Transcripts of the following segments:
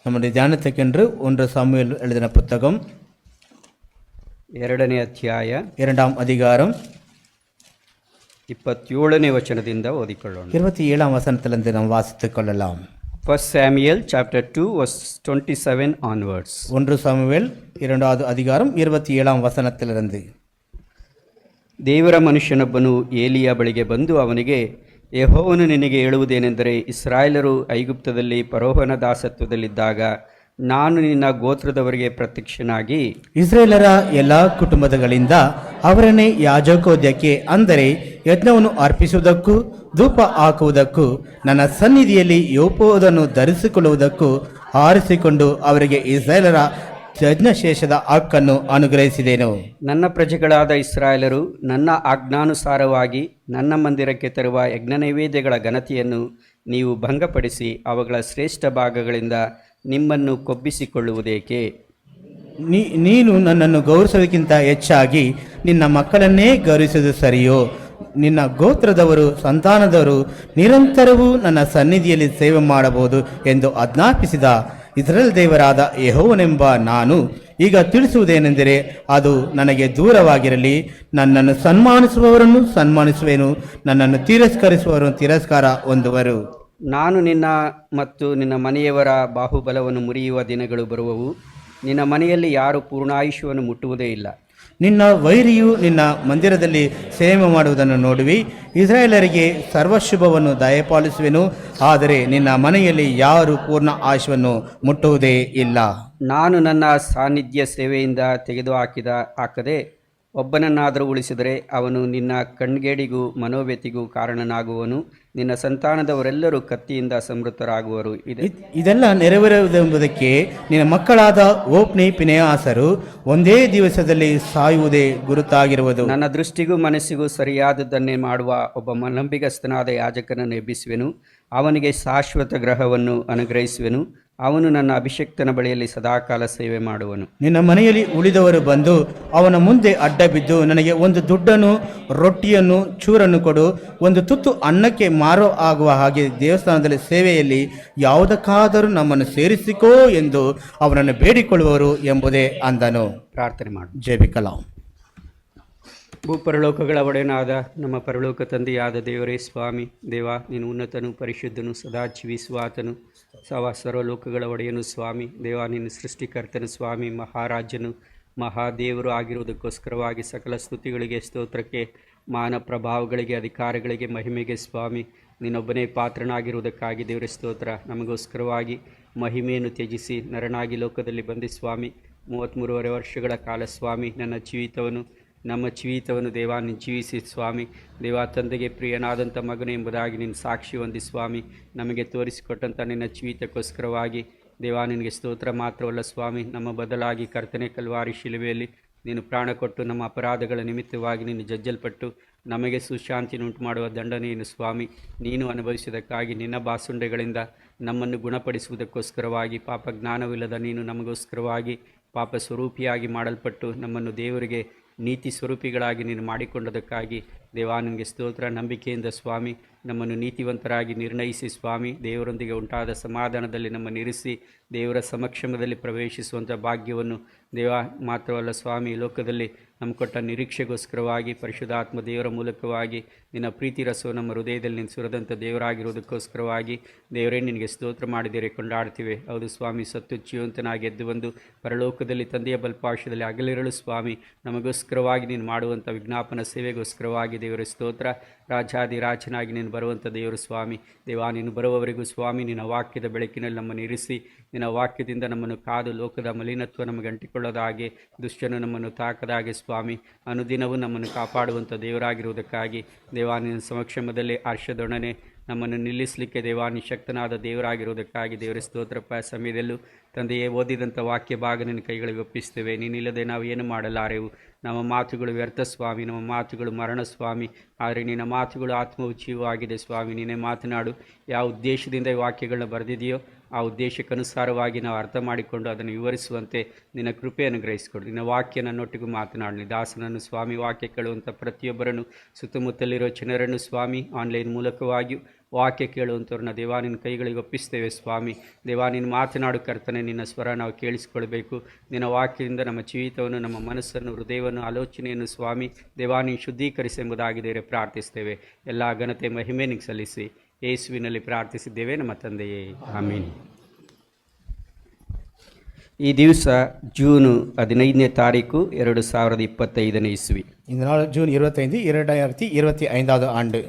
நம்முடைய தியானத்துக்கென்று 1 சாமுவேல் எழுதின புத்தகம் 2ನೇ ಅಧ್ಯಾಯ 2ஆம் அதிகாரம் 27ನೇ ವಚನದಿಂದ ಓದಿಕೊಳ್ಳೋಣ. 27ஆம் வசனத்திலிருந்து நாம் வாசித்துக் கொள்ளலாம். 1 Samuel chapter 2 verse 27 onwards. 1 Samuel 2வது அதிகாரம் 27ஆம் வசனத்திலிருந்து. ದೇವರ ಮನುಷ್ಯನೊಬ್ಬನು ಏಲಿಯ ಬಳಿಗೆ ಬಂದು ಅವನಿಗೆ, ಯೆಹೋವನು ನಿನಗೆ ಹೇಳುವುದೇನೆಂದರೆ, ಇಸ್ರಾಯೇಲರು ಐಗುಪ್ತದಲ್ಲಿ ಫರೋಹನ ದಾಸತ್ವದಲ್ಲಿದ್ದಾಗ ನಾನು ನಿನ್ನ ಗೋತ್ರದವರಿಗೆ ಪ್ರತ್ಯಕ್ಷನಾಗಿ ಇಸ್ರೇಲರ ಎಲ್ಲ ಕುಟುಂಬಗಳಿಂದ ಅವರನ್ನೇ ಯಾಜಕೋದ್ಯಕ್ಕೆ ಅಂದರೆ ಯಜ್ಞವನ್ನು ಅರ್ಪಿಸುವುದಕ್ಕೂ ಧೂಪ ಹಾಕುವುದಕ್ಕೂ ನನ್ನ ಸನ್ನಿಧಿಯಲ್ಲಿ ಯೆಹೋವನನ್ನು ಧರಿಸಿಕೊಳ್ಳುವುದಕ್ಕೂ ಆರಿಸಿಕೊಂಡು ಅವರಿಗೆ ಇಸ್ರಾಯೇಲರ ಯಜ್ಞಶೇಷದ ಹಕ್ಕನ್ನು ಅನುಗ್ರಹಿಸಿದೆನು. ನನ್ನ ಪ್ರಜೆಗಳಾದ ಇಸ್ರಾಯೇಲರು ನನ್ನ ಆಜ್ಞಾನುಸಾರವಾಗಿ ನನ್ನ ಮಂದಿರಕ್ಕೆ ತರುವ ಯಜ್ಞ ನೈವೇದ್ಯಗಳ ಘನತೆಯನ್ನು ನೀವು ಭಂಗಪಡಿಸಿ ಅವುಗಳ ಶ್ರೇಷ್ಠ ಭಾಗಗಳಿಂದ ನಿಮ್ಮನ್ನು ಕೊಬ್ಬಿಸಿಕೊಳ್ಳುವುದೇಕೆ? ನೀನು ನನ್ನನ್ನು ಗೌರವಿಸುವುದಕ್ಕಿಂತ ಹೆಚ್ಚಾಗಿ ನಿನ್ನ ಮಕ್ಕಳನ್ನೇ ಗೌರವಿಸುವುದು ಸರಿಯೋ? ನಿನ್ನ ಗೋತ್ರದವರು ಸಂತಾನದವರು ನಿರಂತರವೂ ನನ್ನ ಸನ್ನಿಧಿಯಲ್ಲಿ ಸೇವೆ ಮಾಡಬಹುದು ಎಂದು ಆಜ್ಞಾಪಿಸಿದ ಇಸ್ರಾಯೇಲ್ ದೇವರಾದ ಯೆಹೋವನೆಂಬ ನಾನು ಈಗ ತಿಳಿಸುವುದೇನೆಂದರೆ, ಅದು ನನಗೆ ದೂರವಾಗಿರಲಿ. ನನ್ನನ್ನು ಸನ್ಮಾನಿಸುವವರನ್ನು ಸನ್ಮಾನಿಸುವೆನು, ನನ್ನನ್ನು ತಿರಸ್ಕರಿಸುವವರನ್ನು ತಿರಸ್ಕಾರ ಹೊಂದುವರು. ನಾನು ನಿನ್ನ ಮತ್ತು ನಿನ್ನ ಮನೆಯವರ ಬಾಹುಬಲವನ್ನು ಮುರಿಯುವ ದಿನಗಳು ಬರುವವು. ನಿನ್ನ ಮನೆಯಲ್ಲಿ ಯಾರು ಪೂರ್ಣಾಯುಷ್ಯವನ್ನು ಮುಟ್ಟುವುದೇ ಇಲ್ಲ. ನಿನ್ನ ವೈರಿಯು ನಿನ್ನ ಮಂದಿರದಲ್ಲಿ ಸೇವೆ ಮಾಡುವುದನ್ನು ನೋಡುವಿ. ಇಸ್ರಾಯೇಲರಿಗೆ ಸರ್ವಶುಭವನ್ನು ದಯಪಾಲಿಸುವೆನು, ಆದರೆ ನಿನ್ನ ಮನೆಯಲ್ಲಿ ಯಾರು ಪೂರ್ಣ ಆಯುಷ್ಯವನ್ನು ಮುಟ್ಟುವುದೇ ಇಲ್ಲ. ನಾನು ನನ್ನ ಸಾನ್ನಿಧ್ಯ ಸೇವೆಯಿಂದ ಹಾಕದೆ ಒಬ್ಬನನ್ನಾದರೂ ಉಳಿಸಿದರೆ ಅವನು ನಿನ್ನ ಕಣ್ಗೇಡಿಗೂ ಮನೋವ್ಯತಿಗೂ ಕಾರಣನಾಗುವನು. ನಿನ್ನ ಸಂತಾನದವರೆಲ್ಲರೂ ಕತ್ತಿಯಿಂದ ಸಮೃದ್ಧರಾಗುವರು. ಇದೆಲ್ಲ ನೆರವೇರುವುದೆಂಬುದಕ್ಕೆ ನಿನ್ನ ಮಕ್ಕಳಾದ ಓಪ್ನಿ ಪಿನೆಹಾಸರು ಒಂದೇ ದಿವಸದಲ್ಲಿ ಸಾಯುವುದೇ ಗುರುತಾಗಿರುವುದು. ನನ್ನ ದೃಷ್ಟಿಗೂ ಮನಸ್ಸಿಗೂ ಸರಿಯಾದದ್ದನ್ನೇ ಮಾಡುವ ಒಬ್ಬ ನಂಬಿಗಸ್ತನಾದ ಯಾಜಕನನ್ನು ಎಬ್ಬಿಸುವೆನು. ಅವನಿಗೆ ಶಾಶ್ವತ ಗ್ರಹವನ್ನು ಅನುಗ್ರಹಿಸುವೆನು. ಅವನು ನನ್ನ ಅಭಿಷಕ್ತನ ಬಳಿಯಲ್ಲಿ ಸದಾಕಾಲ ಸೇವೆ ಮಾಡುವನು. ನಿನ್ನ ಮನೆಯಲ್ಲಿ ಉಳಿದವರು ಬಂದು ಅವನ ಮುಂದೆ ಅಡ್ಡ ಬಿದ್ದು, ನನಗೆ ಒಂದು ದುಡ್ಡನ್ನು ರೊಟ್ಟಿಯನ್ನು ಚೂರನ್ನು ಕೊಡು, ಒಂದು ತುತ್ತು ಅನ್ನಕ್ಕೆ ಮಾರೋ ಆಗುವ ಹಾಗೆ ದೇವಸ್ಥಾನದಲ್ಲಿ ಸೇವೆಯಲ್ಲಿ ಯಾವುದಕ್ಕಾದರೂ ನಮ್ಮನ್ನು ಸೇರಿಸಿಕೋ ಎಂದು ಅವನನ್ನು ಬೇಡಿಕೊಳ್ಳುವರು ಎಂಬುದೇ ಅಂದನು. ಪ್ರಾರ್ಥನೆ ಮಾಡು. ಜೈಬಿಕಲಾಂ. ಭೂಪರಲೋಕಗಳ ಒಡೆಯನಾದ ನಮ್ಮ ಪರಲೋಕ ತಂದೆಯಾದ ದೇವರೇ ಸ್ವಾಮಿ, ದೇವ ನೀನು ಉನ್ನತನು, ಪರಿಶುದ್ಧನು, ಸದಾ ಜೀವಿಸುವಾತನು, ಸರ್ವಲೋಕಗಳ ಒಡೆಯನು ಸ್ವಾಮಿ. ದೇವ ನೀನು ಸೃಷ್ಟಿಕರ್ತನು ಸ್ವಾಮಿ, ಮಹಾರಾಜನು, ಮಹಾದೇವರು ಆಗಿರುವುದಕ್ಕೋಸ್ಕರವಾಗಿ ಸಕಲ ಸ್ತುತಿಗಳಿಗೆ, ಸ್ತೋತ್ರಕ್ಕೆ, ಮಾನ ಪ್ರಭಾವಗಳಿಗೆ, ಅಧಿಕಾರಗಳಿಗೆ, ಮಹಿಮೆಗೆ ಸ್ವಾಮಿ ನೀನೊಬ್ಬನೇ ಪಾತ್ರನಾಗಿರುವುದಕ್ಕಾಗಿ ದೇವರ ಸ್ತೋತ್ರ. ನಮಗೋಸ್ಕರವಾಗಿ ಮಹಿಮೆಯನ್ನು ತ್ಯಜಿಸಿ ನರನಾಗಿ ಲೋಕದಲ್ಲಿ ಬಂದಿ ಸ್ವಾಮಿ 33 ವರ್ಷಗಳ ಕಾಲ ಸ್ವಾಮಿ ನಮ್ಮ ಜೀವಿತವನ್ನು ದೇವ ನೀನು ಜೀವಿಸಿ ಸ್ವಾಮಿ. ದೇವ ತಂದೆಗೆ ಪ್ರಿಯನಾದಂಥ ಮಗನು ಎಂಬುದಾಗಿ ನೀನು ಸಾಕ್ಷಿ ಹೊಂದಿ ಸ್ವಾಮಿ ನಮಗೆ ತೋರಿಸಿಕೊಟ್ಟಂಥ ನಿನ್ನ ಜೀವಿತಕ್ಕೋಸ್ಕರವಾಗಿ ದೇವ ನಿನಗೆ ಸ್ತೋತ್ರ ಮಾತ್ರವಲ್ಲ ಸ್ವಾಮಿ, ನಮ್ಮ ಬದಲಾಗಿ ಕರ್ತನೆ ಕಲ್ವಾರಿ ಶಿಲುಬೆಯಲ್ಲಿ ನೀನು ಪ್ರಾಣ ಕೊಟ್ಟು ನಮ್ಮ ಅಪರಾಧಗಳ ನಿಮಿತ್ತವಾಗಿ ನೀನು ಜಜ್ಜಲ್ಪಟ್ಟು ನಮಗೆ ಸುಶಾಂತಿನುಂಟು ಮಾಡುವ ದಂಡನೆಯನ್ನು ಸ್ವಾಮಿ ನೀನು ಅನುಭವಿಸಿದ್ದಕ್ಕಾಗಿ ನಿನ್ನ ಬಾಸುಂಡೆಗಳಿಂದ ನಮ್ಮನ್ನು ಗುಣಪಡಿಸುವುದಕ್ಕೋಸ್ಕರವಾಗಿ ಪಾಪ ಜ್ಞಾನವಿಲ್ಲದ ನೀನು ನಮಗೋಸ್ಕರವಾಗಿ ಪಾಪ ಸ್ವರೂಪಿಯಾಗಿ ಮಾಡಲ್ಪಟ್ಟು ನಮ್ಮನ್ನು ದೇವರಿಗೆ ನೀತಿ ಸ್ವರೂಪಿಗಳಾಗಿ ನೀನು ಮಾಡಿಕೊಂಡದಕ್ಕಾಗಿ ದೇವ ನಿನಗೆ ಸ್ತೋತ್ರ. ನಂಬಿಕೆಯಿಂದ ಸ್ವಾಮಿ ನಮ್ಮನ್ನು ನೀತಿವಂತರಾಗಿ ನಿರ್ಣಯಿಸಿ ಸ್ವಾಮಿ ದೇವರೊಂದಿಗೆ ಉಂಟಾದ ಸಮಾಧಾನದಲ್ಲಿ ನಮ್ಮನ್ನು ಇರಿಸಿ ದೇವರ ಸಮಕ್ಷಮದಲ್ಲಿ ಪ್ರವೇಶಿಸುವಂಥ ಭಾಗ್ಯವನ್ನು ದೇವ ಮಾತ್ರವಲ್ಲ ಸ್ವಾಮಿ ಲೋಕದಲ್ಲಿ ನಮ್ಮ ಕೊಟ್ಟ ನಿರೀಕ್ಷೆಗೋಸ್ಕರವಾಗಿ ಪರಿಶುದ್ಧಾತ್ಮ ದೇವರ ಮೂಲಕವಾಗಿ ನಿನ್ನ ಪ್ರೀತಿ ರಸವು ನಮ್ಮ ಹೃದಯದಲ್ಲಿ ನೀನು ಸುರದಂಥ ದೇವರಾಗಿರುವುದಕ್ಕೋಸ್ಕರವಾಗಿ ದೇವರೇ ನಿನಗೆ ಸ್ತೋತ್ರ ಮಾಡಿದೇರೆ ಕೊಂಡಾಡ್ತೀವಿ. ಹೌದು ಸ್ವಾಮಿ, ಸತ್ತು ಜೀವಂತನಾಗಿ ಎದ್ದು ಬಂದು ಪರಲೋಕದಲ್ಲಿ ತಂದೆಯ ಬಲ್ಪಾಶದಲ್ಲಿ ಅಗಲಿರಲು ಸ್ವಾಮಿ ನಮಗೋಸ್ಕರವಾಗಿ ನೀನು ಮಾಡುವಂಥ ವಿಜ್ಞಾಪನ ಸೇವೆಗೋಸ್ಕರವಾಗಿ ದೇವರ ಸ್ತೋತ್ರ. ರಾಜಾದಿರಾಜನಾಗಿ ನೀನು ಬರುವಂಥ ದೇವರು ಸ್ವಾಮಿ ದೇವ ನೀನು ಬರುವವರೆಗೂ ಸ್ವಾಮಿ ನಿನ್ನ ವಾಕ್ಯದ ಬೆಳಕಿನಲ್ಲಿ ನಮ್ಮನ್ನು ಇರಿಸಿ ನಿನ್ನ ವಾಕ್ಯದಿಂದ ನಮ್ಮನ್ನು ಕಾದು ಲೋಕದ ಮಲಿನತ್ವ ನಮಗೆ ಅಂಟಿಕೊಳ್ಳದ ಹಾಗೆ ದುಷ್ಟನು ನಮ್ಮನ್ನು ತಾಕದ ಹಾಗೆ ಸ್ವಾಮಿ ಅನುದಿನವೂ ನಮ್ಮನ್ನು ಕಾಪಾಡುವಂಥ ದೇವರಾಗಿರುವುದಕ್ಕಾಗಿ ದೇವ ನಿನ್ನ ಸಮಕ್ಷಮದಲ್ಲಿ ಹರ್ಷದೊಡನೆ ನಮ್ಮನ್ನು ನಿಲ್ಲಿಸಲಿಕ್ಕೆ ದೇವಾನಿ ಶಕ್ತನಾದ ದೇವರಾಗಿರುವುದಕ್ಕಾಗಿ ದೇವರ ಸ್ತೋತ್ರಪ್ಪ. ಸಮಯದಲ್ಲೂ ತಂದೆಯೇ ಓದಿದಂಥ ವಾಕ್ಯ ಭಾಗ ನಿನ್ನ ಕೈಗಳಿಗೆ ಒಪ್ಪಿಸ್ತೇವೆ. ನೀನಿಲ್ಲದೆ ನಾವು ಏನು ಮಾಡಲಾರೆವು. ನಮ್ಮ ಮಾತುಗಳು ವ್ಯರ್ಥ ಸ್ವಾಮಿ, ನಮ್ಮ ಮಾತುಗಳು ಮರಣ ಸ್ವಾಮಿ, ಆದರೆ ನಿನ್ನ ಮಾತುಗಳು ಆತ್ಮವು ಜೀವವಾಗಿದೆ ಸ್ವಾಮಿ. ನೀನೇ ಮಾತನಾಡು. ಯಾವ ಉದ್ದೇಶದಿಂದ ಈ ವಾಕ್ಯಗಳನ್ನ ಬರೆದಿದೆಯೋ ಆ ಉದ್ದೇಶಕ್ಕನುಸಾರವಾಗಿ ನಾವು ಅರ್ಥ ಮಾಡಿಕೊಂಡು ಅದನ್ನು ವಿವರಿಸುವಂತೆ ನಿನ್ನ ಕೃಪೆಯನ್ನು ಗ್ರಹಿಸಿಕೊಡು. ನಿನ್ನ ವಾಕ್ಯ ನನ್ನೊಟ್ಟಿಗೂ ಮಾತನಾಡಲಿ. ದಾಸನನ್ನು ಸ್ವಾಮಿ ವಾಕ್ಯ ಕೇಳುವಂಥ ಪ್ರತಿಯೊಬ್ಬರನ್ನು ಸುತ್ತಮುತ್ತಲಿರೋ ಜನರನ್ನು ಸ್ವಾಮಿ ಆನ್ಲೈನ್ ಮೂಲಕವಾಗಿಯೂ ವಾಕ್ಯ ಕೇಳುವಂಥವ್ರನ್ನ ದೇವಾ ನಿನ್ನ ಕೈಗಳಿಗೆ ಒಪ್ಪಿಸ್ತೇವೆ ಸ್ವಾಮಿ. ದೇವಾ ನೀನು ಮಾತನಾಡು ಕರ್ತನೆ, ನಿನ್ನ ಸ್ವರ ನಾವು ಕೇಳಿಸ್ಕೊಳ್ಬೇಕು. ನಿನ್ನ ವಾಕ್ಯದಿಂದ ನಮ್ಮ ಜೀವಿತವನ್ನು, ನಮ್ಮ ಮನಸ್ಸನ್ನು, ಹೃದಯವನ್ನು, ಆಲೋಚನೆಯನ್ನು ಸ್ವಾಮಿ ದೇವಾ ನೀನು ಶುದ್ಧೀಕರಿಸಿ ಎಂಬುದಾಗಿ ಪ್ರಾರ್ಥಿಸ್ತೇವೆ. ಎಲ್ಲ ಘನತೆ ಮಹಿಮೆ ನಿನಗೆ ಸಲ್ಲಿಸಿ ಯೇಸುವಿನಲ್ಲಿ ಪ್ರಾರ್ಥಿಸಿದ್ದೇವೆ ನಮ್ಮ ತಂದೆಯೇ, ಆಮೀನ್. ಈ ದಿವಸ ಜೂನ್ 15ನೇ ತಾರೀಕು 2025 ಇಸ್ವಿ. இந்த நாள் ஜூன் 25 2025 ஆண்டு.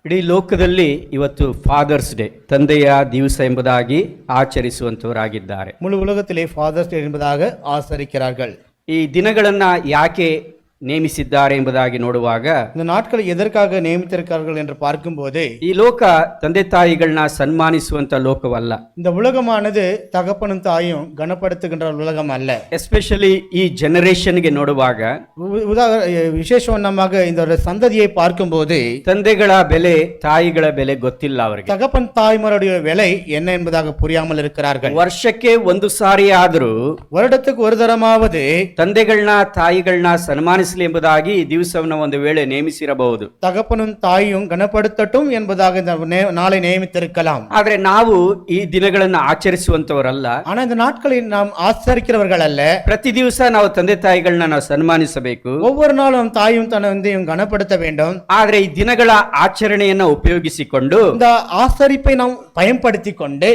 ಇಡೀ ಲೋಕದಲ್ಲಿ ಇವತ್ತು ಫಾದರ್ಸ್ ಡೇ, ತಂದೆಯ ದಿವಸ ಎಂಬುದಾಗಿ ಆಚರಿಸುವಂಥವರಾಗಿದ್ದಾರೆ. முழு உலகத்திலே ஃபாதர்ஸ் டே என்பதாக ஆசரிக்கிறார்கள். ಈ ದಿನಗಳನ್ನು ಯಾಕೆ ನೇಮಿಸಿದ್ದಾರೆ ಎಂಬುದಾಗಿ ನೋಡುವಾಗ, இந்த நாட்களை எதற்காக நியமித்திருக்கிறார்கள் என்று பார்க்கும்போது, ಈ ಲೋಕ ತಂದೆ ತಾಯಿಗಳನ್ನ ಸನ್ಮಾನಿಸುವಂತ ಲೋಕವಲ್ಲ. இந்த உலகமானது தகப்பனும் தாயும் கனப்படுத்துகின்ற உலகம் அல்ல. ಎಸ್ಪೆಷಲಿ ಈ ಜನರೇಷನ್ಗೆ ನೋಡುವಾಗ, விசேஷமாக இந்த ஒரு சந்ததியை பார்க்கும்போது ತಂದೆಗಳ ಬೆಲೆ, ತಾಯಿಗಳ ಬೆಲೆ ಗೊತ್ತಿಲ್ಲ ಅವರಿಗೆ. தகப்பன் தாய்மாருடைய விலை என்ன என்பதாக புரியாமல் இருக்கிறார்கள். ವರ್ಷಕ್ಕೆ ಒಂದು ಸಾರಿ ಆದರೂ வருடத்துக்கு ஒரு தரமாவது ತಂದೆಗಳನ್ನ ತಾಯಿಗಳನ್ನ ಸನ್ಮಾನಿಸಲಿ ಎಂಬುದಾಗಿ ಈ ದಿವಸವನ್ನು ಒಂದು ವೇಳೆ ನೇಮಿಸಿರಬಹುದು. தகப்பனும் தாயும் கனப்படுத்தட்டும் என்பதாக இந்த நாளை நியமித்திருக்கலாம். ಆದ್ರೆ ನಾವು ಈ ದಿನಗಳನ್ನು ಆಚರಿಸುವಂತವರಲ್ಲ. ஆனா இந்த நாட்களில் நாம் ஆச்சரிக்கிறவர்கள் அல்ல. ಪ್ರತಿ ದಿವಸ ನಾವು ತಂದೆ ತಾಯಿಗಳನ್ನ ನಾವು ಸನ್ಮಾನಿಸಬೇಕು. ஒவ்வொரு நாளும் தாயும் தந்தையும் கனப்படுத்த வேண்டும். ಆದ್ರೆ ಈ ದಿನಗಳ ಆಚರಣೆಯನ್ನ ಉಪಯೋಗಿಸಿಕೊಂಡು இந்த ஆசரிப்பை நாம் பயன்படுத்திக் கொண்டு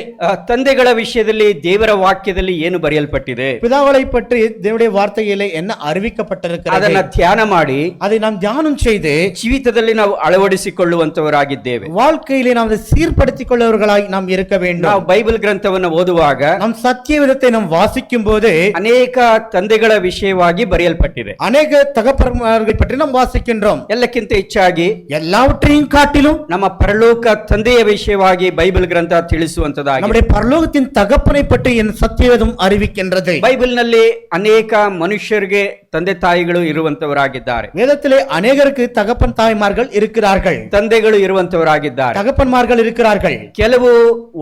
ತಂದೆಗಳ ವಿಷಯದಲ್ಲಿ ದೇವರ ವಾಕ್ಯದಲ್ಲಿ ಏನು ಬರೆಯಲ್ಪಟ್ಟಿದೆ, பிதாவை பற்றி தேவனுடைய வார்த்தையிலே என்ன அறிவிக்கப்பட்டிருக்கிறது, ಅದನ್ನ ಧ್ಯಾನ ಮಾಡಿ அதை நாம் தியானம் செய்து ಜೀವಿತದಲ್ಲಿ ನಾವು ಅಳವಡಿಸಿಕೊಳ್ಳುವಂತವರಾಗಿದ್ದೇವೆ. வாழ்க்கையிலே நாம் அதை சீர்படுத்திக் கொள்ளவர்களாய் நாம் இருக்க வேண்டும். ನಾವು ಬೈಬಲ್ ಗ್ರಂಥವನ್ನು ಓದುವಾಗ நாம் சத்தியவேதத்தை நாம் வாசிக்கும் போது ಅನೇಕ ತಂದೆಗಳ ವಿಷಯವಾಗಿ ಬರೆಯಲ್ಪಟ್ಟಿದೆ. அநேக தகப்பன்மார்களை பற்றி நாம் வாசிக்கின்றோம். ಎಲ್ಲಕ್ಕಿಂತ ಹೆಚ್ಚಾಗಿ எல்லாவற்றையும் காட்டிலும் ನಮ್ಮ ಪರಲೋಕ ತಂದೆಯ ವಿಷಯವಾಗಿ ಬೈಬಲ್ ಗ್ರಂಥ ತಿಳಿಸುವಂತದಾಗಿದೆ. நம்முடைய பரலோகத்தின் தகப்பனை பற்றி என் சத்தியவேதம் அறிவிக்கின்றது. ಬೈಬಲ್ ನಲ್ಲಿ ಅನೇಕ ಮನುಷ್ಯರಿಗೆ ತಂದೆ ತಾಯಿಗಳು ಇರುವಂತವರಾಗಿದ್ದಾರೆ. வேதத்திலே அநேகருக்கு தகப்பன் தாய்மார்கள் இருக்கிறார்கள், ತಂದೆಗಳು ಇರುವಂತವರಾಗಿದ್ದಾರೆ. தகப்பன்மார்கள் இருக்கிறார்கள். ಕೆಲವು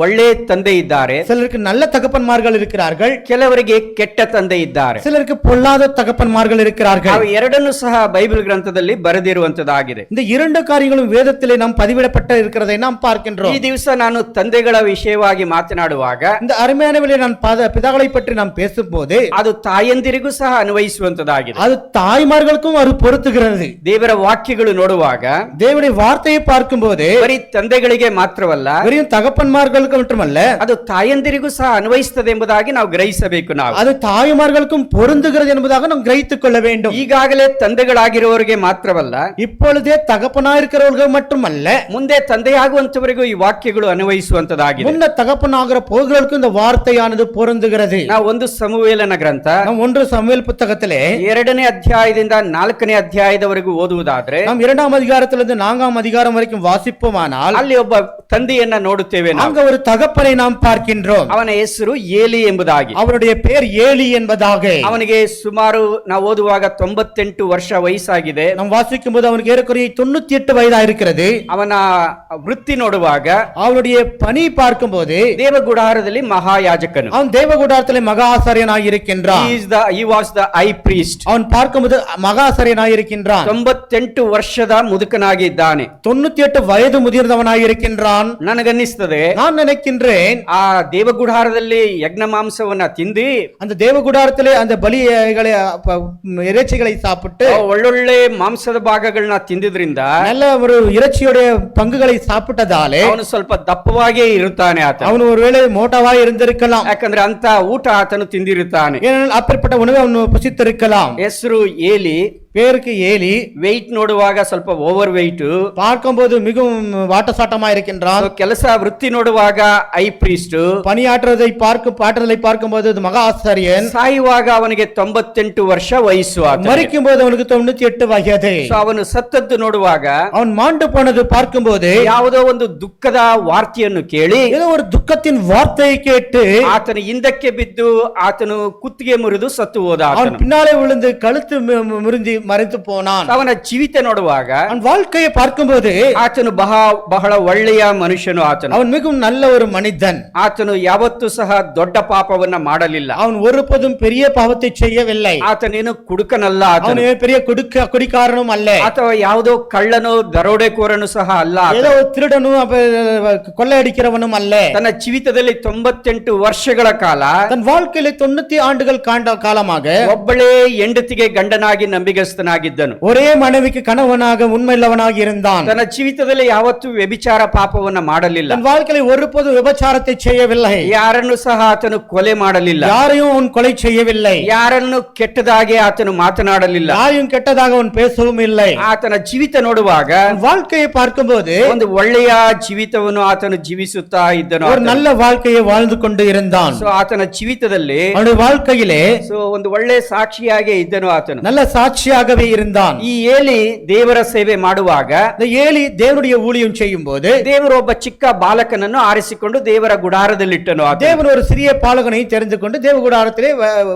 ಒಳ್ಳೆ ತಂದೆ ಇದ್ದಾರೆ, சிலருக்கு நல்ல தகப்பன்மார்கள் இருக்கிறார்கள், ಕೆಲವರಿಗೆ ಕೆಟ್ಟ ತಂದೆ ಇದ್ದಾರೆ, சிலருக்கு பொல்லாத தகப்பன்மார்கள் இருக்கிறார்கள். ಅವು ಎರಡನ್ನೂ ಸಹ ಬೈಬಲ್ ಗ್ರಂಥದಲ್ಲಿ ಬರೆದಿರುವಂತದಾಗಿದೆ. இந்த இரண்டு காரியங்களும் வேதத்திலே நாம் பதிவிடப்பட்ட இருக்கிறதை நாம் பார்க்கின்றோம். ಈ ದಿವಸ ನಾನು ತಂದೆಗಳ ವಿಷಯವಾಗಿ ಮಾತನಾಡುವಾಗ இந்த அருமையான வேளையில் நான் பிதாக்களை பற்றி நாம் பேசும்போது ಅದು ತಾಯಂದಿರಿಗೂ ಸಹ ಅನ್ವಯಿಸುವಂತದಾಗಿದೆ. அது தாய்மார்களுக்கும் அது பொருத்துகிறது. ದೇವರ ವಾಕ್ಯಗಳು ನೋಡುವಾಗ தேவனுடைய வார்த்தையை பார்க்கும்போது ಬರೀ ತಂದೆಗಳಿಗೆ ಮಾತ್ರವಲ್ಲ, வெறும் தகப்பன்மார்களுக்கு மட்டுமல்ல, ಅದು ತಾಯಂದಿರಿಗೂ ಸಹ ಅನ್ವಯಿಸುತ್ತದೆ ಎಂಬುದಾಗಿ ನಾವು ಗ್ರಹಿಸಬೇಕು. ನಾವು அது தாய்மார்களுக்கும் பொருந்துகிறது என்பதாக நாம் கிரಹಿத்துக் கொள்ள வேண்டும். ಈಗಾಗಲೇ ತಂದೆಗಳಾಗಿರುವವರಿಗೆ ಮಾತ್ರವಲ್ಲ, இப்பொழுதே தகப்பனாயிருக்கிறவர்கள் மட்டுமல்ல, ಮುಂದೆ ತಂದೆಯಾಗುವಂತವರಿಗೂ ಈ ವಾಕ್ಯಗಳು ಅನ್ವಯಿಸುವಂತದಾಗಿದೆ. முன்ன தகப்பனாகிற போகிறவர்களுக்கும் இந்த வார்த்தையானது பொருந்துகிறது. ನಾವು ಒಂದು ಸಮುವೇಲನ ಗ್ರಂಥ நாம் 1 சாமுவேல் புத்தகத்திலே 2ನೇ ಅಧ್ಯಾಯದಿಂದ 4ನೇ ಅಧ್ಯಾಯದವರೆಗೂ ಓದುವುದಾದ್ರೆ, நாம் 2ஆம் அதிகாரத்திலிருந்து 4ஆம் அதிகாரம் வரைக்கும் வாசிப்போமானால் ಅಲ್ಲಿ ಒಬ್ಬ ತಂದೆಯನ್ನ ನೋಡುತ್ತೇವೆ. அங்க ஒரு தகப்பனை நாம் பார்க்கின்றோம். ಅವನ ಹೆಸರು ಏಲಿ ಎಂಬುದಾಗಿ. அவருடைய பெயர் ஏலி என்பதாக. ಅವನಿಗೆ ಸುಮಾರು ನಾವು ಓದುವಾಗ 98 ವರ್ಷ ವಯಸ್ಸಾಗಿದೆ. நாம் வாசிக்கும் போது அவனுக்கு ஏறக்குறைய 98 வயதா இருக்கிறது. ಅವನ ವೃತ್ತಿ ನೋಡುವಾಗ அவனுடைய பணி பார்க்கும்போது ದೇವಗುಡಾರದಲ್ಲಿ ಮಹಾಯಾಜಕನು. அவன் தேவகுடாரத்திலே மகா ஆசாரியனாய் இருக்கின்றான். he was the high priest. அவன் பார்க்கும்போது மகா ஆசாரியனாய் இருக்கின்றான். 98 ವರ್ಷದ ಮುದುಕನಾಗಿ ಇದ್ದಾನೆ. 98 வயது முதிர்ந்தவனாய் இருக்கின்றான். ನನಗನ್ನಿಸ್ತದೆ, நான் நினைக்கின்றேன், ಆ ದೇವಗುಡಾರದಲ್ಲಿ ಯಜ್ಞ ಮಾಂಸವನ್ನ ತಿಂದಿ அந்த தேவகுடாரத்திலே அந்த பலிகளை இறைச்சிகளை சாப்பிட்டு ಒಳ್ಳೊಳ್ಳೆ ಮಾಂಸದ ಭಾಗಗಳನ್ನ ತಿಂದಿದ್ರಿಂದ நல்ல ஒரு இறைச்சியுடைய பங்குகளை சாப்பிட்டதாலே ಅವನು ಸ್ವಲ್ಪ ದಪ್ಪವಾಗೇ ಇರುತ್ತಾನೆ. ಆತ அவன் ஒருவேளை மோட்டாவாய் இருந்திருக்கலாம். ಯಾಕಂದ್ರೆ ಅಂತ ಊಟ ಆತನು ತಿಂದಿರುತ್ತಾನೆ. ஏனென்றால் அப்பேற்பட்ட உணவை அவன் புசித்திருக்கலாம். ಹೆಸರು ಏಲಿ. பேருக்கு ஏலி. ವೆಯ್ಟ್ ನೋಡುವಾಗ ಸ್ವಲ್ಪ ಓವರ್ ವೆಯ್ಟ್, பார்க்கும்போது மிகவும் வாட்டசாட்டமா இருக்கின்றான். ಕೆಲಸ ವೃತ್ತಿ ನೋಡುವಾಗ ಹೈ ಪ್ರೀಸ್ಟ್, பணியாற்றுவதை பார்க்கும்போது மகா ஆசாரியன். ಸಾಯುವಾಗ ಅವನಿಗೆ 98 ವರ್ಷ ವಯಸ್ಸು. மரிக்கும் போது அவனுக்கு 98 வயது. ಅವನು ಸತ್ತದ್ದು ನೋಡುವಾಗ, அவன் மாண்டு போனது பார்க்கும்போது ಯಾವುದೋ ಒಂದು ದುಃಖದ ವಾರ್ತೆಯನ್ನು ಕೇಳಿ, ஏதோ ஒரு துக்கத்தின் வார்த்தையை கேட்டு ಆತನು ಹಿಂದಕ್ಕೆ ಬಿದ್ದು ಆತನು ಕುತ್ತಿಗೆ ಮುರಿದು ಸತ್ತು ಹೋದ. அவன் பின்னாலே விழுந்து கழுத்து முறிந்து மறைத்து போனான். ಅವನ ಜೀವಿತ ನೋಡುವಾಗ அவன் வாழ்க்கையை பார்க்கும்போது ಆತನು ಬಹಳ ಒಳ್ಳೆಯ ಮನುಷ್ಯನು. ಆತನು அவன் மிகவும் நல்ல ஒரு மனிதன். ಆತನು ಯಾವತ್ತೂ ಸಹ ದೊಡ್ಡ ಪಾಪವನ್ನ ಮಾಡಲಿಲ್ಲ. அவன் ஒருபோதும் பெரிய பாவத்தை செய்யவில்லை. ಆತನೇನು ಕುಡುಕನಲ್ಲ, அவன் பெரிய குடிகாரனும் அல்ல, ಅಥವಾ ಯಾವುದೋ ಕಳ್ಳನೋ ದರೋಡೆಕೋರನು ಸಹ ಅಲ್ಲ. ஏதோ திருடனும் கொள்ளையடிக்கிறவனும் அல்ல. ತನ್ನ ಜೀವಿತದಲ್ಲಿ 98 ವರ್ಷಗಳ ಕಾಲ, தன் வாழ்க்கையில 90 ஆண்டுகள் காலமாக ಒಬ್ಬಳೇ ಹೆಂಡತಿಗೆ ಗಂಡನಾಗಿ ನಂಬಿಗಸ್ತನಾಗಿದ್ದನು. ஒரே மனைவிக்கு கணவனாக உண்மையுள்ளவனாக இருந்தான். ತನ್ನ ಜೀವಿತದಲ್ಲಿ ಯಾವತ್ತೂ ವ್ಯಭಿಚಾರ ಪಾಪವನ್ನ ಮಾಡಲಿಲ್ಲ. தன் வாழ்க்கையில ஒருபோதும் விபச்சாரத்தை செய்யவில்லை. ಯಾರನ್ನು ಸಹ ಆತನು ಕೊಲೆ ಮಾಡಲಿಲ್ಲ. யாரையும் அவன் கொலை செய்யவில்லை. ಯಾರನ್ನು ಕೆಟ್ಟದಾಗಿ ಆತನು ಮಾತನಾಡಲಿಲ್ಲ. யாரையும் ಕೆಟ್ಟதாக ಅವನು பேசவும் இல்லை. ಆತನ ಜೀವಿತ ನೋಡುವಾಗ வாழ்க்கையை பார்க்கும்போது ಒಂದು ಒಳ್ಳೆಯ ಜೀವಿತವನ್ನು ಆತನು ಜೀವಿಸುತ್ತಾ ಇದ್ದನು. ஒரு நல்ல வாழ்க்கையை வாழ்ந்து கொண்டு இருந்தான். ಸೊ ಆತನ ಜೀವಿತದಲ್ಲಿ அவனுடைய வாழ்க்கையிலே ಒಂದು ಒಳ್ಳೆ ಸಾಕ್ಷಿಯಾಗಿ ಇದ್ದನು. ಆತನು நல்ல சாட்சியாகவே இருந்தான். ಈ ಏಲಿ ದೇವರ ಸೇವೆ ಮಾಡುವಾಗ, இந்த ஏலி தேவனுடைய ஊழியம் செய்யும் போது ದೇವರು ಒಬ್ಬ ಚಿಕ್ಕ ಬಾಲಕನನ್ನು ಆರಿಸಿಕೊಂಡು ದೇವರ ಗುಡಾರದಲ್ಲಿಟ್ಟನು. தேவன் ஒரு சிறிய பாலகனை தெரிந்து கொண்டு தேவ கூடாரத்திலே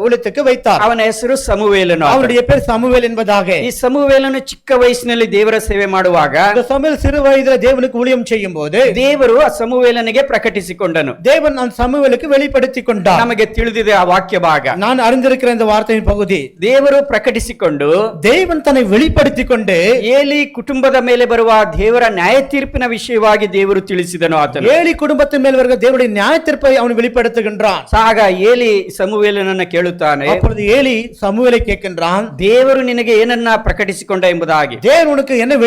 ஊழியத்துக்கு வைத்தார். ಅವನ ಹೆಸರು ಸಮುವೇಲನು. அவருடைய பேர் சமுவேல் என்பதாக. ಈ ಸಮುವೇಲನು ಚಿಕ್ಕ ವಯಸ್ಸಿನಲ್ಲಿ ದೇವರ ಸೇವೆ ಮಾಡುವಾಗ, இந்த சமுவேல் சிறு வயதில தேவனுக்கு ஊழியம் செய்யும் போது ದೇವರು ಆ ಸಮುವೇಲನಿಗೆ ಪ್ರಕಟಿಸಿಕೊಂಡನು. தேவன் அந்த சமுவேலுக்கு வெளிப்படுத்திக் கொண்டார். ನಮಗೆ ತಿಳಿದಿದೆ ಆ ವಾಕ್ಯ ಭಾಗ. நான் அறிந்திருக்கிற இந்த வார்த்தையின் பகுதி, ದೇವರು ಪ್ರಕಟಿಸಿಕೊಂಡು தேவன் தன்னை வெளிப்படுத்திக் கொண்டு ಏಲಿ ಕುಟುಂಬದ ಮೇಲೆ ಬರುವ ದೇವರ ನ್ಯಾಯ ತೀರ್ಪಿನ ವಿಷಯವಾಗಿ ದೇವರು ತಿಳಿಸಿದನು. ಆತನು ஏலி குடும்பத்தின் மேல் வருகிற தேவனுடைய நியாய தீர்ப்பை அவன் வெளிப்படுத்துகின்றான். ಆಗ ಏಲಿ ಸಮುವೇಲನನ್ನು ಕೇಳುತ್ತಾನೆ, அப்பொழுது ஏலி சமுவேலை கேட்கின்றான், ದೇವರು ನಿನಗೆ ಏನನ್ನ ಪ್ರಕಟಿಸಿಕೊಂಡ ಎಂಬುದಾಗಿ. தேவன் உனக்கு என்ன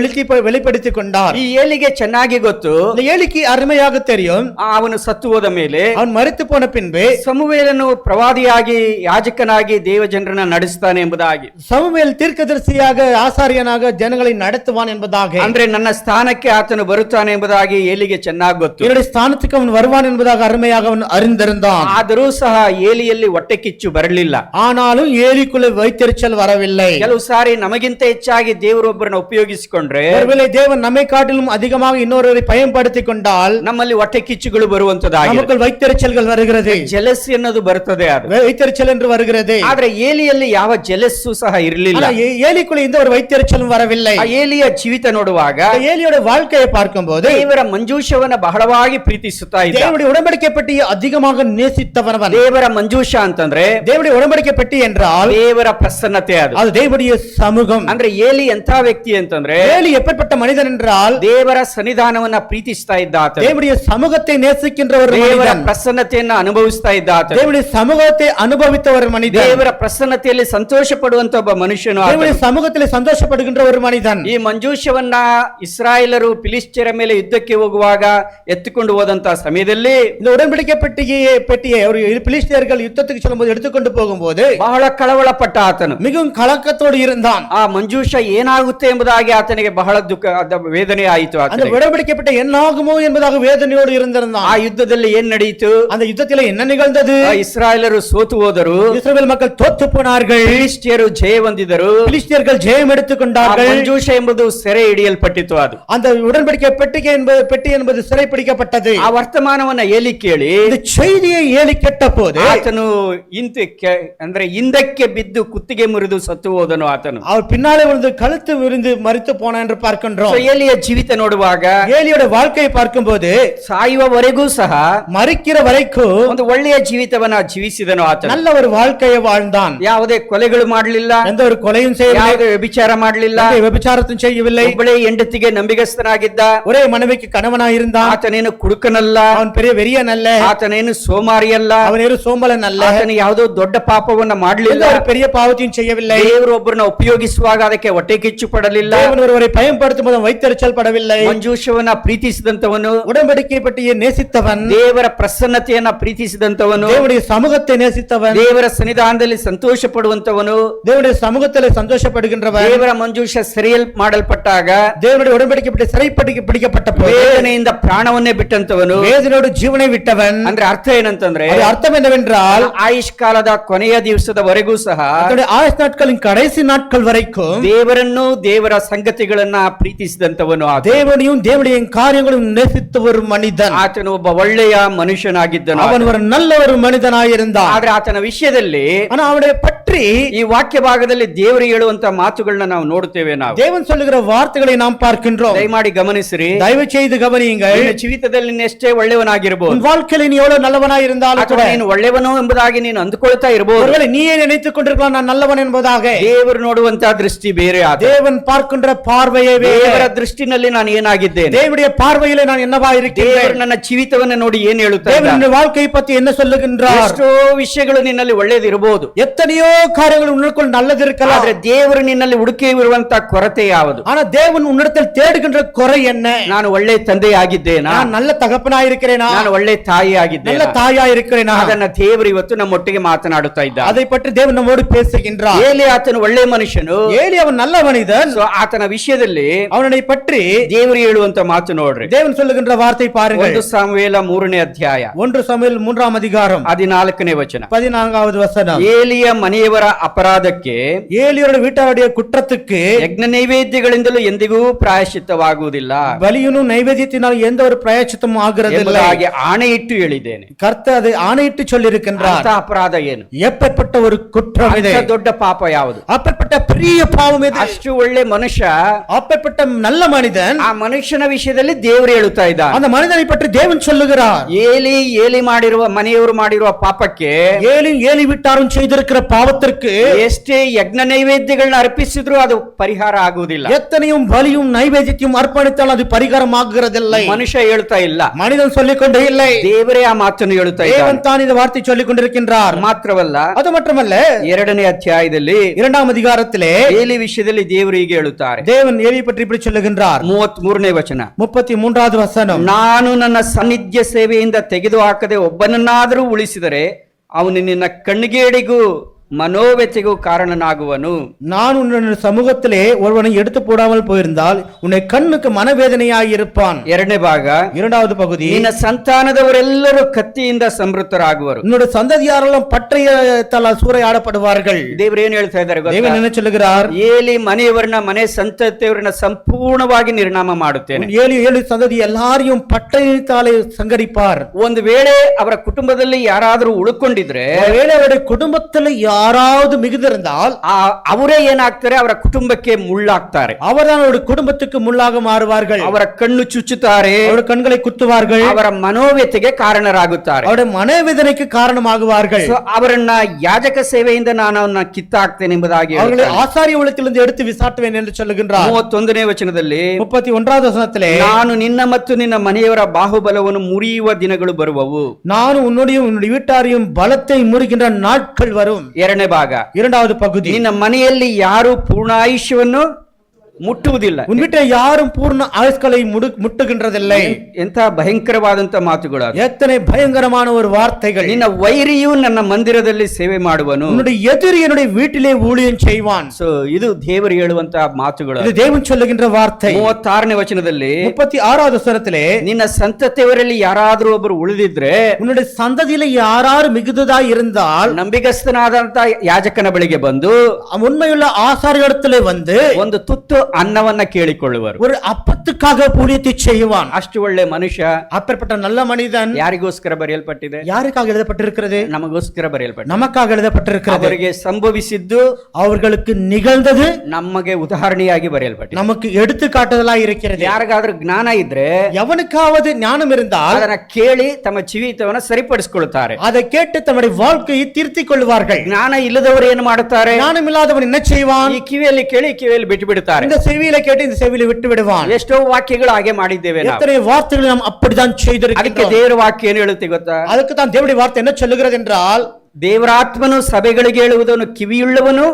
வெளிப்படுத்திக் கொண்டார்? ಈ ಏಲಿಗೆ ಚೆನ್ನಾಗಿ ಗೊತ್ತು, இந்த ஏலிக்கு அருமையாக தெரியும், ಅವನು ಸತ್ತು ಹೋದ ಮೇಲೆ அவன் ಮರೆತು போன பின்பு ಸಮುವೇಲನು ಪ್ರವಾದಿಯಾಗಿ ಯಾಜಕನಾಗಿ ದೇವ ಜನರನ್ನ ನಡೆಸ್ತಾನೆ ಎಂಬುದಾಗಿ. சமுவேல் தீர்க்கதரிசியாக ಆಸಾರಿಯನಾಗ ಜನங்களை நடத்துவான் என்பதாக. ಅಂದ್ರೆ ನನ್ನ ಸ್ಥಾನಕ್ಕೆ ಆತನು ಬರುತ್ತಾನೆ ಎಂಬುದಾಗಿ ಏಲಿಗೆ ಚೆನ್ನಾಗಿ ಗೊತ್ತು. என்னுடைய ஸ்தானத்துக்கு அவன் வருவான் என்பதாக அருமையாக அவன் அறிந்திருந்தான். ಆದರೂ ಸಹ ಏಲಿಯಲ್ಲಿ ಹೊಟ್ಟೆ ಕಿಚ್ಚು ಬರಲಿಲ್ಲ. ஆனாலும் ஏலிக்குள்ள வைத்தறிச்சல் வரவில்லை. ಕೆಲವು ಸಾರಿ ನಮಗಿಂತ ಹೆಚ್ಚಾಗಿ ದೇವರೊಬ್ಬರನ್ನ ಉಪಯೋಗಿಸಿಕೊಂಡ್ರೆ, ஒருவேளை தேவன் நம்மை காட்டிலும் அதிகமாக இன்னொருவரை பயன்படுத்திக் கொண்டால் ನಮ್ಮಲ್ಲಿ ಹೊಟ್ಟೆ ಕಿಚ್ಚುಗಳು ಬರುವಂತದಾಗಿ நமக்குள் வைத்தறிச்சல்கள் வருகிறது. ಜಲಸಿ ಅನ್ನೋದು ಬರುತ್ತದೆ. ಅದು வைத்தறிச்சல் என்று வருகிறது. ಆದ್ರೆ ಏಲಿಯಲ್ಲಿ ಯಾವ ಜಲಸ್ಸು ಸಹ ಇರಲಿಲ್ಲ. ஏலிக்குள்ள இந்த ஒரு வைத்தறிச்சலும் வரவில்லை. ಆ ಏಲಿಯ ಜೀವಿತ ನೋಡುವಾಗ ஏலியோட வாழ்க்கையை பார்க்கும்போது ದೇವರ ಮಂಜೂಷವನ್ನ ಬಹಳವಾಗಿ ಪ್ರೀತಿಸುತ್ತಾ ಇದ್ದ. தேவனுடைய உடன்படிக்கை பெட்டியை அதிகமாக நேசித்தவனவன். ದೇವರ ಮಂಜೂಷ ಅಂತಂದ್ರೆ தேவனுடைய உடன்படிக்கை பெட்டி என்றால் ದೇವರ ಪ್ರಸನ್ನತೆ. ಅದು தேவனுடைய சமூகம். ಅಂದ್ರೆ ಏಲಿ ಎಂಥ ವ್ಯಕ್ತಿ ಅಂತಂದ್ರೆ, ஏலி எப்படிப்பட்ட மனிதன் என்றால் ದೇವರ ಸನ್ನಿಧಾನವನ್ನ ಪ್ರೀತಿಸ್ತಾ ಇದ್ದ ಆತ. தேவனுடைய சமூகத்தை நேசிக்கின்ற ஒரு ದೇವರ மனிதன். ಪ್ರಸನ್ನತೆಯನ್ನ ಅನುಭವಿಸ್ತಾ ಇದ್ದ ಆತ. தேவனுடைய சமூகத்தை அனுபவித்த ஒரு மனிதன். ದೇವರ ಪ್ರಸನ್ನತೆಯಲ್ಲಿ ಸಂತೋಷ ಪಡುವಂತ ಒಬ್ಬ ಮನುಷ್ಯನು ಆತ. தேவனுடைய சமூகத்தில் சந்தோஷப்படுகின்ற ஒரு மனிதன். ಈ ಮಂಜೂಷವನ್ನ ಇಸ್ರಾಯೇಲರು ಫಿಲಿಸ್ಟಿಯರ ಮೇಲೆ ಯುದ್ಧಕ್ಕೆ ಹೋಗುವಾಗ ಎತ್ತಿಕೊಂಡು ಹೋದಂತ ಸಮಯದಲ್ಲಿ இந்த உடன்படிக்கை பெட்டியை ஒரு பிலிஸ்தியர்கள் யுத்தத்துக்கு செல்லும்போது எடுத்துக்கொண்டு போகும்போது ಬಹಳ ಕಳವಳ ಪಟ್ಟ ಆತನು. மிகவும் கலக்கத்தோடு இருந்தான். ಆ ಮಂಜೂಷ ಏನಾಗುತ್ತೆ ಎಂಬುದಾಗಿ ಆತನಿಗೆ ಬಹಳ ದುಃಖ, ವೇದನೆ ಆಯಿತು. அந்த உடன்படிக்கை பெட்டி என்னாகுமோ என்பதாக வேதனையோடு இருந்திருந்தான். ಆ ಯುದ್ಧದಲ್ಲಿ ಏನ್ ನಡೆಯಿತು? அந்த யுத்தத்தில் என்ன நிகழ்ந்தது? ಇಸ್ರಾಯೇಲರು ಸೋತು ಹೋದರು. இஸ்ரவேல் மக்கள் தோற்று போனார்கள். ಫಿಲಿಸ್ಟಿಯರು ಜಯ ಹೊಂದಿದರು. பிலிஸ்தியர்கள் ஜெயம் எடுத்துக்கொண்டார்கள். ಮಂಜೂಷ ಎಂಬುದು ಸೆರೆ ಹಿಡಿಯಲ್ಪಟ್ಟಿತು. ಅದು அந்த உடன்படிக்கை பெட்டி என்பது சிறை பிடிக்கப்பட்டது. ಆ ವರ್ತಮಾನವನ್ನ ಏಲಿ ಕೇಳಿ, இந்த செய்தியை ஏலி கேட்டபோது ಆತನು ಅಂದ್ರೆ ಹಿಂದಕ್ಕೆ ಬಿದ್ದು ಕುತ್ತಿಗೆ ಮುರಿದು ಸತ್ತು ಹೋದನು. ಆತನು அவர் பின்னாலே வந்து கழுத்து விரிந்து மரித்து போனான் என்று பார்க்கின்றோம். ಏಲಿಯ ಜೀವಿತ ನೋಡುವಾಗ, ஏலியோட வாழ்க்கையை பார்க்கும்போது ಸಾಯುವವರೆಗೂ ಸಹ மரிக்கிற வரைக்கும் ಒಂದು ಒಳ್ಳೆಯ ಜೀವಿತವನ್ನ ಜೀವಿಸಿದನು. ಆತನು நல்ல ஒரு வாழ்க்கையை வாழ்ந்தான். ಯಾವುದೇ ಕೊಲೆಗಳು ಮಾಡಲಿಲ್ಲ, எந்த ஒரு கொலையும் செய்யவில்லை, ಯಾವುದೇ ವ್ಯಭಿಚಾರ ಮಾಡಲಿಲ್ಲ, விபச்சாரத்தையும் செய்யவில்லை. ಒಬ್ಬಳೇ ಹೆಂಡತಿಗೆ ನಂಬಿಗಸ್ತನಾಗಿದ್ದ. ஒரே மனைவிக்கு கணவனாக இருந்தான். ಆತನೇನು ಕುಡುಕನಲ್ಲ, அவன் பெரிய வெறியன் அல்ல, ಆತನೇನು ಸೋಮಾರಿಯಲ್ಲ, அவன் சோம்பலன் அல்ல, ಆತನು ಯಾವುದೋ ದೊಡ್ಡ ಪಾಪವನ್ನ ಮಾಡಲಿಲ್ಲ, ஒரு பெரிய பாவத்தையும் செய்யவில்லை. ದೇವರು ಒಬ್ಬರನ್ನ ಉಪಯೋಗಿಸುವಾಗ ಅದಕ್ಕೆ ಹೊಟ್ಟೆ ಕಿಚ್ಚು ಪಡಲಿಲ್ಲ, தேவன் ஒருவரை பயன்படுத்தும் போது வைத்தறிச்சல் படவில்லை. ಮಂಜೂಷವನ್ನ ಪ್ರೀತಿಸಿದಂತವನು, உடன்படிக்கை பெட்டியை நேசித்தவன், ದೇವರ ಪ್ರಸನ್ನತೆಯನ್ನ ಪ್ರೀತಿಸಿದಂತವನು, தேவனுடைய சமூகத்தை நேசித்தவன், ದೇವರ ಸನ್ನಿಧಾನದಲ್ಲಿ ಸಂತೋಷ ಪಡುವಂತವನು, தேவனுடைய சமூகத்தில் சந்தோஷப்படுகின்றவன். ದೇವರ ಮಂಜೂಷ ಸೆರೆಯಲ್ ಮಾಡಲ್ಪಟ್ಟಾಗ தேவனுடைய உடன்படிக்கை பெட்டி சிறை பிடிக்கப்பட்ட போது ವೇದನೆಯಿಂದ ಪ್ರಾಣವನ್ನೇ ಬಿಟ್ಟಂತವನು, வேதனையோடு ஜீவனை விட்டவன். ಅಂದ್ರೆ ಅರ್ಥ ಏನಂತಂದ್ರೆ, அர்த்தம் என்னவென்றால் ಆಯುಷ್ ಕಾಲದ ಕೊನೆಯ ದಿವಸದವರೆಗೂ ಸಹ ஆயுஷ் நாட்களின் கடைசி நாட்கள் வரைக்கும் ದೇವರನ್ನು ದೇವರ ಸಂಗತಿಗಳನ್ನ ಪ್ರೀತಿಸಿದಂತವನು, தேவனையும் தேவனுடைய காரியங்களும் நேசித்த ஒரு மனிதன். ಆತನು ಒಬ್ಬ ಒಳ್ಳೆಯ ಮನುಷ್ಯನಾಗಿದ್ದನು. அவன் ஒரு நல்ல ஒரு மனிதனாயிருந்தான். ಆದ್ರೆ ಆತನ ವಿಷಯದಲ್ಲಿ ஆனா அவனுடைய பற்றி பற்றி ಈ ವಾಕ್ಯ ಭಾಗದಲ್ಲಿ ದೇವರು ಹೇಳುವಂತ ಮಾತುಗಳನ್ನ ನಾವು ನೋಡುತ್ತೇವೆ. ನಾವು தேவன் சொல்லுகிற வார்த்தைகளை நாம் பார்க்கின்றோம். ದಯಮಾಡಿ ಗಮನಿಸಿರಿ. தயவு செய்து கவனியுங்கள். ನಿನ್ನ ಜೀವಿತದಲ್ಲಿ ನೀನು ಎಷ್ಟೇ ಒಳ್ಳೆಯವನಾಗಿರಬಹುದು, உன் வாழ்க்கையில நீ எவ்வளவு நல்லவனாய் இருந்தாலும் கூட, ಅಥವಾ ನೀನು ಒಳ್ಳೆಯವನು ಎಂಬುದಾಗಿ ನೀನು ಅಂದುಕೊಳ್ತಾ ಇರಬಹುದು. ஒருவேளை நீயே நினைத்துக் கொண்டிருக்கலாம் நான் நல்லவன் என்பதாக. ದೇವರು ನೋಡುವಂತ ದೃಷ್ಟಿ ಬೇರೆ. தேவன் பார்க்கின்ற பார்வையே வேறு. ದೇವರ ದೃಷ್ಟಿನಲ್ಲಿ ನಾನು ಏನಾಗಿದ್ದೇನೆ, தேவனுடைய பார்வையிலே நான் என்னவா இருக்கிறேன், ದೇವರು ನನ್ನ ಜೀವಿತವನ್ನು ನೋಡಿ ಏನ್ ಹೇಳುತ್ತಾರೆ, தேவனுடைய வாழ்க்கையை பற்றி என்ன சொல்லுகின்றார். ಎಷ್ಟೋ ವಿಷಯಗಳು ನಿನ್ನಲ್ಲಿ ಒಳ್ಳೆಯದಿರಬಹುದು, எத்தனையோ காரியங்கள் உன்னுக்குள் நல்லது இருக்கலாம். ಆದ್ರೆ ದೇವರು ನಿನ್ನಲ್ಲಿ ಹುಡುಕಿರುವಂತ ಕೊರತೆ ಯಾವುದು? ஆனா தேவன் உன்னிடத்தில் தேடுகின்ற குறை என்ன? ನಾನು ಒಳ್ಳೆ ತಂದೆಯಾಗಿದ್ದೇನಾ, நான் நல்ல தகப்பனாய் இருக்கிறேனா, ನಾನು ಒಳ್ಳೆ ತಾಯಿಯಾಗಿದ್ದೇನೆ, நல்ல தாயா இருக்கிறேனா? ಅದನ್ನ ದೇವರು ಇವತ್ತು ನಮ್ಮೊಟ್ಟಿಗೆ ಮಾತನಾಡುತ್ತಾ ಇದ್ದ. அதை பற்றி தேவன் நம்மோடு பேசுகின்றார். ಏಲಿ ಆತನು ಒಳ್ಳೆ ಮನುಷ್ಯನು, ஏலி அவன் நல்ல மனிதன். ಸೊ ಆತನ ವಿಷಯದಲ್ಲಿ அவனை பற்றி ದೇವರು ಹೇಳುವಂತ ಮಾತು ನೋಡ್ರಿ. தேவன் சொல்லுகின்ற வார்த்தை பாருங்கள். 1 ಸಾಮುವೇಲ 3ನೇ ಅಧ್ಯಾಯ 1 சாமுவேல் 3ஆம் அதிகாரம் 14ನೇ ವಚನ. 14வது வசனம். ಏಲಿಯ ಮನೆಯವರ ಅಪರಾಧಕ್ಕೆ, ஏலியோட வீட்டாருடைய குற்றத்துக்கு ಯಜ್ಞ ನೈವೇದ್ಯಗಳಿಂದಲೂ ಎಂದಿಗೂ ಪ್ರಾಯಶ್ಚಿತ್ತವಾಗುವುದಿಲ್ಲ பலியும் நைவேத்தியத்தினால் எந்த ஒரு பிரயச்சித்தமும் ஆகிறதில்லை ಎಂಬುದಾಗಿ ಆಣೆಯಿಟ್ಟು ಹೇಳಿದ್ದೇನೆ. கர்த்தர் அதை ஆணையிட்டு சொல்லியிருக்கின்றார். ಅಂತ ಅಪರಾಧ ಏನು? எப்பேற்பட்ட ஒரு குற்றம் இது? ಅಂತ ದೊಡ್ಡ ಪಾಪ ಯಾವುದು? அப்பேற்பட்ட பெரிய பாவம் இது. ಅಷ್ಟು ಒಳ್ಳೆ ಮನುಷ್ಯ, அப்பேற்பட்ட நல்ல மனிதன், ಆ ಮನುಷ್ಯನ ವಿಷಯದಲ್ಲಿ ದೇವರು ಹೇಳುತ್ತಾ ಇದ್ದ. அந்த மனிதனை பற்றி தேவன் சொல்லுகிறார். ಏಲಿ ಮಾಡಿರುವ ಮನೆಯವರು ಮಾಡಿರುವ ಪಾಪಕ್ಕೆ, ஏலி வீட்டாரும் செய்திருக்கிற பாவத்திற்கு ಎಷ್ಟೇ ಯಜ್ಞ ನೈವೇದ್ಯಗಳನ್ನ ಅರ್ಪಿಸಿದ್ರು ಅದು ಪರಿಹಾರ ಆಗುವುದಿಲ್ಲ. எத்தனையும் பலியும் நைவேத்தியம் அர்ப்பணித்தால் அது பரிகாரம் ஆகுகிறதில்லை. ಮನುಷ್ಯ ಹೇಳ್ತಾ ಇಲ್ಲ, மனிதன் சொல்லிக் கொண்டே இல்லை, ದೇವರೇ ಆ ಮಾತನ್ನು ಹೇಳುತ್ತಾ ಇದ್ದಾನೆ. தேவன் தான் இந்த வார்த்தை சொல்லிக் கொண்டிருக்கின்றார். ಮಾತ್ರವಲ್ಲ, அது மட்டுமல்ல, 2ನೇ ಅಧ್ಯಾಯದಲ್ಲಿ 2ஆம் அதிகாரத்திலே ಏಲಿ ವಿಷಯದಲ್ಲಿ ದೇವರು ಹೀಗೆ ಹೇಳುತ್ತಾರೆ. தேவன் ஏலியை பற்றி இப்படி சொல்லுகின்றார். 33ನೇ ವಚನ. 33வது வசனம். ನಾನು ನನ್ನ ಸಾನ್ನಿಧ್ಯ ಸೇವೆಯಿಂದ ತೆಗೆದುಹಾಕದೆ ಒಬ್ಬನನ್ನಾದರೂ ಉಳಿಸಿದರೆ ಅವನು ನಿನ್ನ ಕಣ್ಣಿಗೇಡಿಗೂ மனோவெச்சைக்கு காரணனாகுவனு. நான் உன் சமூகத்திலே ஒருவனை எடுத்து போடாமல் போயிருந்தால் உன்னை கண்ணுக்கு மனவேதனையாய் இருப்பான். ಎರಡನೇ ಭಾಗ 2வது பகுதி. ನಿನ್ನ ಸಂತಾನದವರೆಲ್ಲರೂ ಕತ್ತಿಯಿಂದ ಸಮೃದ್ಧರಾಗುವರು. உன்னுடைய சந்ததியாரெல்லாம் பட்டயத்தால் சூறையாடப்படுவார்கள். ದೇವರು ಏನು ಹೇಳ್ತಾ ಇದ್ದಾರೆ ಗೊತ್ತಾ? தேவன் என்ன சொல்லுகிறார்? ಏಲಿ ಮನೆಯವರನ್ನ ಮನೆ ಸಂತತಿಯವರನ್ನ ಸಂಪೂರ್ಣವಾಗಿ ನಿರ್ನಾಮ ಮಾಡುತ್ತೇನೆ. ஏலி சந்ததி எல்லாரையும் பட்டயத்தாலே சங்கரிப்பார். ಒಂದು ವೇಳೆ ಅವರ ಕುಟುಂಬದಲ್ಲಿ ಯಾರಾದರೂ ಉಳ್ಕೊಂಡಿದ್ರೆ, ஒருவேளை அவருடைய குடும்பத்தில் யாராவது மிகுந்திருந்தால் ಅವರೇ ಏನಾಗ್ತಾರೆ, ಅವರ ಕುಟುಂಬಕ್ಕೆ ಮುಳ್ಳಾಗ್ತಾರೆ. அவர்தான் அவருடைய குடும்பத்துக்கு ಮುಳ್ಳಾக ಮಾರುவார்கள். ಅವರ ಕಣ್ಣು ಚುಚ್ಚುತ್ತಾರೆ, அவருடைய கண்களை குத்துவார்கள், ಅವರ ಮನೋವ್ಯತೆಗೆ ಕಾರಣರಾಗುತ್ತಾರೆ, அவருடைய மனவேதனைக்கு காரணமாகுவார்கள். ಅವರನ್ನ ಯಾಜಕ ಸೇವೆಯಿಂದ ನಾನು ಅವನ್ನ ಕಿತ್ತಾಕ್ತೇನೆ ಎಂಬುದಾಗಿ அவர்களை ஆசாரிய உலகத்திலிருந்து எடுத்து விசாட்டுவேன் என்று சொல்லுகின்றார். 31ನೇ ವಚನದಲ್ಲಿ 31வது வசனத்திலே, ನಾನು ನಿನ್ನ ಮತ್ತು ನಿನ್ನ ಮನೆಯವರ ಬಾಹುಬಲವನ್ನು ಮುರಿಯುವ ದಿನಗಳು ಬರುವವು. ನಾನು உன்னுடைய வீட்டாரையும் பலத்தை முறிகின்ற நாட்கள் வரும். ಎರಡನೇ ಭಾಗ 2வது பகுதி. ನಿನ್ನ ಮನೆಯಲ್ಲಿ ಯಾರು ಪೂರ್ಣಾಯುಷ್ಯವನ್ನು ಮುಟ್ಟುವುದಿಲ್ಲ. உன் வீட்டில் யாரும் பூர்ண ஆயுஷ்களை முட்டுகின்றதில்லை. ಎಂತ ಭಯಂಕರವಾದಂತ ಮಾತುಗಳು, எத்தனை பயங்கரமான ஒரு வார்த்தைகள். ನಿನ್ನ ವೈರಿಯು ನನ್ನ ಮಂದಿರದಲ್ಲಿ ಸೇವೆ ಮಾಡುವನು, உன்னுடைய எதிரி என்னுடைய வீட்டிலே ஊழியம் செய்வான். ಸೊ ಇದು ದೇವರು ಹೇಳುವಂತ ಮಾತುಗಳು. இது தேவன் சொல்லுகின்ற வார்த்தை. 36ನೇ ವಚನದಲ್ಲಿ 36வது வசனத்திலே, ನಿನ್ನ ಸಂತತಿಯವರಲ್ಲಿ ಯಾರಾದರೂ ಒಬ್ಬರು ಉಳಿದಿದ್ರೆ, உன்னுடைய சந்ததியில யாராரு மிகுந்ததாய் இருந்தால் ನಂಬಿಗಸ್ತನಾದಂತ ಯಾಜಕನ ಬಳಿಗೆ ಬಂದು உண்மையுள்ள ஆசாரியரிடத்திலே வந்து ಒಂದು ತುತ್ತು ಅನ್ನವನ್ನ ಕೇಳಿಕೊಳ್ಳುವರು. ஒரு அப்பத்துக்காக ஊழியத்தை செய்வான். ಅಷ್ಟು ಒಳ್ಳೆ ಮನುಷ್ಯ, அப்பேற்பட்ட நல்ல மனிதன் ಯಾರಿಗೋಸ್ಕರ ಬರೆಯಲ್ಪಟ್ಟಿದೆ? யாருக்காக எழுதப்பட்டிருக்கிறது? ನಮಗೋಸ್ಕರ ಬರೆಯಲ್ಪಟ್ಟಿದೆ. நமக்காக எழுதப்பட்டிருக்கிறது. ಅವರಿಗೆ ಸಂಭವಿಸಿದ್ದು, அவர்களுக்கு நிகழ்ந்தது ನಮಗೆ ಉದಾಹರಣೆಯಾಗಿ ಬರೆಯಲ್ಪಟ್ಟಿದೆ. நமக்கு எடுத்துக்காட்டுதலாய் இருக்கிறது. ಯಾರಿಗಾದ್ರೂ ಜ್ಞಾನ ಇದ್ರೆ, எவனுக்காவது ஞானம் இருந்தால் ಅದನ್ನ ಕೇಳಿ ತಮ್ಮ ಜೀವಿತವನ್ನ ಸರಿಪಡಿಸಿಕೊಳ್ಳುತ್ತಾರೆ. அதை கேட்டு தம்முடைய வாழ்க்கையை திருத்திக் கொள்வார்கள். ಜ್ಞಾನ ಇಲ್ಲದವರು ಏನು ಮಾಡುತ್ತಾರೆ? ஞானம் இல்லாதவன் என்ன செய்வான்? ಈ ಕಿವಿಯಲ್ಲಿ ಕೇಳಿ ಕಿವಿಯಲ್ಲಿ ಬಿಟ್ಟು ಬಿಡುತ್ತಾರೆ. இந்த செவியில கேட்டு இந்த செவியில விட்டு விடுவான். ಎಷ್ಟೋ ವಾಕ್ಯಗಳು ಹಾಗೆ ಮಾಡಿದ್ದೇವೆ ನಾವು. எத்தனை வார்த்தைகளை நாம் அப்படிதான் ಅದಕ್ಕೆ செய்திருக்கிறோம். ದೇವರ ವಾಕ್ಯ ಏನು ಹೇಳುತ್ತೆ ಗೊತ್ತಾ? அதுக்கு தான் தேவனுடைய வார்த்தை என்ன சொல்லுகிறது என்றால், ದೇವರಾತ್ಮನು ಸಭೆಗಳಿಗೆ ಹೇಳುವುದನ್ನು ಕಿವಿಯುಳ್ಳವನು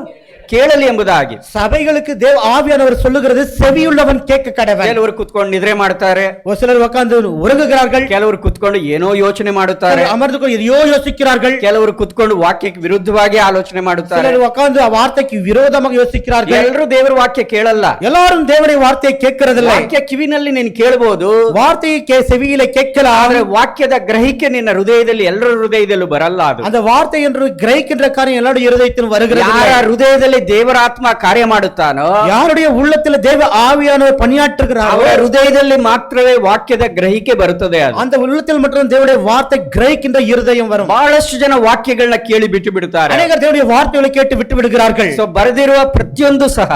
ಕೇಳಲಿ ಎಂಬುದಾಗಿ. சபைகளுக்கு தேவ ஆவியானவர் சொல்லுகிறது, செவியுள்ளவன் கேட்க கடவன். ಕೆಲವರು ಕುತ್ಕೊಂಡು ನಿದ್ರೆ ಮಾಡ್ತಾರೆ, ஒரு சிலர் உட்கார்ந்து உறங்குகிறார்கள், ಕೆಲವರು ಕುತ್ಕೊಂಡು ಏನೋ ಯೋಚನೆ ಮಾಡುತ್ತಾರೆ, அமர்ந்து கொண்டு எதையோ யோசிக்கிறார்கள், ಕೆಲವರು ಕುತ್ಕೊಂಡು ವಾಕ್ಯಕ್ಕೆ ವಿರುದ್ಧವಾಗಿ ಆಲೋಚನೆ ಮಾಡುತ್ತಾರೆ, சிலர் உட்கார்ந்து வார்த்தைக்கு விரோதமாக யோசிக்கிறார்கள். ಎಲ್ಲರೂ ದೇವರ ವಾಕ್ಯ ಕೇಳಲ್ಲ. எல்லாரும் தேவனுடைய வார்த்தையை கேட்கிறதில்லை. ವಾಕ್ಯ ಕಿವಿನಲ್ಲಿ ನೀನು ಕೇಳಬಹುದು, வார்த்தையை செவியில கேட்கலாம், ಆದ್ರೆ ವಾಕ್ಯದ ಗ್ರಹಿಕೆ ನಿನ್ನ ಹೃದಯದಲ್ಲಿ, ಎಲ್ಲರ ಹೃದಯದಲ್ಲೂ ಬರಲ್ಲ. ಅದು அந்த வார்த்தை என்று கிரகிக்கின்ற காரியம் எல்லாருடைய இருதயத்திலும் வருகிறது. ಯಾರ ಹೃದಯದಲ್ಲಿ ದೇವರ ಆತ್ಮ ಕಾರ್ಯ ಮಾಡುತ್ತಾನೋ யாருடைய உள்ளத்துல தேவ ஆவியானவர் ಅವರ பணியாற்றுகிறாரோ ಹೃದಯದಲ್ಲಿ ಮಾತ್ರವೇ ವಾಕ್ಯದ ಗ್ರಹಿಕೆ ಬರುತ್ತದೆ ಅದು. அந்த உள்ளத்தில் மட்டும் தேவனுடைய வார்த்தை கிரகிக்கின்ற இருதயம் வரும். ಬಹಳಷ್ಟು ಜನ ವಾಕ್ಯಗಳನ್ನ ಕೇಳಿ ಬಿಟ್ಟು ಬಿಡುತ್ತಾರೆ. அநேகர் தேவனுடைய வார்த்தைகளை கேட்டு விட்டு விடுகிறார்கள். ಸೊ ಬರೆದಿರುವ ಪ್ರತಿಯೊಂದು ಸಹ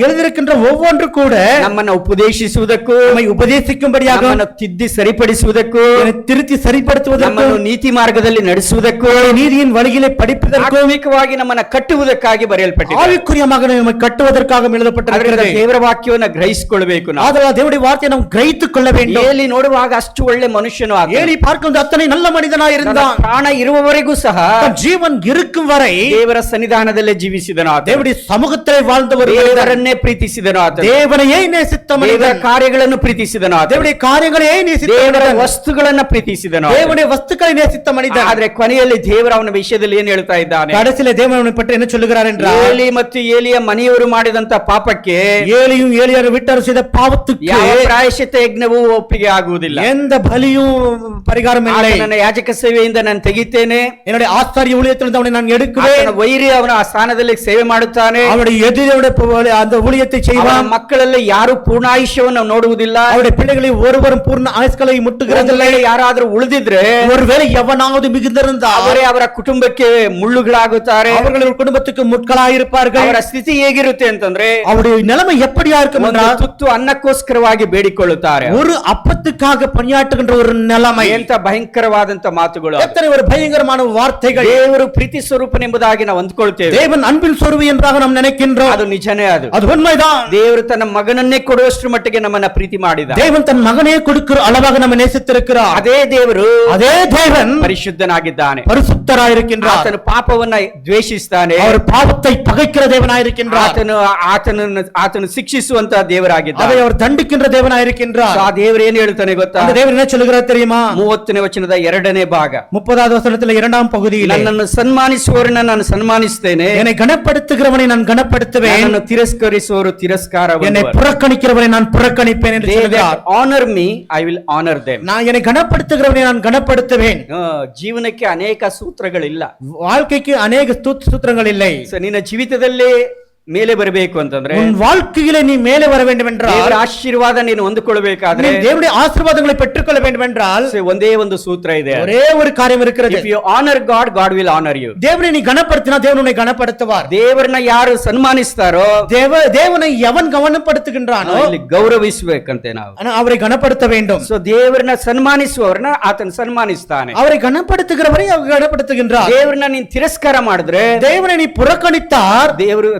எழுதியிருக்கின்ற ஒவ்வொன்று கூட ನಮ್ಮನ್ನ ಉಪದೇಶಿಸುವುದಕ್ಕೂ நம்மை உபதேசிக்கும்படியாக ನಮ್ಮನ್ನು ತಿದ್ದಿ ಸರಿಪಡಿಸುವುದಕ್ಕೂ என்னை திருத்தி சரிப்படுத்துவதற்கும் ನಮ್ಮನ್ನು ನೀತಿ ಮಾರ್ಗದಲ್ಲಿ ನಡೆಸುವುದಕ್ಕೂ நீதியின் வழியிலே படிப்பதற்கும் ಆತ್ಮಿಕವಾಗಿ ನಮ್ಮನ್ನ ಕಟ್ಟುವುದಕ್ಕಾಗಿ ಬರೆಯಲ್ಪಟ್ಟಿದೆ. ஆவிக்குரிய மகனை நம்மை கட்டுவதற்காக எழுதப்பட்டிருக்கிறது. ದೇವರ ವಾಕ್ಯವನ್ನ ಗ್ರಹಿಸಿಕೊಳ್ಳಬೇಕು ನಾವು. ஆதலால் தேவனுடைய வார்த்தையை நாம் கிரகித்துக் கொள்ள வேண்டும். ಏಲಿ ನೋಡುವಾಗ ಅಷ್ಟು ಒಳ್ಳೆ ಮನುಷ್ಯನು ಆತ. ஏலி பார்க்கும் அத்தனை நல்ல மனிதனாய் இருந்தான். ಪ್ರಾಣ ಇರುವವರೆಗೂ ಸಹ தன் ஜீவன் இருக்கும் வரை ದೇವರ ಸನ್ನಿಧಾನದಲ್ಲೇ ಜೀವಿಸಿದನು ಆತ. தேவனுடைய சமூகத்திலே வாழ்ந்தவர். ದೇವರನ್ನೇ ಪ್ರೀತಿಸಿದನು ಆತ. தேவனையே நேசித்த ದೇವರ மனிதன். ಕಾರ್ಯಗಳನ್ನು ಪ್ರೀತಿಸಿದನು ಆತ. தேவனுடைய காரியங்களையே நேசித்த ದೇವರ மனிதன். ವಸ್ತುಗಳನ್ನ ಪ್ರೀತಿಸಿದನು ಆತ. தேவனுடைய வஸ்துக்களை நேசித்த மனிதன். ಆದ್ರೆ ಕೊನೆಯಲ್ಲಿ ದೇವರ ಅವನ ವಿಷಯದಲ್ಲಿ ಏನ್ ಹೇಳ್ತಾ ಇದ್ದಾನೆ? கடைசியிலே தேவன் அவனை பற்றி என்ன சொல்லுகிறார் என்றால், ಏಲಿ ಮತ್ತು ಏಲಿಯ ಮನೆಯವರು ಮಾಡಿದಂತ ಪಾಪಕ್ಕೆ ஏலியும் ஏலியார் வீட்டார் செய்த பாவத்துக்கு ಯಾವ ಪ್ರಾಯಶ್ಚಿತ್ತ ಯಜ್ಞವೂ ಒಪ್ಪಿಗೆ ಆಗುವುದಿಲ್ಲ. எந்த பலியும் பரிகாரம் இல்லை. ನನ್ನ ಯಾಜಕ ಸೇವೆಯಿಂದ ನಾನು ತೆಗಿತೇನೆ, என்னுடைய ஆசாரிய ஊழியத்திலிருந்து அவனை நான் எடுக்குவேன். ಆತನ ವೈರಿ ಅವನ ಆ ಸ್ಥಾನದಲ್ಲಿ ಸೇವೆ ಮಾಡುತ್ತಾನೆ. அவருடைய எதிரியுடைய அந்த ஊழியத்தை ಅವನ செய்வான். ಮಕ್ಕಳಲ್ಲಿ ಯಾರು ಪೂರ್ಣಾಯುಷ್ಯವನ್ನು ನೋಡುವುದಿಲ್ಲ. அவருடைய பிள்ளைகளை ஒருவரும் பூர்ண ஆயுஷ்களை முட்டுகிறதில்லை. ಯಾರಾದ್ರೂ ಉಳಿದಿದ್ರೆ ஒருவேளை எவனாவது மிகுந்திருந்தால் ಅವರೇ ಅವರ ಕುಟುಂಬಕ್ಕೆ ಮುಳ್ಳುಗಳಾಗುತ್ತಾರೆ. அவர்கள் குடும்பத்துக்கு முட்களாயிருப்பார்கள். ಅವರ ಸ್ಥಿತಿ ಹೇಗಿರುತ್ತೆ ಅಂತಂದ್ರೆ அவருடைய நிலைமை எப்படியா இருக்கும் ಒಂದು என்றால், ತುತ್ತು ಅನ್ನಕ್ಕೋಸ್ಕರವಾಗಿ ಬೇಡಿಕೊಳ್ಳುತ್ತಾರೆ. ஒரு அப்பத்துக்காக பணியாற்றுகின்ற ஒரு நிலைமை. ಎಂತ ಭಯಂಕರವಾದಂತ ಮಾತುಗಳು. எத்தனை ஒரு பயங்கரமான வார்த்தைகள். ದೇವರು ಪ್ರೀತಿ ಸ್ವರೂಪನೆಂಬುದಾಗಿ ನಾವು ಅಂದ್ಕೊಳ್ತೇವೆ. தேவன் அன்பின் சொருவி என்றாக நாம் நினைக்கின்றோம். ಅದು ನಿಜನೇ. ಅದು அது உண்மைதான். ದೇವರು ತನ್ನ ಮಗನನ್ನೇ ಕೊಡುವಷ್ಟರ ಮಟ್ಟಿಗೆ ನಮ್ಮನ್ನ ಪ್ರೀತಿ ಮಾಡಿದ. தேவன் தன் மகனே கொடுக்கிற அளவாக நம்ம நேசித்திருக்கிறார். ಅದೇ ದೇವರು அதே தேவன் ಪರಿಶುದ್ಧನಾಗಿದ್ದಾನೆ. பரிசுத்தராயிருக்கின்றார். ಆತನು ಪಾಪವನ್ನ ದ್ವೇಷಿಸ್ತಾನೆ. அவர் பாவத்தை பகைக்கிற தேவனாயிருக்கின்றார். ಆತನು ಶಿಕ್ಷಿಸುವಂತ ದೇವರಾಗಿದ್ದಾನೆ. அதை அவர் தண்டிக்கின்ற தேவனாயிருக்கின்றார். ಆ ದೇವರು ಏನ್ ಹೇಳ್ತಾನೆ ಗೊತ್ತಾ? அந்த தேவன் என்ன சொல்லுகிறார் தெரியுமா? 30ನೇ ವಚನದ 2ನೇ ಭಾಗ. 30வது வசனத்தில் 2ஆம் பகுதியில், ನನ್ನನ್ನು ಸನ್ಮಾನಿಸುವವರನ್ನ ನಾನು ಸನ್ಮಾನಿಸ್ತೇನೆ, என்னை கனப்படுத்துகிறவனை நான் கனப்படுத்துவேன், ನನ್ನನ್ನು ತಿರಸ್ಕರಿಸುವವರು ತಿರಸ್ಕಾರ. என்னை புறக்கணிக்கிறவனை நான் புறக்கணிப்பேன் என்று சொல்கிறார். Honour me I will honour them. நான் என்னை கனப்படுத்துகிறவனை நான் கனப்படுத்துவேன். ಜೀವನಕ್ಕೆ ಅನೇಕ ಸೂತ್ರಗಳಿಲ್ಲ. வாழ்க்கைக்கு அநேக சூத்திரங்கள் இல்லை. ನಿನ್ನ ಜೀವಿತದಲ್ಲಿ ಮೇಲೆ ಬರಬೇಕು ಅಂತಂದ್ರೆ, உன் வாழ்க்கையிலே நீ மேலே வர வேண்டும் என்றால், ದೇವರ ಆಶೀರ್ವಾದ ನೀನು ಹೊಂದಿಕೊಳ್ಳಬೇಕಾದ್ರೆ, நீ தேவனுடைய ஆசீர்வாதங்களை பெற்றுக்கொள்ள வேண்டும் என்றால், ಒಂದೇ ಒಂದು ಸೂತ್ರ ಇದೆ. ஒரே ஒரு காரியம் இருக்கிறது. If you honor God, God will honor you. தேவனை நீ கனப்படுத்தினா தேவன் உன்னை கனப்படுத்துவார். ದೇವರನ್ನ ಯಾರು ಸನ್ಮಾನಿಸ್ತಾರೋ, தேவனை எவன் கவனப்படுத்துகின்றானோ ಇಲ್ಲಿ ಗೌರವಿಸಬೇಕಂತೆ ನಾವು. அவரை கனப்படுத்த வேண்டும். ಸೊ ದೇವರನ್ನ ಸನ್ಮಾನಿಸುವವರನ್ನ ಆತನ ಸನ್ಮಾನಿಸ್ತಾನೆ. அவரை கனப்படுத்துகிறவரை அவர் கனப்படுத்துகின்றார். ದೇವರನ್ನ ನೀನ್ ತಿರಸ್ಕಾರ ಮಾಡಿದ್ರೆ, தேவனை நீ புறக்கணித்தார், ದೇವರು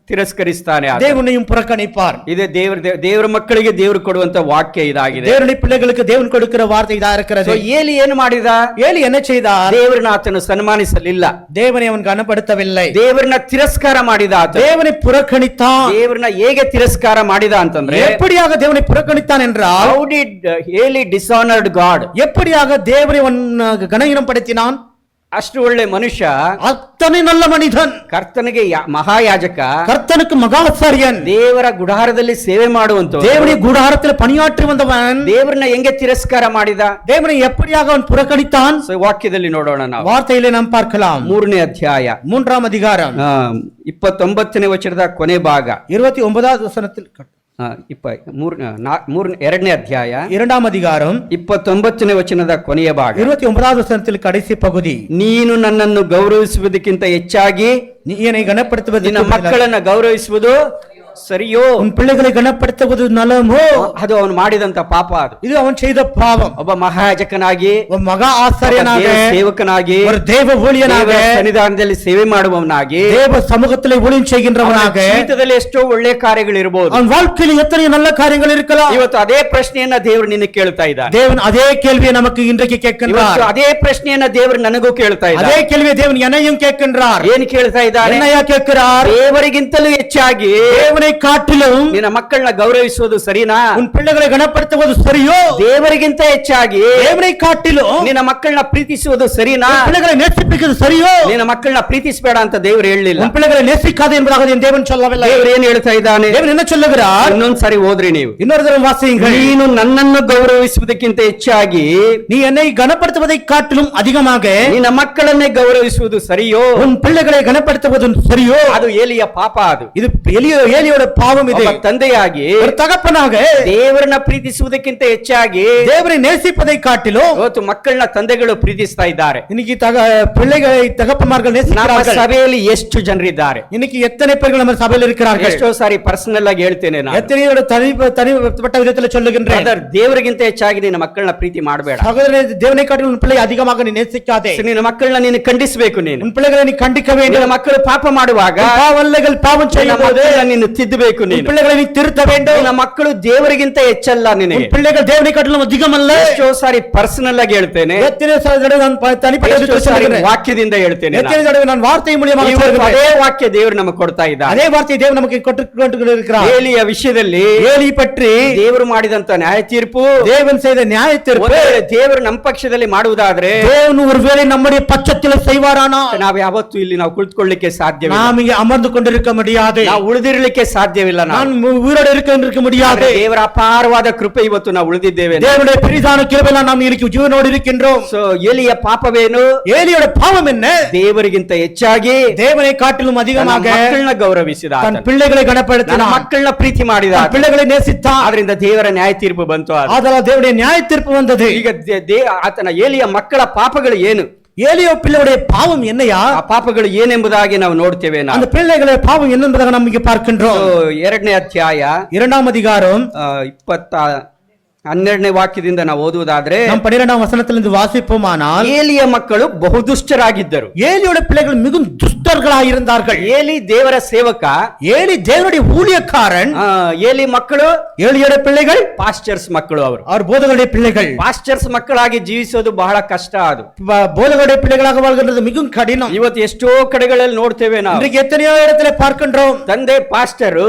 ತಿರಸ್ಕರಿಸ್ತಾನೆ. தேவனையும் புறக்கணிப்பார். ಇದೇ ದೇವರ ಮಕ್ಕಳಿಗೆ ದೇವರು ಕೊಡುವಂತ ವಾಕ್ಯ ಇದಾಗಿದೆ. தேவனுடைய பிள்ளைகளுக்கு தேவன் கொடுக்கிற வார்த்தை இதா இருக்கிறது. ಏಲಿ ಏನು ಮಾಡಿದ? ஏலி என்ன செய்தார்? ದೇವರನ್ನ ಆತನು ಸನ್ಮಾನಿಸಲಿಲ್ಲ. தேவனை அவன் கனப்படுத்தவில்லை. ದೇವರನ್ನ ತಿರಸ್ಕಾರ ಮಾಡಿದ ಆತ. தேவனை புறக்கணித்தான். ದೇವರನ್ನ ಹೇಗೆ ತಿರಸ್ಕಾರ ಮಾಡಿದ ಅಂತಂದ್ರೆ, எப்படியாக தேவனை புறக்கணித்தான் என்றால், how did Eli dishonored God? எப்படியாக தேவனை அவன் கனஹீனப்படுத்தினான்? ಅಷ್ಟು ಒಳ್ಳೆ ಮನುಷ್ಯ, அத்தனை நல்ல மனிதன், ಕರ್ತನಿಗೆ ಮಹಾಯಾಜಕ, கர்த்தனுக்கு மகாசாரியன், ದೇವರ ಗುಡಾರದಲ್ಲಿ ಸೇವೆ ಮಾಡುವಂತ, தேவனுடைய கூடாரத்தில் பணியாற்றி வந்தவன், ದೇವರನ್ನ ಹೆಂಗೆ ತಿರಸ್ಕಾರ ಮಾಡಿದ? தேவனை எப்படியாக அவன் புறக்கணித்தான்? ವಾಕ್ಯದಲ್ಲಿ ನೋಡೋಣ ನಾವು. வார்த்தையிலே நாம் பார்க்கலாம். 3ನೇ ಅಧ್ಯಾಯ 3ஆம் அதிகாரம் 29ನೇ ವಚನದ ಕೊನೆ ಭಾಗ, 29வது வசனத்தில், 2ನೇ ಅಧ್ಯಾಯ 2ஆம் அதிகாரம் 29ನೇ ವಚನದ ಕೊನೆಯ ಭಾಗ, 29வது வசனத்தில் கடைசி பகுதி. ನೀನು ನನ್ನನ್ನು ಗೌರವಿಸುವುದಕ್ಕಿಂತ ಹೆಚ್ಚಾಗಿ நீ என்னை கனப்படுத்துவது, ನಿನ್ನ ಮಕ್ಕಳನ್ನ ಗೌರವಿಸುವುದು ಸರಿಯೋ? உன் பிள்ளைகளை கனப்படுத்துவது நலமோ? ಅದು ಅವನು ಮಾಡಿದಂತ ಪಾಪ. ಅದು இது அவன் செய்த பாவம். ಒಬ್ಬ ಮಹಾಯಾಜಕನಾಗಿ, ಒಬ್ಬ ಮಗಾ ಆಸಾರ್ಯನಾಗಿ, ಸೇವಕನಾಗಿ, ஒரு தேவ ஊழியனாக, ಸನ್ನಿಧಾನದಲ್ಲಿ ಸೇವೆ ಮಾಡುವವನಾಗಿ, தேவ சமூகத்திலே ஊழியம் செய்கின்றவனாக, ಜೀವಿತದಲ್ಲಿ ಎಷ್ಟೋ ಒಳ್ಳೆ ಕಾರ್ಯಗಳಿರಬಹುದು. அவன் வாழ்க்கையில் எத்தனை நல்ல காரியங்கள் இருக்கலாம். ಇವತ್ತು ಅದೇ ಪ್ರಶ್ನೆಯನ್ನ ದೇವರು ನಿನ್ನ ಕೇಳ್ತಾ ಇದ್ದಾನೆ. தேவன் அதே கேள்வியை நமக்கு இன்றைக்கு கேட்கின்றார். ಇವತ್ತು ಅದೇ ಪ್ರಶ್ನೆಯನ್ನ ದೇವರು ನನಗೂ ಕೇಳ್ತಾ ಇದ್ದಾನೆ. அதே கேள்வியை தேவன் என்னையும் கேட்கின்றார். ಏನು ಕೇಳ್ತಾ ಇದ್ದಾನೆ? என்னையா கேட்கிறார்? ದೇವರಿಗಿಂತಲೂ ಹೆಚ್ಚಾಗಿ தேவனை தேவனை காட்டிலும் ನಿನ್ನ ಮಕ್ಕಳನ್ನ ಗೌರವಿಸುವುದು ಸರಿನಾ? உன் பிள்ளைகளை கனப்படுத்துவது சரியோ? ದೇವರಿಗಿಂತ ಹೆಚ್ಚಾಗಿ தேவனை காட்டிலும் ನಿನ್ನ ಮಕ್ಕಳನ್ನ ಪ್ರೀತಿಸುವುದು ಸರಿನಾ? உன் பிள்ளைகளை நேசிப்பது சரியோ? ನಿನ್ನ ಮಕ್ಕಳನ್ನ ಪ್ರೀತಿಸಬೇಡ ಅಂತ ದೇವರು ಹೇಳಲಿಲ್ಲ. உன் பிள்ளைகளை நேசிக்காதே என்பதாக என் தேவன் சொல்லவில்லை. ದೇವರು ಏನ್ ಹೇಳ್ತಾ ಇದ್ದಾನೆ? தேவன் என்ன சொல்லுகிறார்? ಇನ್ನೊಂದ್ ಸಾರಿ ಓದ್ರಿ ನೀವು. இன்னொரு தடவை வாசியுங்கள். ನೀನು ನನ್ನನ್ನು ಗೌರವಿಸುವುದಕ್ಕಿಂತ ಹೆಚ್ಚಾಗಿ நீ என்னை கனப்படுத்துவதை காட்டிலும் அதிகமாக ನಿನ್ನ ಮಕ್ಕಳನ್ನೇ ಗೌರವಿಸುವುದು ಸರಿಯೋ? உன் பிள்ளைகளை கனப்படுத்துவது சரியோ? ಅದು ಏಲಿಯ ಪಾಪ. ಅದು இது ஏலியோட பாவம். இது ಒಬ್ಬ ತಂದೆಯಾಗಿ ஒரு தகப்பனாக ದೇವರನ್ನ ಪ್ರೀತಿಸುವುದಕ್ಕಿಂತ ಹೆಚ್ಚಾಗಿ தேவனை நேசிப்பதை காட்டிலும் ಇವತ್ತು ಮಕ್ಕಳನ್ನ ತಂದೆಗಳು ಪ್ರೀತಿಸ್ತಾ ಇದ್ದಾರೆ. இன்னைக்கு பிள்ளைகளை தகப்பமார்கள் ನಮ್ಮ நேசிக்கிறார்கள். ಸಭೆಯಲ್ಲಿ ಎಷ್ಟು ಜನರಿದ್ದಾರೆ? இன்னைக்கு எத்தனை பேர்கள் நம்ம சபையில் இருக்கிறார்கள்? ಎಷ್ಟೋ ಸಾರಿ ಪರ್ಸನಲ್ ಆಗಿ ಹೇಳ್ತೇನೆ ನಾನು. எத்தனையோட தனிப்பட்ட விதத்தில் சொல்லுகின்றேன். ಬ್ರದರ್, ದೇವರಿಗಿಂತ ಹೆಚ್ಚಾಗಿ ನಿನ್ನ ಮಕ್ಕಳನ್ನ ಪ್ರೀತಿ ಮಾಡಬೇಡ. சகோதரனே, தேவனை காட்டிலும் உன் பிள்ளை அதிகமாக நீ நேசிக்காதே. ನಿನ್ನ ಮಕ್ಕಳನ್ನ ನೀನು ಖಂಡಿಸಬೇಕು. ನೀನು உன் பிள்ளைகளை நீ கண்டிக்க வேண்டும். ನಿನ್ನ ಮಕ್ಕಳು ಪಾಪ ಮಾಡುವಾಗ பாவல்லைகள் பாவம் ನಿನ್ನ செய்யும்போது ಮಕ್ಕಳನ್ನ ನೀನು ತಿದ್ದಬೇಕು. உன் ನೀನು பிள்ளைகளை நீ திருத்த வேண்டும். ನಿನ್ನ ಮಕ್ಕಳು ದೇವರಿಗಿಂತ ಹೆಚ್ಚಲ್ಲ. ನಿನಗೆ உன் பிள்ளைகள் தேவனை காட்டிலும் அதிகமல்ல. ಎಷ್ಟೋ ಸಾರಿ ಪರ್ಸನಲ್ ಆಗಿ ಹೇಳ್ತೇನೆ, எத்தனை தடவை நான் தனிப்பட்ட ಎಷ್ಟೋ விதத்தில் ಸಾರಿ சொல்லுகிறேன். ವಾಕ್ಯದಿಂದ ಹೇಳ್ತೇನೆ. எத்தனை தடவை நான் வார்த்தை மூலமாக ಇವತ್ತು சொல்லுகிறேன். ಅದೇ ವಾಕ್ಯ ದೇವರು ನಮಗೆ ಕೊಡ್ತಾ ಇದ್ದಾರೆ. அதே வார்த்தையை தேவன் நமக்கு கொண்டிருக்கிறார். ಏಲಿಯ ವಿಷಯದಲ್ಲಿ ஏலி பற்றி ದೇವರು ಮಾಡಿದಂತ ನ್ಯಾಯ ತೀರ್ಪು, தேவன் செய்த நியாய தீர்ப்பு, ಒಂದೇ ದೇವರು ನಮ್ಮ ಪಕ್ಷದಲ್ಲಿ ಮಾಡುವುದಾದ್ರೆ தேவன் ஒருவேளை நம்முடைய பட்சத்தில் செய்வாரானால் ನಾವು ಯಾವತ್ತೂ ಇಲ್ಲಿ ನಾವು ಕುಳಿತುಕೊಳ್ಳಿಕ್ಕೆ ಸಾಧ್ಯವಿಲ್ಲ. நாம் இங்கே அமர்ந்து கொண்டிருக்க முடியாது. ನಾವು ಉಳಿದಿರಲಿಕ್ಕೆ ಸಾಧ್ಯವಿಲ್ಲ. நான் ನಾವು உயிரோடு இருக்க முடியாது. ದೇವರ ಅಪಾರವಾದ ಕೃಪೆ ಇವತ್ತು ನಾವು ಉಳಿದಿದ್ದೇವೆ. தேவனுடைய பெரிதான கிருபையால் நாம் இன்னைக்கு ஜீவனோடு இருக்கின்றோம். ಸೊ ಏಲಿಯ ಪಾಪವೇನು? ஏலியோட பாவம் என்ன? ದೇವರಿಗಿಂತ ಹೆಚ್ಚಾಗಿ தேவனை காட்டிலும் அதிகமாக ಮಕ್ಕಳನ್ನ ಗೌರವಿಸಿದ, தன் பிள்ளைகளை கனப்படுத்தினான், ಮಕ್ಕಳನ್ನ ಪ್ರೀತಿ ಮಾಡಿದ, தன் பிள்ளைகளை நேசித்தான். ಆದ್ರಿಂದ ದೇವರ ನ್ಯಾಯ ತೀರ್ಪು ಬಂತು. அதனால் தேவனுடைய நியாய தீர்ப்பு வந்தது. ಈಗ ಆತನ ಏಲಿಯ ಮಕ್ಕಳ ಪಾಪಗಳು ಏನು? ஏலியோ பிள்ளையுடைய பாவம் என்னையா? ಆ ಪಾಪಗಳು ಏನೆಂಬುದಾಗಿ ನಾವು ನೋಡ್ತೇವೆ. அந்த பிள்ளைகளை பாவம் என்னென்பதாக நாம் இங்கே பார்க்கின்றோம். 2ನೇ ಅಧ್ಯಾಯ 2ஆம் அதிகாரம் 12ನೇ ವಾಕ್ಯದಿಂದ ನಾವು ಓದುವುದಾದ್ರೆ, நாம் 12ஆம் வசனத்திலிருந்து வாசிப்போமானால், ಏಲಿಯ ಮಕ್ಕಳು ಬಹುದುಷ್ಟರಾಗಿದ್ದರು. ஏலியோட பிள்ளைகள் மிகவும் துஷ்டர்களாக இருந்தார்கள். ಏಲಿ ದೇವರ ಸೇವಕ, ஏலி தேவனுடைய ஊழியக்காரன். ಏಲಿ ಮಕ್ಕಳು, ஏலியோட பிள்ளைகள் ಪಾಸ್ಟರ್ಸ್ ಮಕ್ಕಳು. அவர் போதகருடைய பிள்ளைகள். ಪಾಸ್ಟರ್ಸ್ ಮಕ್ಕಳಾಗಿ ಜೀವಿಸೋದು ಬಹಳ ಕಷ್ಟ. ಅದು போதகருடைய பிள்ளைகளாக வாழ்கின்றது மிகவும் கடினம். ಇವತ್ತು ಎಷ್ಟೋ ಕಡೆಗಳಲ್ಲಿ ನೋಡ್ತೇವೆ ನಾವು. இன்றைக்கு எத்தனையோ இடத்துல பார்க்கின்றோம், ತಂದೆ ಪಾಸ್ಟರು,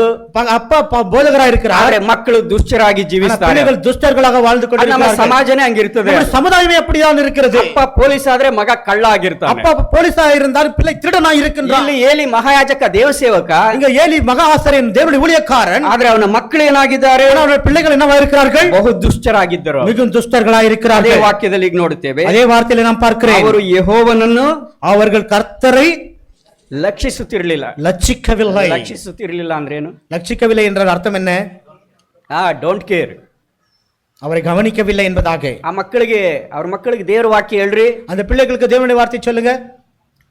அப்பா போதகராக இருக்கிறார், ಆದ್ರೆ ಮಕ್ಕಳು ದುಷ್ಟರಾಗಿ ಜೀವಿಸ್ತಾರೆ. பிள்ளைகள் துஷ்டர்களாக வாழ்ந்து ನಮ್ಮ கொண்டிருக்கிறார்கள். ಸಮಾಜನೇ ಹಂಗಿರ್ತದೆ. நம்முடைய சமுதாயமே அப்படிதான் இருக்கிறது. ಅಪ್ಪ ಪೊಲೀಸ್ ಆದ್ರೆ ಮಗ ಕಳ್ಳ ಆಗಿರ್ತಾನೆ. அப்பா போலீஸா இருந்தால் பிள்ளை திருடனாக இருக்கின்றான். ಇಲ್ಲಿ ಏಲಿ ಮಹಾಯಾಜಕ ದೇವಸೇವಕ, இங்க ஏலி மகா ஆசாரியன் தேவனுடைய ஊழியக்காரன். ಆದ್ರೆ ಅವನ ಮಕ್ಕಳು ಏನಾಗಿದ್ದಾರೆ? அவருடைய பிள்ளைகள் என்னவா இருக்கிறார்கள்? ಬಹು ದುಷ್ಟರಾಗಿದ್ದರು. மிகவும் துஷ்டர்களாக ಅದೇ இருக்கிறார்கள். ವಾಕ್ಯದಲ್ಲಿ ಈಗ ನೋಡುತ್ತೇವೆ. அதே வார்த்தையில நாம் பார்க்கிறேன், ಅವರು ಯೆಹೋವನನ್ನು அவர்கள் கர்த்தரை ಲಕ್ಷಿಸುತ್ತಿರಲಿಲ್ಲ. லட்சிக்கவில்லை. ಲಕ್ಷಿಸುತ್ತಿರಲಿಲ್ಲ ಅಂದ್ರೇನು? லட்சிக்கவில்லை என்ற அர்த்தம் என்ன? Don't care. அவரை கவனிக்கவில்லை என்பதாக. ಆ ಮಕ್ಕಳಿಗೆ, ಅವ್ರ ಮಕ್ಕಳಿಗೆ ದೇವರ ವಾಕ್ಯ ಹೇಳ್ರಿ. அந்த பிள்ளைகளுக்கு தேவனுடைய வார்த்தை சொல்லுங்க.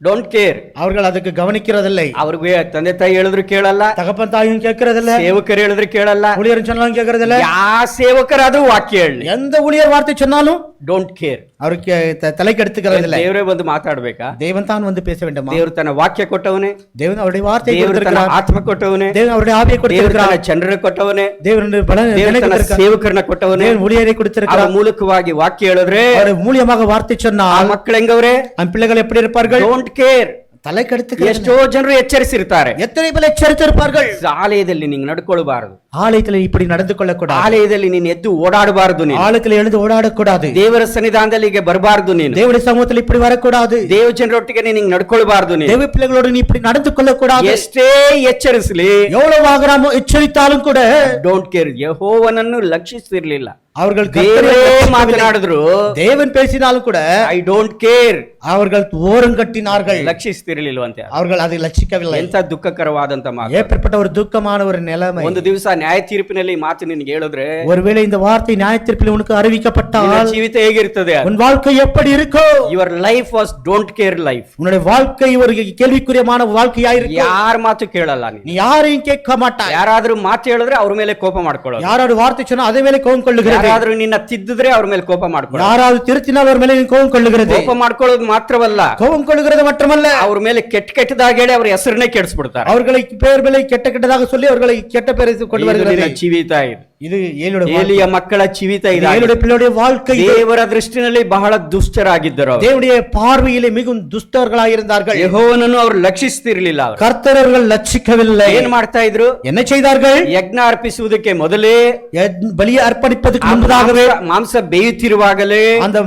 Don't care. அவர்கள் அதுக்கு கவனிக்கிறதில்லை. ಅವ್ರಿಗೆ ತಂದೆ ತಾಯಿ ಹೇಳಿದ್ರು ಕೇಳಲ್ಲ, தகப்பன் தாயும் கேட்கறதில்ல, ಸೇವಕರು ಹೇಳಿದ್ರು ಕೇಳಲ್ಲ, ஊழியர் சொன்னாலும் கேட்கறதில்ல. ಯಾವ ಸೇವಕರಾದ್ರೂ ವಾಕ್ಯ ಹೇಳಿ, எந்த ஊழியர் வார்த்தை சொன்னாலும் ಡೋಂಟ್ ಕೇರ್. அவருக்கு தலைக்கு எடுத்துக்கிறதில்லை. ದೇವರೇ ಬಂದು ಮಾತಾಡ್ಬೇಕಾ? தேவன் தான் வந்து பேச வேண்டுமா? ದೇವರು ತನ್ನ ವಾಕ್ಯ ಕೊಟ್ಟವನೇ, தேவன் அவருடைய வார்த்தை ದೇವರು ತನ್ನ கொடுத்திருக்கிறார், ಆತ್ಮ ಕೊಟ್ಟವನೇ, தேவன் அவருடைய ஆவியை ದೇವರು கொடுத்திருக்கிறார், ತನ್ನ ಜನರನ್ನ ಕೊಟ್ಟವನೇ, தேவனுடைய பலனை ದೇವರು ತನ್ನ கொடுத்திருக்கிறார், ಸೇವಕರನ್ನ ಕೊಟ್ಟವನೇ, தேவன் ஊழியரை ಅವರ கொடுத்திருக்கிறார். ಮೂಲಕವಾಗಿ ವಾಕ್ಯ ಹೇಳಿದ್ರೆ அவருடைய மூலியமாக வார்த்தை ಆ சொன்னால் ಮಕ್ಕಳು ಹೆಂಗವ್ರೆ? அந்த பிள்ளைகள் எப்படி இருப்பார்கள்? Don't care. தலைக்கு எடுத்துக்கிறது. ಎಷ್ಟೋ ಜನರು ಎಚ್ಚರಿಸಿರ್ತಾರೆ, எத்தனை பேர் எச்சரித்திருப்பார்கள், ಆಲಯದಲ್ಲಿ ನೀನು ನಡ್ಕೊಳ್ಬಾರದು, ஆலயத்தில் இப்படி நடந்து கொள்ளக்கூடாது, ಆಲಯದಲ್ಲಿ ನೀನು ಎದ್ದು ಓಡಾಡಬಾರದು, ನೀನು ஆலயத்தில் எழுந்து ஓடாடக்கூடாது, ದೇವರ ಸನ್ನಿಧಾನದಲ್ಲಿ ಈಗ ಬರಬಾರದು, ನೀನು தேவனுடைய சமூகத்தில் இப்படி வரக்கூடாது, ದೇವ ಜನರೊಟ್ಟಿಗೆ ನೀನು ನಡ್ಕೊಳ್ಬಾರದು, ನೀನು தேவ பிள்ளைகளோடு நீ இப்படி நடந்து கொள்ளக்கூடாது. ಎಷ್ಟೇ ಎಚ್ಚರಿಸಲಿ, எவ்வளவாக நாம் எச்சரித்தாலும் கூட ಡೋಂಟ್ ಕೇರ್. ಯೆಹೋವನನ್ನು ಲಕ್ಷಿಸಿರ್ಲಿಲ್ಲ. அவர்கள் ದೇವರೇ ಮಾತನಾಡಿದ್ರು, தேவன் பேசினாலும் கூட ಐ ಡೋಂಟ್ ಕೇರ್, அவர்கள் ஓரம் கட்டினார்கள், ಲಕ್ಷಿಸ್ತಿರ್ಲಿಲ್ವಂತೆ. அவர்கள் அதை லட்சிக்கவில்லை. ಎಂತ ದುಃಖಕರವಾದಂತ ಮಾತು. ஏற்பட்ட ஒரு துக்கமான ஒரு நிலைமை. ಒಂದು ದಿವಸ ನ್ಯಾಯ ತೀರ್ಪಿನಲ್ಲಿ ಮಾತು ನಿನಗೆ ಹೇಳಿದ್ರೆ, ஒருவேளை இந்த வார்த்தை நியாய தீர்ப்பில் உனக்கு அறிவிக்கப்பட்டால் ನಿನ್ನ ಜೀವಿತ ಹೇಗಿರ್ತದೆ? உன் வாழ்க்கை எப்படி இருக்கும்? Your life was don't care life. உன்னுடைய வாழ்க்கை ஒரு கேள்விக்குரியமான வாழ்க்கையா இருக்கும். ಯಾರ ಮಾತು ಕೇಳಲ್ಲ ನೀನು. நீ யாரையும் கேட்க மாட்டாய். ಯಾರಾದ್ರೂ ಮಾತು ಹೇಳಿದ್ರೆ ಅವ್ರ ಮೇಲೆ ಕೋಪ ಮಾಡ್ಕೊಳ್ಳೋದು. யாராவது வார்த்தை சொன்னா அதே ಮೇಲೆ கோபம் கொள்ளுகிறது. ಯಾರಾದ್ರೂ ನಿನ್ನ ತಿದ್ದಿದ್ರೆ ಅವ್ರ ಮೇಲೆ ಕೋಪ ಮಾಡ್ಕೊಳ್ಳೋದು. யாராவது திருத்தினால் ಅವ್ರ ಮೇಲೆ கோபம் கொள்ளுகிறது. ಕೋಪ ಮಾಡ್ಕೊಳ್ಳೋದು ಮಾತ್ರವಲ್ಲ, கோபம் கொள்ளுகிறது மட்டுமல்ல, ಅವ್ರ ಮೇಲೆ ಕೆಟ್ಟದಾಗ ಹೇಳಿ ಅವ್ರ ಹೆಸರನ್ನೇ ಕೆಡಿಸ್ಬಿಡ್ತಾರೆ. அவர்களை பேர் மேலே கெட்டதாக சொல்லி அவர்களை கெட்ட பேரை கொண்டு வருகிறது. ಜೀವಿತ ಇದು. இது ஏலியுடைய ಏಲಿಯ ಮಕ್ಕಳ ಜೀವಿತ இது ಇದಾಗಿದೆ. ஏலியுடைய பிள்ளையுடைய வாழ்க்கை இது. ದೇವರ ದೃಷ್ಟಿನಲ್ಲಿ ಬಹಳ ದುಷ್ಟರಾಗಿದ್ದರು ಅವರು. தேவனுடைய பார்வையிலே மிகவும் துஷ்டர்களாய் இருந்தார்கள். ಯೆಹೋವನನ್ನು ಅವರು ಲಕ್ಷಿಸ್ತಿರ್ಲಿಲ್ಲ ಅವರು. கர்த்தரவர்கள் லட்சிக்கவில்லை. ಏನ್ ಮಾಡ್ತಾ ಇದ್ರು? என்ன செய்தார்கள்? ಯಜ್ಞ ಅರ್ಪಿಸುವುದಕ್ಕೆ ಮೊದಲೇ, பலியை அர்ப்பணிப்பதற்கு ಆ முன்பதாகவே, ಮಾಂಸ ಬೇಯುತ್ತಿರುವಾಗಲೇ, அந்த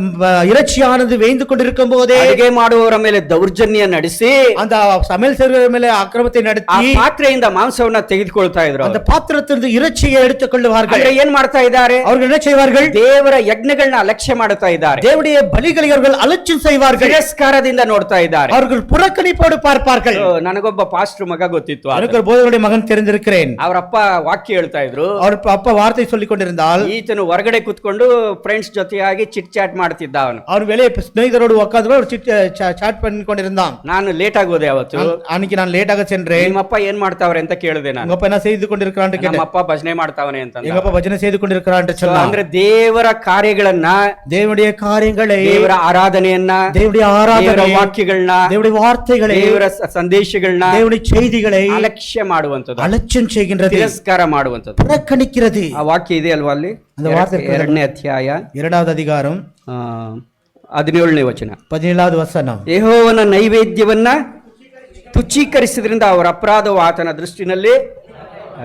இறைச்சியானது வேய்ந்து கொண்டிருக்கும் போதே, ಅಡುಗೆ ಮಾಡುವವರ ಮೇಲೆ ದೌರ್ಜನ್ಯ ನಡೆಸಿ அந்த சமையல் செய்கிற மேலே அக்கிரமத்தை ಆ நடத்தி ಪಾತ್ರೆಯಿಂದ ಮಾಂಸವನ್ನ ತೆಗೆದುಕೊಳ್ತಾ ಇದ್ರು அந்த ಅವರು. பாத்திரத்திலிருந்து இறைச்சியை எடுத்துக் கொள்ளுவார்கள். ಅಂದ್ರೆ ಏನ್ ಮಾಡ್ತಾ ಇದ್ದಾರೆ? அவர்கள் என்ன செய்வார்கள்? ದೇವರ ಯಜ್ಞಗಳನ್ನ ಅಲಕ್ಷ್ಯ ಮಾಡುತ್ತಾ ಇದ್ದಾರೆ. தேவனுடைய பலிகளை அவர்கள் அலட்சியம் செய்வார்கள். ತಿರಸ್ಕಾರದಿಂದ ನೋಡ್ತಾ ಇದ್ದಾರೆ. அவர்கள் புறக்கணிப்போடு பார்ப்பார்கள். ನನಗೊಬ್ಬ ಪಾಸ್ಟರ್ ಮಗ ಗೊತ್ತಿತ್ತು. எனக்கு ஒரு போதகருடைய மகன் தெரிந்திருக்கிறேன். ಅವರಪ್ಪ ವಾಕ್ಯ ಹೇಳ್ತಾ ಇದ್ರು. அவர் அப்பா வார்த்தை சொல்லிக் கொண்டிருந்தால் ಈತನು ಹೊರಗಡೆ ಕುತ್ಕೊಂಡು ಫ್ರೆಂಡ್ಸ್ ಜೊತೆಯಾಗಿ ಚಿಟ್ ಚಾಟ್ ಮಾಡ್ತಿದ್ದ ಅವನು. அவர் வெளியே ಸ್ನೇಹಿತரோடு உட்கார்ந்து ஒரு சாட் பண்ணி கொண்டிருந்தான். ನಾನು ಲೇಟ್ ಆಗಿ ಹೋದೆ ಅವತ್ತು. அன்னைக்கு நான் லேட்டாக சென்றேன். ನಿಮ್ಮಪ್ಪ ಏನ್ ಮಾಡ್ತಾವ್ರೆ ಅಂತ ಕೇಳಿದೆ ನಾನು. உங்க அப்பா என்ன செய்து கொண்டிருக்கிறான் என்று கேட்டேன். ನಮ್ಮಪ್ಪ ಭಜನೆ ಮಾಡ್ತಾವನೆ ಅಂತ. எங்க அப்பா பஜனை செய்து கொண்டிருக்கிறான் என்று சொன்னான். ಅಂದ್ರೆ ದೇವರ ಕಾರ್ಯಗಳನ್ನ, தேவனுடைய காரியங்களை, ದೇವರ ಆರಾಧನೆಯನ್ನ, தேவனுடைய ದೇವರ ஆராதனை, ವಾಕ್ಯಗಳನ್ನ, தேவனுடைய வார்த்தைகளை, ದೇವರ ಸಂದೇಶಗಳನ್ನ தேவனுடைய செய்திகளை ಅಲಕ್ಷ್ಯ ಮಾಡುವಂತದ್ದು, அலட்சியம் செய்கின்றது, ತಿರಸ್ಕಾರ ಮಾಡುವಂತದ್ದು. புறக்கணிக்கிறது. ಆ ವಾಕ್ಯ ಇದೆ ಅಲ್ವಾ ಅಲ್ಲಿ? அந்த வார்த்தை 2ನೇ ಅಧ್ಯಾಯ 2வது அதிகாரம் 17ನೇ ವಚನ. 17வது வசனம். ಯೆಹೋವನ ನೈವೇದ್ಯವನ್ನ ತುಚ್ಛೀಕರಿಸಿದ್ರಿಂದ ಅವರ ಅಪರಾಧವು ಆತನ ದೃಷ್ಟಿನಲ್ಲಿ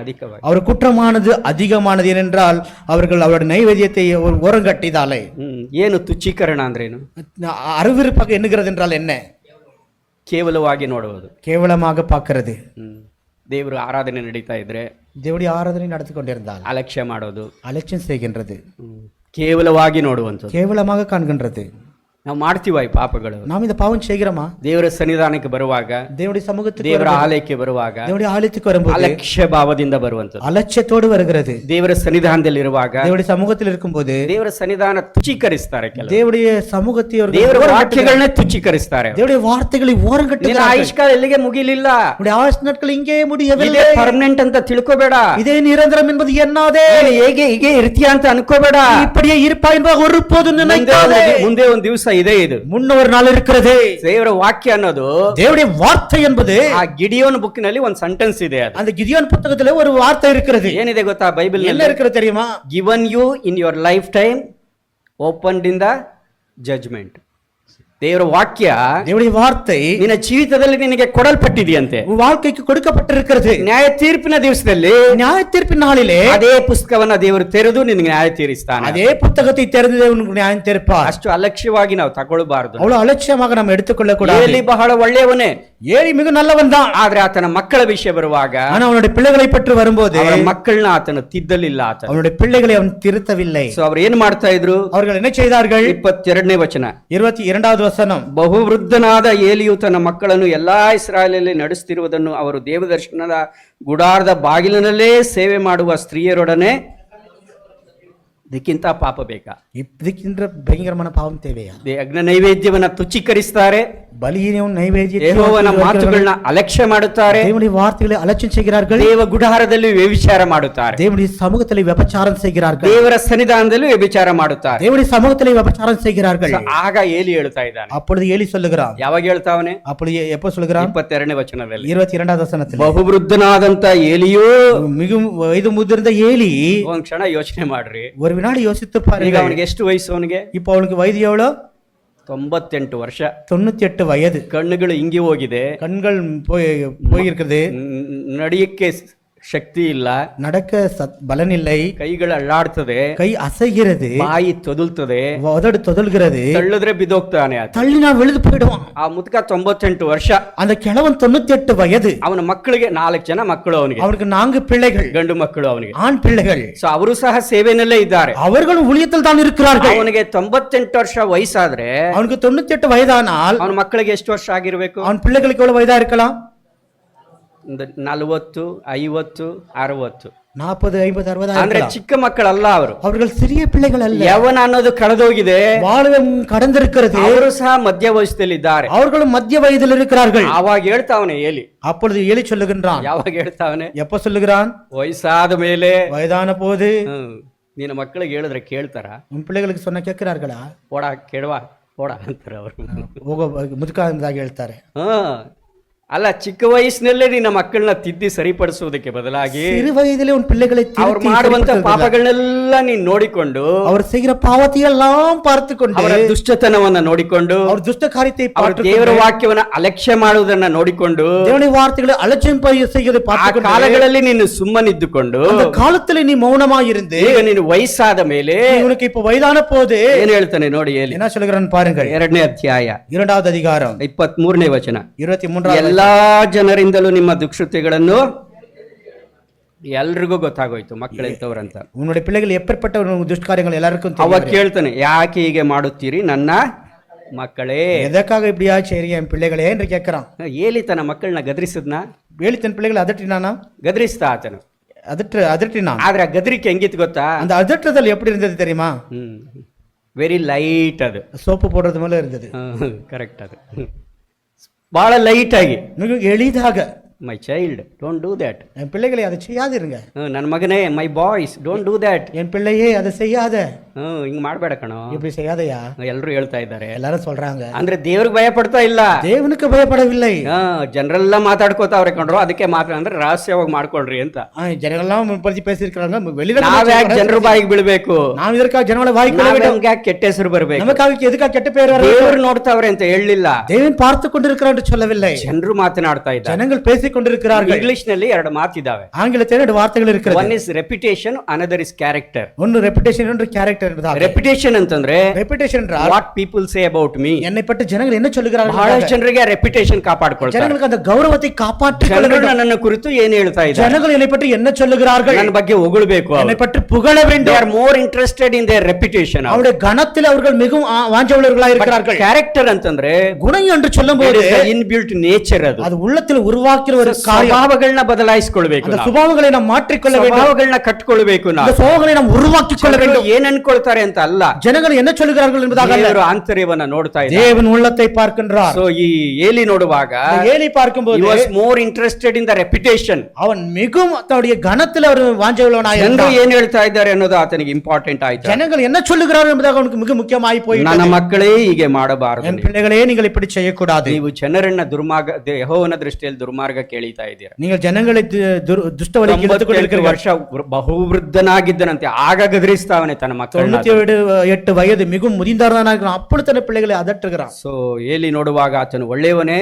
ಅಧಿಕವಾಗಿ. அவர் குற்றமானது அதிகமானது ஏனென்றால் அவர்கள் அவருடைய நைவேத்தியத்தை ஒரு ஓரங்கட்டிதாலே. ಏನು ತುಚ್ಛೀಕರಣ ಅಂದ್ರೇನು? அருவிருப்பாக எண்ணுகிறது என்றால் என்ன? ಕೇವಲವಾಗಿ ನೋಡುವುದು, கேவலமாக பார்க்கிறது. ದೇವರ ಆರಾಧನೆ ನಡೀತಾ ಇದ್ರೆ தேவனுடைய ஆராதனை நடத்தி கொண்டிருந்தால் ಅಲಕ್ಷ್ಯ ಮಾಡೋದು, அலட்சியம் செய்கின்றது, ಕೇವಲವಾಗಿ ನೋಡುವಂಥದ್ದು. கேவலமாக காண்கின்றது. ನಾವು ಮಾಡ್ತೀವ ಈ ಪಾಪಗಳು? நாம் இந்த பாவம் செய்கிறோமா? ದೇವರ ಸನ್ನಿಧಾನಕ್ಕೆ ಬರುವಾಗ, தேவனுடைய சமூகத்துக்கு, ದೇವರ ಆಲಯಕ್ಕೆ ಬರುವಾಗ தேவனுடைய ஆலயத்துக்கு வரும்போது ಅಲಕ್ಷ್ಯ ಭಾವದಿಂದ ಬರುವಂಥದ್ದು. அலட்சியத்தோடு வருகிறது. ದೇವರ ಸನ್ನಿಧಾನದಲ್ಲಿ ಇರುವಾಗ, தேவனுடைய சமூகத்தில் இருக்கும்போது ದೇವರ ಸನ್ನಿಧಾನ ತುಚ್ಛೀಕರಿಸ್ತಾರೆ. ಕೆಲವರು தேவனுடைய சமூகத்தை அவர்கள் ದೇವರ ವಾಕ್ಯಗಳನ್ನೇ ತುಚ್ಛೀಕರಿಸ್ತಾರೆ. தேவனுடைய வார்த்தைகளை ನಿನ್ನ ஓரங்கட்டுகிறார்கள். ಆಯುಷ್ಕಾಲ ಎಲ್ಲಿಗೆ ಮುಗಿಲಿಲ್ಲ, உடைய ஆயுஷ் நாட்கள் இங்கே முடியவில்லை. ಇದೇ ಪರ್ಮನೆಂಟ್ ಅಂತ ತಿಳ್ಕೋಬೇಡ. இதே நிரந்தரம் என்பது எண்ணாதே. ಹೇಗೆ ಹೀಗೆ ಇರ್ತೀಯ ಅಂತ ಅನ್ಕೋಬೇಡ. இப்படியே இருப்பா என்பது ஒருபோதும் நினைக்காதே. ಮುಂದೆ ಒಂದು ದಿವಸ ಇದೆ. ಇದು முன்ன ஒரு நாள் இருக்கிறது. ದೇವರ ವಾಕ್ಯ ಅನ್ನೋದು, தேவனுடைய வார்த்தை என்பது, ಆ ಗಿಡಿಯೋನ್ ಬುಕ್ ನಲ್ಲಿ ಒಂದು ಸೆಂಟೆನ್ಸ್ ಇದೆ. ಅದು அந்த கிதியோன் புத்தகத்திலே ஒரு வார்த்தை இருக்கிறது. ಏನಿದೆ ಗೊತ್ತಾ? ಬೈಬಲ್ என்ன இருக்கிறது தெரியுமா? Given you in your life time opened in the judgment. ದೇವರ ವಾಕ್ಯ, தேவனுடைய வார்த்தை ನಿನ್ನ ಜೀವಿತದಲ್ಲಿ ನಿನಗೆ ಕೊಡಲ್ಪಟ್ಟಿದೆಯಂತೆ. உன் வாழ்க்கைக்கு கொடுக்கப்பட்டிருக்கிறது. ನ್ಯಾಯ ತೀರ್ಪಿನ ದಿವಸದಲ್ಲಿ நியாய தீர்ப்பின் நாளிலே ಅದೇ ಪುಸ್ತಕವನ್ನ ದೇವರು ತೆರೆದು ನಿನಗೆ ನ್ಯಾಯ ತೀರಿಸ್ತಾನೆ. அதே புத்தகத்தை திறந்து தேவனுக்கு நியாயம் தீர்ப்பார். ಅಷ್ಟು ಅಲಕ್ಷ್ಯವಾಗಿ ನಾವು ತಗೊಳ್ಬಾರದು. அவ்வளவு அலட்சியமாக நாம் எடுத்துக்கொள்ள கூடாது. ಏಲಿ ಬಹಳ ಒಳ್ಳೆಯವನೇ, ஏலி மிக நல்லவன் தான். ಆದ್ರೆ ಆತನ ಮಕ್ಕಳ ವಿಷಯ ಬರುವಾಗ ஆனா அவனுடைய பிள்ளைகளை பற்றி வரும்போது ಅವರ ಮಕ್ಕಳನ್ನ ಆತನ ತಿದ್ದಲಿಲ್ಲ. ಆತನ அவனுடைய பிள்ளைகளை அவன் திருத்தவில்லை. ಸೊ ಅವ್ರು ಏನ್ ಮಾಡ್ತಾ ಇದ್ರು? அவர்கள் என்ன செய்தார்கள்? 22ನೇ ವಚನ, 22வது வசனம். ಬಹುವೃದ್ಧನಾದ ಏಲಿಯು ತನ್ನ ಮಕ್ಕಳನ್ನು ಎಲ್ಲಾ ಇಸ್ರಾಯೇಲಲ್ಲಿ ನಡೆಸುತ್ತಿರುವುದನ್ನು ಅವರು ದೇವದರ್ಶನದ ಗುಡಾರದ ಬಾಗಿಲಿನಲ್ಲೇ ಸೇವೆ ಮಾಡುವ ಸ್ತ್ರೀಯರೊಡನೆ, ಇದಕ್ಕಿಂತ ಪಾಪ ಬೇಕಾ? ಇದಕ್ಕಿಂತ ಭಯಂಕರமான ಪಾಪಂ தேவையா? ಯಜ್ಞ ನೈವೇದ್ಯವನ್ನ ತುಚ್ಛೀಕರಿಸ್ತಾರೆ, பலியினையும் நைவேத்தியத்தையும் ಯೆಹೋವನ ಮಾತುಗಳನ್ನ ಅಲಕ್ಷ್ಯ ಮಾಡುತ್ತಾರೆ, தேவனுடைய வார்த்தைகளை அலட்சியம் செய்கிறார்கள். ದೇವ ಗುಡಾರದಲ್ಲಿ ವ್ಯಭಿಚಾರ ಮಾಡುತ್ತಾರೆ, தேவனுடைய சமூகத்தில் விபச்சாரம் செய்கிறார்கள். ದೇವರ ಸನ್ನಿಧಾನದಲ್ಲಿ ವ್ಯಭಿಚಾರ ಮಾಡುತ್ತಾರೆ. தேவனுடைய சமூகத்தில் விபச்சாரம் செய்கிறார்கள். ಆಗ ಏಲಿ ಹೇಳ್ತಾ ಇದ್ದಾನೆ. அப்பொழுது ஏலி சொல்லுகிறான். ಯಾವಾಗ ಹೇಳ್ತಾವನೆ? அப்பொழுது எப்போ சொல்லுகிறான்? 22ನೇ ವಚನದಲ್ಲಿ. 22வது வசனத்தில். ಬಹುವೃದ್ಧನಾದಂತ ಏಲಿಯೂ, மிகவும் வயது முதிர்ந்த ஏலி, ಒಂದ್ ಕ್ಷಣ ಯೋಚನೆ ಮಾಡ್ರಿ, ஒரு வினாடி யோசித்து ಈಗ பாருங்க. ಅವನಿಗೆ ಎಷ್ಟು ವಯಸ್ಸು? ಅವನಿಗೆ இப்போ அவனுக்கு வயது எவ்வளோ? 98 ವರ್ಷ. 98 வயது. ಕಣ್ಣುಗಳು ಹಿಂಗಿ ಹೋಗಿದೆ, கண்கள் போயிருக்குது, ನಡಿಯಕ್ಕೆ ಶಕ್ತಿ ಇಲ್ಲ, நடக்க பலன் இல்லை, ಕೈಗಳು ಅಳ್ಳಾಡ್ತದೆ, கை அசைகிறது, ಬಾಯಿ ತೊದಲ್ತದೆ, உதடு தொதல்கிறது, ತಳ್ಳಿದ್ರೆ ಬಿದ್ದೋಗ್ತಾನೆ. தள்ளினா விழுது போயிடுவான். ಆ ಮುದುಕ 98 ವರ್ಷ. அந்த கிழவன் 98 வயது. ಅವನ ಮಕ್ಕಳಿಗೆ 4 ಜನ ಮಕ್ಕಳು, ಅವನಿಗೆ அவனுக்கு 4 பிள்ளைகள், ಗಂಡು ಮಕ್ಕಳು ಅವನಿಗೆ, ஆண் பிள்ளைகள். ಸೊ ಅವರು ಸಹ ಸೇವೆನಲ್ಲೇ ಇದ್ದಾರೆ. அவர்களும் ஊழியத்தில் தான் இருக்கிறார்கள். ಅವನಿಗೆ 98 ವರ್ಷ ವಯಸ್ಸಾದ್ರೆ அவனுக்கு 98 வயதானால் ಅವನ ಮಕ್ಕಳಿಗೆ ಎಷ್ಟು ವರ್ಷ ಆಗಿರ್ಬೇಕು? அவன் பிள்ளைகளுக்கு எவ்வளவு வயதா இருக்கலாம்? 40, 50, 60. 40, 50, 60 ಅಂದ್ರೆ இருக்கலாம். ಚಿಕ್ಕ ಮಕ್ಕಳಲ್ಲ ಅವರು. அவர்கள் சிறிய பிள்ளைகள் அல்ல. ಯವನ ಅನ್ನೋದು ಕಳೆದೋಗಿದೆ, வாழ்வும் கடந்திருக்கிறது. ಅವರು ಸಹ ಮಧ್ಯ ವಯಸ್ಸಲ್ಲಿ ಇದ್ದಾರೆ. அவர்களும் மத்திய வயதில் இருக்கிறார்கள். ಆವಾಗ ಹೇಳ್ತಾವನೆ ಏಲಿ. அப்பொழுது ஏலி சொல்லுகின்றான். ಯಾವಾಗ ಹೇಳ್ತಾವನೆ? எப்ப சொல்லுகிறான்? ವಯಸ್ಸಾದ ಮೇಲೆ, வயதான போது. ನಿನ್ನ ಮಕ್ಕಳಿಗೆ ಹೇಳಿದ್ರೆ ಕೇಳ್ತಾರ? உன் பிள்ளைகளுக்கு சொன்ன கேட்கிறார்களா? ಓಡ ಕೇಳುವ ಓಡ ಅಂತಾರೆ ಅವರು. முதுக்காக ಹೇಳ್ತಾರೆ. ಅಲ್ಲ, ಚಿಕ್ಕ ವಯಸ್ಸಿನಲ್ಲೇ ನಿನ್ನ ಮಕ್ಕಳನ್ನ ತಿದ್ದಿ ಸರಿಪಡಿಸುವುದಕ್ಕೆ ಬದಲಾಗಿ சிறு வயதிலே உன் பிள்ளைகளை ಅವ್ರು திருத்தி ಮಾಡುವಂತ சரிப்படுத்துவதற்கு ಪಾಪಗಳನ್ನೆಲ್ಲ ನೀನ್ ನೋಡಿಕೊಂಡು அவர் செய்கிற பாவத்தை எல்லாம் பார்த்து கொண்டு ಅವರ ದುಷ್ಟತನವನ್ನ ನೋಡಿಕೊಂಡು அவர் துஷ்ட காரியத்தை ಅವ್ರ பார்த்து ದೇವರ ವಾಕ್ಯವನ್ನ ಅಲಕ್ಷ್ಯ ಮಾಡುವುದನ್ನ ನೋಡಿಕೊಂಡು தேவனுடைய வார்த்தைகளை அலட்சியம் செய்வதை ಆ பார்த்து கொண்டு ಕಾಲಗಳಲ್ಲಿ ನೀನು ಸುಮ್ಮನಿದ್ದುಕೊಂಡು அந்த காலத்துல நீ மௌனமாய் இருந்து ಈಗ ನೀನು ವಯಸ್ಸಾದ ಮೇಲೆ உனக்கு இப்ப வயதான போது ಏನ್ ಹೇಳ್ತಾನೆ ನೋಡಿ ಹೇಳಿ. என்ன சொல்கிறான் பாருங்கள். 2ನೇ ಅಧ್ಯಾಯ 2வது அதிகாரம் 23ನೇ ವಚನ. 23வது ಎಲ್ಲಾ ಜನರಿಂದಲೂ ನಿಮ್ಮ ದುಷ್ಕೃತ್ಯಗಳನ್ನು ಎಲ್ರಿಗೂ ಗೊತ್ತಾಗೋಯ್ತು ಮಕ್ಕಳಿದ್ದವರಂತ. உன்னுடைய பிள்ளைகள் எப்பேற்பட்ட துஷ்ட காரியங்கள் எல்லாருக்கும் ಅವಾಗ தெரியும். ಕೇಳ್ತಾನೆ, ಯಾಕೆ ಹೀಗೆ ಮಾಡುತ್ತೀರಿ ನನ್ನ ಮಕ್ಕಳೇ? எதற்காக இப்படியா செய்றீங்க என் பிள்ளைகளே என்று கேட்கிறான். ಏಲಿ ತನ್ನ ಮಕ್ಕಳನ್ನ ಗದರಿಸಿದ್ನ, வேலி தன் பிள்ளைகளை அதட்டினானா? ಗದರಿಸ್ತಾ ಆತನು. அதட்டினான். ಆದ್ರೆ ಆ ಗದರಿಕೆ ಹೆಂಗಿತ್ತು ಗೊತ್ತಾ? அந்த அதட்டுதல் எப்படி இருந்தது தெரியுமா? ವೆರಿ ಲೈಟ್ ಅದು, சோப்பு போடுறது மேல இருந்தது. ಕರೆಕ್ಟ್ ಅದು, ಬಹಳ ಲೈಟ್ ಆಗಿ. மிக எளிதாக, my child don't do that, என் பிள்ளைகளை அதை செய்யாதிருங்க. ನನ್ನ ಮಗನೇ, my boys don't do that, என் பிள்ளையே அதை செய்யாத, ಹಿಂಗ್ ಮಾಡ್ಬೇಡ ಕಣೋ, இப்படி செய்யாதயா ಎಲ್ಲರೂ ಹೇಳ್ತಾ ಇದ್ದಾರೆ. எல்லாரும் சொல்றாங்க. ಅಂದ್ರೆ ದೇವ್ರಿಗೆ ಭಯ ಪಡ್ತಾ ಇಲ್ಲ, தேவனுக்கு பயப்படவில்லை. ಜನರೆಲ್ಲ ಮಾತಾಡ್ಕೋತಾವ್ರೆ ಕಂಡ್ರು, ಅದಕ್ಕೆ ಅಂದ್ರೆ ರಹಸ್ಯವಾಗಿ ಮಾಡ್ಕೊಳ್ರಿ ಅಂತ. ಜನರೆல்லாம் பத்தி பேசியிருக்கிறாங்க. வெளியில ನಾವ್ ಯಾಕೆ ಜನರ ಬಾಯಿಗೆ ಬೀಳ್ಬೇಕು? நாம் இதற்காக ஜனங்களை வாய்க்கொள்ள வேண்டும். ಯಾಕೆ ಕೆಟ್ಟ ಹೆಸರು ಬರ್ಬೇಕು? நமக்காக எதுக்காக கெட்ட பேர் வர? ದೇವ್ರು ನೋಡ್ತಾವ್ರೆ ಅಂತ ಹೇಳಿಲ್ಲ, தேவன் பார்த்து கொண்டிருக்கிறார் என்று சொல்லவில்லை. ಜನರು ಮಾತನಾಡ್ತಾ ಇದ್ದಾರೆ, ஜனங்கள் பேசிக் கொண்டிருக்கிறார்கள். ಇಂಗ್ಲಿಷ್ ನಲ್ಲಿ ಎರಡು ಮಾತಿದಾವೆ. ஆங்கிலத்தில் 2 வார்த்தைகள் இருக்கிறது. One is reputation, another is character. ஒன்னு ரெபுடேஷன், இன்னொன்று கேரக்டர் என்றால். ರೆಪ್ಯುಟೇಷನ್ ಅಂತಂದ್ರೆ ரெபுடேஷன் என்றால் what people say about me. என்னை பற்றி ஜனங்கள் என்ன சொல்லுகிறார்கள்? ಬಹಳ ಜನರಿಗೆ ರೆಪ್ಯುಟೇಷನ್ ಕಾಪಾಡಿಕೊಳ್ತಾರೆ. ஜனங்களுக்கு அந்த கௌரவத்தை காப்பாற்றிக்கொள்ள ಜನರು வேண்டும். ನನ್ನನ್ನು ಕುರಿತು ಏನು ಹೇಳ್ತಾ ಇದ್ದಾರೆ? ஜனங்கள் என்னை பற்றி என்ன சொல்லுகிறார்கள்? ನನ್ನ ಬಗ್ಗೆ ಹೊಗಳಬೇಕು, என்னை பற்றி புகழ they வேண்டும். are more interested in their reputation. அவருடைய கணத்தில் அவர்கள் மிகவும் வாஞ்சவர்களாக இருக்கிறார்கள். ಕ್ಯಾರೆಕ್ಟರ್ ಅಂತಂದ್ರೆ குணம் என்று சொல்லும்போது ಇನ್ಬಿಲ್ಟ್ ನೇಚರ್, ಅದು அது உள்ளத்தில் உருவாக்கிற ஒரு காரியம். ಸ್ವಭಾವಗಳನ್ನ ಬದಲಾಯಿಸಿಕೊಳ್ಳಬೇಕು, அந்த சுபாவங்களை நாம் மாற்றிக்கொள்ள வேண்டும். ಸ್ವಭಾವಗಳನ್ನ ಕಟ್ಟಿಕೊಳ್ಳಬೇಕು. அந்த சுபாவங்களை நாம் உருவாக்கிக்கொள்ள வேண்டும். ಏನ್ ಅನ್ಕೊಳ್ತಾರೆ ಅಂತ ಅಲ್ಲ, ஜனங்கள் என்ன சொல்லுகிறார்கள் என்பதாக அல்ல, ದೇವರು ಆಂತರ್ಯವನ್ನ ನೋಡ್ತಾ ಇದ್ದಾರೆ. தேவன் உள்ளத்தை பார்க்கின்றார். ಸೊ ಈ ಏಲಿ ನೋಡುವಾಗ ஏலி பார்க்கும்போது he was more interested in the reputation. அவன் மிகவும் தன்னுடைய கணத்தில் அவர் வாஞ்சவனாக ಜನರು இருந்தான். ಏನ್ ಹೇಳ್ತಾ ಇದ್ದಾರೆ ಅನ್ನೋದು ಆತನಿಗೆ ಇಂಪಾರ್ಟೆಂಟ್ ಆಯ್ತು. ஜனங்கள் என்ன சொல்லுகிறார்கள் என்பதாக அவனுக்கு மிக முக்கியமாய் போயிட்டது. ನನ್ನ ಮಕ್ಕಳೇ ಹೀಗೆ ಮಾಡಬಾರದು, என் பிள்ளைகளே நீங்கள் இப்படி செய்யக்கூடாது. ನೀವು ಜನರನ್ನ ಯೆಹೋವನ ದೃಷ್ಟಿಯಲ್ಲಿ ದುರ್ಮಾರ್ಗ ಕೇಳಿತಾ ಇದ್ದೀರಾ. நீங்கள் ஜனங்களை துஷ்ட வழிக்கு இழுத்துக் 98 கொண்டிருக்கிறீர்கள். ವರ್ಷ ಬಹುವೃದ್ಧನಾಗಿದ್ದನಂತೆ ಆಗ ಗದರಿಸ್ತಾವನೆ ತನ್ನ ಮಕ್ಕಳನ್ನ. 98 வயது மிகவும் முதிர்ந்தவனாக இருக்கிறான். அப்பொழுது தன் பிள்ளைகளை அதட்டுகிறான். ಸೊ ಏಲಿ ನೋಡುವಾಗ ಆತನು ಒಳ್ಳೆಯವನೇ,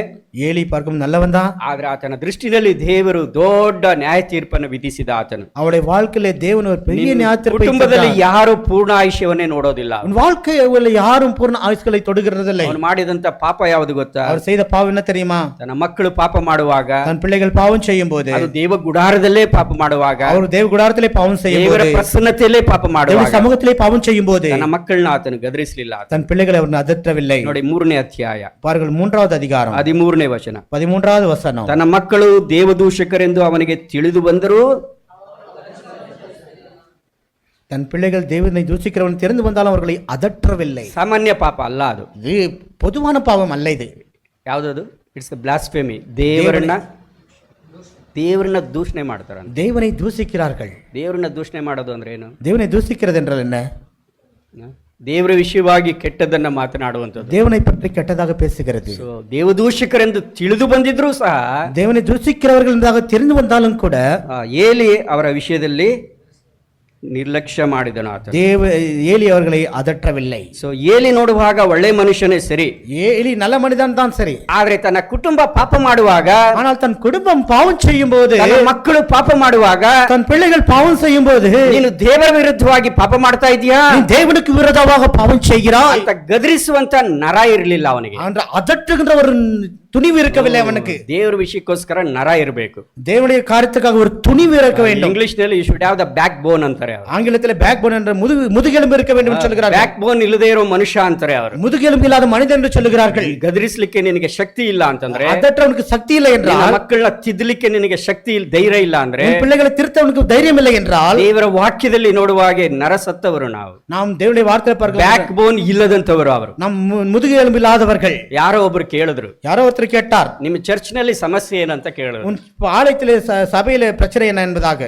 ஏலி பார்க்கும் நல்லவன் தான். ಆದ್ರೆ ಆತನ ದೃಷ್ಟಿಯಲ್ಲಿ ದೇವರು ದೊಡ್ಡ ನ್ಯಾಯ ತೀರ್ಪನ್ನು ವಿಧಿಸಿದ ಆತನು. அவருடைய வாழ்க்கையிலே தேவன் ஒரு பெரிய ನ್ಯಾಯತೀರ್ಪை ಕುಟುಂಬದಲ್ಲಿ ಯಾರು ಪೂರ್ಣ ಆಯುಷ್ಯವನ್ನೇ ನೋಡೋದಿಲ್ಲ. உன் வாழ்க்கையில் யாரும் பூர்ண ஆயுஷ்களை தொடுகிறதில்லை. ಅವನು ಮಾಡಿದಂತ ಪಾಪ ಯಾವುದು ಗೊತ್ತಾ? அவர் செய்த பாவம் என்ன தெரியுமா? ತನ್ನ ಮಕ್ಕಳು ಪಾಪ ಮಾಡುವಾಗ, தன் பிள்ளைகள் பாவம் செய்யும் போது, ಅದು ದೇವ ಗುಡಾರದಲ್ಲೇ ಪಾಪ ಮಾಡುವಾಗ, அவர் தேவ குடாரத்திலே பாவம் செய்யும் ದೇವರ போது, ಪ್ರಸನ್ನತೆಯಲ್ಲೇ ಪಾಪ தேவ ಮಾಡುವಾಗ சமூகத்திலே பாவம் செய்யும் போது ತನ್ನ ಮಕ್ಕಳನ್ನ ಆತನು ಗದರಿಸಲಿಲ್ಲ. தன் பிள்ளைகளை அவர் அதட்டவில்லை. ನೋಡಿ 3ನೇ ಅಧ್ಯಾಯ பாருங்கள் 3வது அதிகாரம் 13ನೇ ವಚನ. 13வது வசனம். ತನ್ನ ಮಕ್ಕಳು ದೇವದೂಷಕರೆಂದು ಅವನಿಗೆ ತಿಳಿದು ಬಂದರೂ தன் பிள்ளைகள் தேவனை தூஷிக்கிறவன் தெரிந்து வந்தாலும் அவர்களை அதற்றவில்லை. ಸಾಮಾನ್ಯ ಪಾಪ ಅಲ್ಲ ಅದು, இது பொதுவான பாவம் அல்ல. இது ಯಾವ್ದದು? ಇಟ್ಸ್ ಬ್ಲಾಸ್ಫೆಮಿ. ದೇವರನ್ನ ದೂಷಣೆ ಮಾಡ್ತಾರೆ. தேவனை தூஷிக்கிறார்கள். ದೇವರನ್ನ ದೂಷಣೆ ಮಾಡೋದು ಅಂದ್ರೆ ಏನು? தேவனை தூஷிக்கிறது என்றால் என்ன? ದೇವರ ವಿಷಯವಾಗಿ ಕೆಟ್ಟದನ್ನ ಮಾತನಾಡುವಂಥದ್ದು. தேவனை பற்றி ಕೆಟ್ಟதாக பேசுகிறது. ಸೊ ದೇವದೂಷಕರೆಂದು ತಿಳಿದು ಬಂದಿದ್ರು ಸಹ, தேவனை தூஷிக்கிறவர்கள் என்றாக தெரிந்து வந்தாலும் கூட ಏಲಿ ಅವರ ವಿಷಯದಲ್ಲಿ ನಿರ್ಲಕ್ಷ್ಯ ಮಾಡಿದನು ಆತ. ஏலி அவர்களை அதற்றவில்லை. ಸೊ ಏಲಿ ನೋಡುವಾಗ ಒಳ್ಳೆ ಮನುಷ್ಯನೇ ಸರಿ, ஏலி நல்ல மனிதன் தான் சரி. ಆದ್ರೆ ತನ್ನ ಕುಟುಂಬ ಪಾಪ ಮಾಡುವಾಗ, ஆனால் தன் குடும்பம் பாவம் செய்யும் போது, ತನ್ನ ಮಕ್ಕಳು ಪಾಪ ಮಾಡುವಾಗ, தன் பிள்ளைகள் பாவம் செய்யும் போது, ನೀನು ದೇವರ ವಿರುದ್ಧವಾಗಿ ಪಾಪ ಮಾಡ್ತಾ ಇದೀಯಾ, நீ தேவனுக்கு விரோதமாக பாவம் செய்கிறாய் ಅಂತ ಗದರಿಸುವಂತ ನರ ಇರಲಿಲ್ಲ ಅವನಿಗೆ. என்ற அதட்டுகின்ற ஒரு துணிவு இருக்கவில்லை அவனுக்கு. ದೇವರ ವಿಷಯಕ್ಕೋಸ್ಕರ ನರ ಇರಬೇಕು. தேவனுடைய காரியத்துக்காக ஒரு துணிவு இருக்க வேண்டும். ಇಂಗ್ಲಿಷ್ ನಲ್ಲಿ you should have the backbone ಅಂತಾರೆ ಅವರು. ஆங்கிலத்தில் பேக் போன் என்ற முதுகெலும்பு இருக்க வேண்டும் என்று சொல்கிறார்கள். ಬ್ಯಾಕ್ ಬೋನ್ ಇಲ್ಲದೆ ಇರೋ ಮನುಷ್ಯ ಅಂತಾರೆ ಅವರು. முதுகெலும்பு இல்லாத மனிதன் என்று சொல்கிறார்கள். ಗದರಿಸಲಿಕ್ಕೆ ನಿನಗೆ ಶಕ್ತಿ ಇಲ್ಲ ಅಂತಂದ್ರೆ, அதற்றவனுக்கு சக்தி இல்லை என்றால், ಮಕ್ಕಳನ್ನ ತಿದ್ದಲಿಕ್ಕೆ ನಿನಗೆ ಶಕ್ತಿ ಇಲ್ಲ, ಧೈರ್ಯ ಇಲ್ಲ ಅಂದ್ರೆ, பிள்ளைகளை திருத்தவனுக்கு தைரியம் இல்லை என்றால், ದೇವರ ವಾಕ್ಯದಲ್ಲಿ ನೋಡುವಾಗೆ ನರ ಸತ್ತವರು ನಾವು. நாம் தேவனுடைய வார்த்தையை பார்க்கிறோம். ಬ್ಯಾಕ್ ಬೋನ್ ಇಲ್ಲದಂತವರು ಅವರು. நாம் முதுகெலும்பு இல்லாதவர்கள். ಯಾರೋ ಒಬ್ರು ಕೇಳಿದ್ರು, யாரோ ஒருத்தர் ஒருத்தர் கேட்டார், ನಿಮ್ಮ ಚರ್ಚ್ನಲ್ಲಿ ಸಮಸ್ಯೆ ಏನಂತ ಕೇಳಿದ್ರು. உன் ஆலயத்திலே சபையிலே பிரச்சனை என்ன என்பதாக.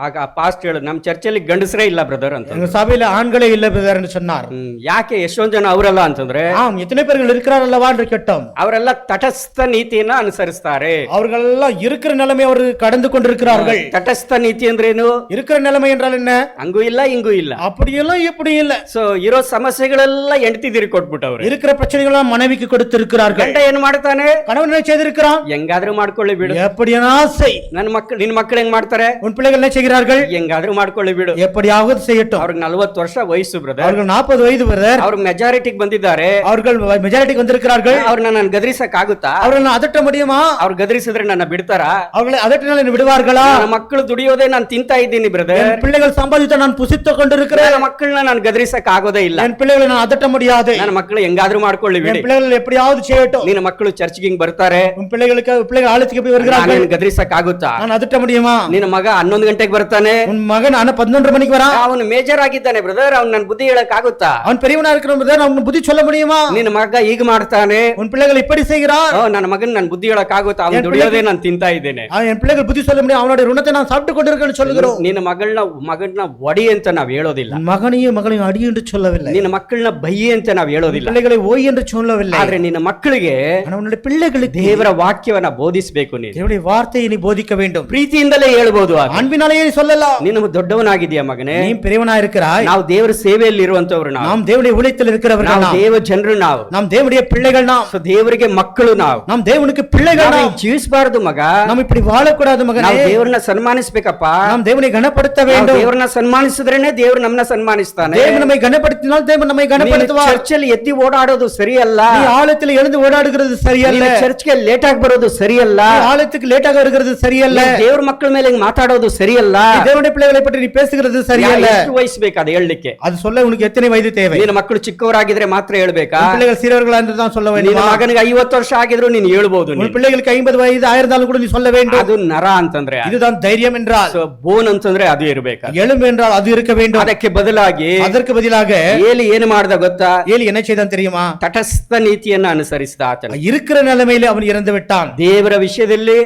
ಆಗ ಪಾಸ್ಟ್ ಹೇಳಿದ್ರು, ನಮ್ಮ ಚರ್ಚಲ್ಲಿ ಗಂಡಸರೇ ಇಲ್ಲ ಬ್ರದರ್ ಅಂತ. எங்க சபையில ஆண்களே இல்ல பிரதர் என்று சொன்னார். ಯಾಕೆ ಎಷ್ಟೊಂದು ಜನ ಅವರಲ್ಲ ಅಂತಂದ್ರೆ, ஆம், எத்தனை பேர்கள் இருக்கிறாரல்லவா என்று கேட்டோம். ಅವರೆಲ್ಲ ತಟಸ್ಥ ನೀತಿಯನ್ನ ಅನುಸರಿಸ್ತಾರೆ. அவர்கள் எல்லாம் இருக்கிற நிலைமை அவர் கடந்து கொண்டிருக்கிறார்கள். ತಟಸ್ಥ ನೀತಿ ಅಂದ್ರೇನು? இருக்கிற நிலைமை என்றால் என்ன? ಹಂಗೂ ಇಲ್ಲ ಹಿಂಗೂ ಇಲ್ಲ, அப்படியெல்லாம் இப்படி இல்ல. ಸೊ ಇರೋ ಸಮಸ್ಯೆಗಳೆಲ್ಲ ಹೆಂಡತಿದಿರಿ ಕೊಟ್ಬಿಟ್ಟವ್ರೆ. இருக்கிற பிரச்சனைகள் மனைவிக்கு கொடுத்திருக்கிறார்கள். ಗಂಡ ಏನ್ ಮಾಡ್ತಾನೆ? கணவன் என்ன செய்திருக்கிறான்? ಹೆಂಗಾದ್ರೂ ಮಾಡ್ಕೊಳ್ಳಿ ಬಿಡು, எப்படியான ஆசை. ನಿನ್ ಮಕ್ಕಳು ಹೆಂಗ್ ಮಾಡ್ತಾರೆ? உன் பிள்ளைகள் என்ன செய்கிறார்கள்? ಹೆಂಗಾದ್ರೂ ಮಾಡ್ಕೊಳ್ಳಿ ಬಿಡು, எப்படியாவது செய்யட்டும். ಅವ್ರಿಗೆ 40 ವರ್ಷ ವಯಸ್ಸು ಬ್ರದರ್, அவர்கள் 40 வயது பிரதர், ಅವ್ರು ಮೆಜಾರಿಟಿಗೆ ಬಂದಿದ್ದಾರೆ, அவர்கள் மெஜாரிட்டிக்கு வந்திருக்கிறார்கள். ಅವ್ರನ್ನ ನಾನು ಗದರಿಸಕ್ ಆಗುತ್ತಾ? அவர்கள் அதட்ட முடியுமா? ಅವ್ರು ಗದರಿಸಿದ್ರೆ ನನ್ನ ಬಿಡ್ತಾರಾ? அவர்களை அதட்டினால் என்ன விடுவார்களா? ನನ್ನ ಮಕ್ಕಳು ದುಡಿಯೋದೇ ನಾನು ತಿಂತಾ ಇದ್ದೀನಿ ಬ್ರದರ್, என் பிள்ளைகள் சம்பாதித்த நான் புசித்துக் கொண்டிருக்கிறேன். ನನ್ನ ಮಕ್ಕಳನ್ನ ನಾನು ಗದರಿಸಕ್ ಆಗೋದೇ ಇಲ್ಲ, என் பிள்ளைகளை நான் அதட்ட முடியாது. ನನ್ನ ಮಕ್ಕಳು ಹೆಂಗಾದ್ರೂ ಮಾಡ್ಕೊಳ್ಳಿ ಬಿಡಿ, என் பிள்ளைகள் எப்படியாவது செய்யட்டும். ನಿನ್ನ ಮಕ್ಕಳು ಚರ್ಚ್ಗೆ ಹಿಂಗ್ ಬರ್ತಾರೆ, உன் பிள்ளைகள் ஆலயத்துக்கு போய் வருகிறார்கள், ನಾನು ಗದರಿಸಕ್ ಆಗುತ್ತಾ? நான் அதட்ட முடியுமா? ನಿನ್ನ ಮಗ 11 ಗಂಟೆಗೆ ಬರ್ತಾನೆ, உன் மகன் 11 மணிக்கு வரான், ಅವನು ಮೇಜರ್ ಆಗಿದ್ದಾನೆ ಬ್ರದರ್, ಅವ್ನು ನನ್ನ ಬುದ್ಧಿ ಹೇಳಕ್ ಆಗುತ್ತಾ? அவன் பெரியவனா இருக்கிற பிரதர், அவன் புத்தி சொல்ல முடியுமா? ನಿನ್ನ ಮಗ ಈಗ ಮಾಡ್ತಾನೆ, உன் பிள்ளைகள் இப்படி செய்கிறார், ನನ್ನ ಮಗನ್ ನನ್ನ ಬುದ್ಧಿ ಹೇಳಕ್ ಆಗುತ್ತಾ? ಅವ್ನು ದುಡಿಯೋದೇ ನಾನು ತಿಂತಾ ಇದ್ದೇನೆ, என் பிள்ளைகள் புத்தி சொல்ல முடியும், அவனுடைய ருணத்தை நான் சாப்பிட்டு கொண்டிருக்கேன்னு சொல்லுகிறோம். ನಿನ್ನ ಮಗಳನ್ನ ಒಡಿ ಅಂತ ನಾವ್ ಹೇಳೋದಿಲ್ಲ, மகனையும் மகளையும் அடி என்று சொல்லவில்லை, ನಿನ್ನ ಮಕ್ಕಳನ್ನ ಬಯ್ಯಿ ಅಂತ ನಾವ್ ಹೇಳೋದಿಲ್ಲ, பிள்ளைகளை ஓய் என்று சொல்லவில்லை. ಆದ್ರೆ ನಿನ್ನ ಮಕ್ಕಳಿಗೆ அவனுடைய பிள்ளைகளுக்கு ದೇವರ ವಾಕ್ಯವನ್ನ ಬೋಧಿಸಬೇಕು. ನೀನು தேவனுடைய வார்த்தையை நீ போதிக்க வேண்டும். ಪ್ರೀತಿಯಿಂದಲೇ ಹೇಳ್ಬೋದು, அன்பினாலேயே சொல்லலாம். ನೀನು ದೊಡ್ಡವನಾಗಿದೀಯ ಮಗನೇ, நீ பெரியவனா இருக்கிறாய். ನಾವು ದೇವರ ಸೇವೆಯಲ್ಲಿ ಇರುವಂತವ್ರು, நாம் தேவனுடைய ஊழியத்தில் இருக்கிறவர்கள், ನಾವು ದೇವ ಜನರು, நாம் தேவனுடைய பிள்ளைகள், ಸೊ ದೇವರಿಗೆ ಮಕ್ಕಳು, ನಾವು தேவனுக்கு பிள்ளைகள். ಜೀವಿಸಬಾರದು ಮಗ, நாம் இப்படி வாழக்கூடாது மகனே. ನಾವು ದೇವರನ್ನ ಸನ್ಮಾನಿಸಬೇಕಪ್ಪ, நாம் தேவனை கனப்படுத்த வேண்டும். ದೇವರನ್ನ ಸನ್ಮಾನಿಸಿದ್ರೇನೆ ದೇವರು ನಮ್ಮನ್ನ ಸನ್ಮಾನಿಸ್ತಾನೆ. தேவன் நம்மை கனப்படுத்தினால் தேவன் நம்மை கனப்படுத்துவார். ಚರ್ಚಲ್ಲಿ ಎತ್ತಿ ಓಡಾಡೋದು ಸರಿಯಲ್ಲ, நீ ஆலயத்தில் எழுந்து ஓடாடுகிறது சரியல்ல, ಚರ್ಚ್ಗೆ ಲೇಟ್ ಆಗಿ ಬರೋದು ಸರಿಯಲ್ಲ, ஆலயத்துக்கு லேட்டாக வருகிறது சரியல்ல, ದೇವ್ರ ಮಕ್ಕಳ ಮೇಲೆ ಹಿಂಗ್ ಮಾತಾಡೋದು ಸರಿಯಲ್ಲ, தேவனுடைய பிள்ளைகளை பற்றி நீ பேசுகிறது சரியல்ல. ಎಷ್ಟು ವಯಸ್ಸು ಅದು ಹೇಳಲಿಕ್ಕೆ? அது சொல்ல உனக்கு எத்தனை வயது தேவை? ನಿನ್ನ ಮಕ್ಕಳು ಚಿಕ್ಕವರಾಗಿದ್ರೆ ಮಾತ್ರ ಹೇಳ್ಬೇಕಾ? பிள்ளைகள் சிறியவர்களா என்று தான் சொல்ல வேண்டும். ನಿನ್ನ ಮಗನಿಗೆ 50 ವರ್ಷ ಆಗಿದ್ರು ನೀನು ಹೇಳ್ಬಹುದು, உன் பிள்ளைகளுக்கு 50 வயது ஆயிருந்தாலும் கூட நீ சொல்ல வேண்டும். ಅದು ನರ ಅಂತಂದ್ರೆ, இதுதான் தைரியம் என்றால். ಬೋನ್ ಅಂತಂದ್ರೆ ಅದು ಇರಬೇಕು, எலும்பு என்றால் அது இருக்க வேண்டும். ಅದಕ್ಕೆ ಬದಲಾಗಿ, அதற்கு பதிலாக ಏಲಿ ಏನು ಮಾಡ್ದ ಗೊತ್ತಾ? ஏலி என்ன செய்தான் தெரியுமா? ತಟಸ್ಥ ನೀತಿಯನ್ನ ಅನುಸರಿಸಿದ ಆತನು. இருக்கிற நிலைமையிலே அவன் இறந்து விட்டான். ದೇವರ ವಿಷಯದಲ್ಲಿ,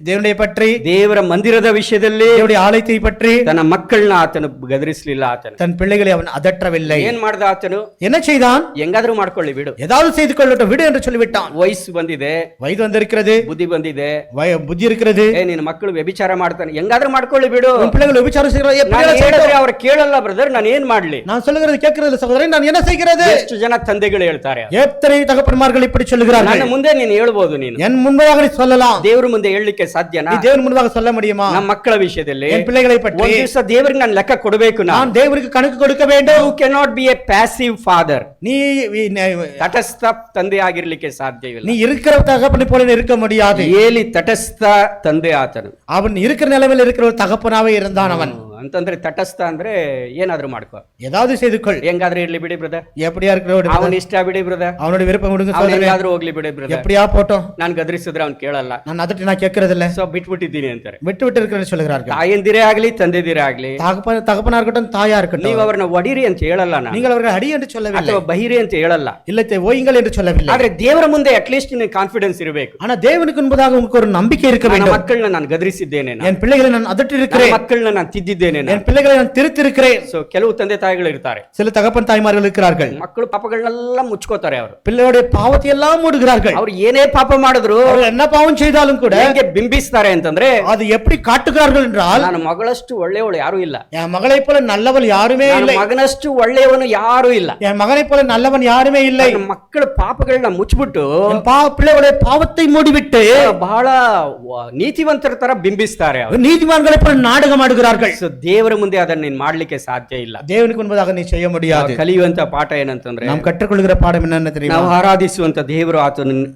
தேவனுடைய பற்றி, ದೇವರ ಮಂದಿರದ ವಿಷಯದಲ್ಲಿ, தேவனுடைய ஆலயத்தை பற்றி, ತನ್ನ ಮಕ್ಕಳನ್ನ ಆತನು ಗದರಿಸಲಿಲ್ಲ. ಆತನು தன் பிள்ளைகளை அவன் அதற்றவில்லை. ಏನ್ ಮಾಡ್ದ ಆತನು? என்ன செய்தான்? ಹೆಂಗಾದ್ರೂ ಮಾಡ್ಕೊಳ್ಳಿ ಬಿಡು, ஏதாவது செய்து கொள்ளட்டும் விடு என்று சொல்லிவிட்டான். ವಯಸ್ಸು ಬಂದಿದೆ, வயது வந்திருக்கிறது, ಬುದ್ಧಿ ಬಂದಿದೆ, புத்தி இருக்கிறது, ನಿನ್ನ ಮಕ್ಕಳು ವ್ಯಭಿಚಾರ ಮಾಡ್ತಾನೆ, ಹೆಂಗಾದ್ರೂ ಮಾಡ್ಕೊಳ್ಳಿ ಬಿಡು. உன் பிள்ளைகள் விபச்சாரம் செய்கிறார்கள், ನಾನು ಹೇಳಿದ್ರೆ ಅವ್ರು ಕೇಳಲ್ಲ ಬ್ರದರ್, ನಾನು ಏನ್ ಮಾಡ್ಲಿ? நான் சொல்லுகிறது கேட்கிறது சகோதரன், நான் என்ன செய்கிறது? ಎಷ್ಟು ಜನ ತಂದೆಗಳು ಹೇಳ್ತಾರೆ, எத்தனை தகப்பன்மார்கள் இப்படி சொல்லுகிறார்கள். ನನ್ನ ಮುಂದೆ ನೀನು ಹೇಳ್ಬೋದು, ನೀನು என் முன்பாக நீ சொல்லலாம், ದೇವ್ರ ಮುಂದೆ ಹೇಳಲಿಕ್ಕೆ ಸಾಧ್ಯನಾ? தேவன் முன்பாக சொல்ல முடியுமா? ನಮ್ಮ ಮಕ್ಕಳ ವಿಷಯದಲ್ಲಿ, என் பிள்ளைகளை பற்றி ಒಂದು ದಿವಸ ದೇವರಿಗೆ ನಾನು ಲೆಕ್ಕ ಕೊಡಬೇಕು. நான் தேவருக்கு கணக்கு கொடுக்க வேண்டும். You cannot be a passive father. நீ ತಟಸ್ಥ ತಂದೆ ಆಗಿರ್ಲಿಕ್ಕೆ ಸಾಧ್ಯವಿಲ್ಲ. நீ இருக்கிற தகப்பனை போல இருக்க முடியாது. ಏಲಿ ತಟಸ್ಥ ತಂದೆ ಆತನು. அவன் இருக்கிற நிலைமையில் இருக்கிற ஒரு தகப்பனாவே இருந்தான் அவன். ಅಂತಂದ್ರೆ ತಟಸ್ಥ ಅಂದ್ರೆ ಏನಾದ್ರೂ ಮಾಡ್ಕೋ, ஏதாவது செய்து கொள், ಹೆಂಗಾದ್ರೂ ಇರ್ಲಿ ಬಿಡಿ ಬ್ರದರ್, எப்படியா இருக்கிற ಅವನ ಇಷ್ಟ ಬಿಡಿ ಬ್ರದರ್, அவனுடைய விருப்பம் விடுங்க ಅವನು சகோதரனே, ಹೆಂಗಾದ್ರೂ ಹೋಗ್ಲಿ ಬಿಡಿ ಬ್ರದರ್, எப்படியா போட்டோம், ನಾನು ಗದರಿಸಿದ್ರೆ ಅವ್ನು ಕೇಳಲ್ಲ, நான் அதட்டி நான் கேட்கறது இல்ல, ಸೊ ಬಿಟ್ಬಿಟ್ಟಿದ್ದೀನಿ ಅಂತಾರೆ. விட்டு விட்டு இருக்கிறேன்னு சொல்லுகிறார்கள். ತಾಯಂದಿರೇ ಆಗ್ಲಿ ತಂದೆದಿರೇ ಆಗ್ಲಿ, தகப்பனா இருக்கட்டும் தாயா இருக்கட்டும், ನೀವು ಅವರನ್ನ ಒಡಿರಿ ಅಂತ ಹೇಳಲ್ಲ ನಾನು, நீங்கள் அவர்கள் அடி என்று சொல்லவில்லை, ಅಥವಾ ಬಹಿರಿ ಅಂತ ಹೇಳಲ್ಲ, இல்லத்தை ஓயுங்கள் என்று சொல்லவில்லை. ಆದ್ರೆ ದೇವರ ಮುಂದೆ ಅಟ್ಲೀಸ್ಟ್ ನಿನಗೆ ಕಾನ್ಫಿಡೆನ್ಸ್ ಇರಬೇಕು. ஆனா தேவனுக்கு முன்பதாக உங்களுக்கு ஒரு நம்பிக்கை இருக்க ನನ್ನ வேண்டும். ಮಕ್ಕಳನ್ನ ನಾನು ಗದರಿಸಿದ್ದೇನೆ, என் பிள்ளைகளை நான் அதட்டி இருக்கிறேன், ಮಕ್ಕಳನ್ನ ನಾನು ತಿದ್ದಿದ್ದೇನೆ, என் பிள்ளைகளை நான் திருத்திருக்கிறேன். ಸೊ ಕೆಲವು ತಂದೆ ತಾಯಿಗಳು ಇರ್ತಾರೆ, சில தகப்பன் தாய்மார்கள் இருக்கிறார்கள், ಮಕ್ಕಳು ಪಾಪಗಳನ್ನೆಲ್ಲ ಮುಚ್ಕೋತಾರೆ, ಅವರು பிள்ளையோடைய பாவத்தை எல்லாம் மூடுகிறார்கள். ಅವ್ರು ಏನೇ ಪಾಪ ಮಾಡಿದ್ರು, அவர்கள் என்ன பாவம் செய்தாலும் கூட ಹೇಗೆ ಬಿಂಬಿಸ್ತಾರೆ ಅಂತಂದ್ರೆ, அது எப்படி காட்டுகிறார்கள் என்றால், ನನ್ನ ಮಗಳಷ್ಟು ಒಳ್ಳೆಯವಳು ಯಾರು ಇಲ್ಲ, என் மகளை போல நல்லவள் யாருமே ನನ್ನ இல்லை, ಮಗನಷ್ಟು ಒಳ್ಳೆಯವನು ಯಾರು ಇಲ್ಲ, என் மகனை போல நல்லவன் யாருமே இல்லை. ನನ್ನ ಮಕ್ಕಳ ಪಾಪಗಳನ್ನ ಮುಚ್ಚಿಬಿಟ್ಟು என் பிள்ளைகளுடைய பாவத்தை மூடிவிட்டு ಬಹಳ ನೀತಿವಂತರ ತರ ಬಿಂಬಿಸ್ತಾರೆ ಅವರು. நீதிமான்களை போல நாடகம் ஆடுகிறார்கள். ಸೊ ದೇವರ ಮುಂದೆ ಅದನ್ನ ನೀನ್ ಮಾಡ್ಲಿಕ್ಕೆ ಸಾಧ್ಯ ಇಲ್ಲ. தேவனுக்கு முன்பதாக நீ செய்ய முடியாது. ಕಲಿಯುವಂತ ಪಾಠ ಏನಂತಂದ್ರೆ, நாம் கற்றுக்கொள்கிற பாடம் என்னன்னு தெரியுமா? ನಾವು ಆರಾಧಿಸುವಂತ ದೇವರು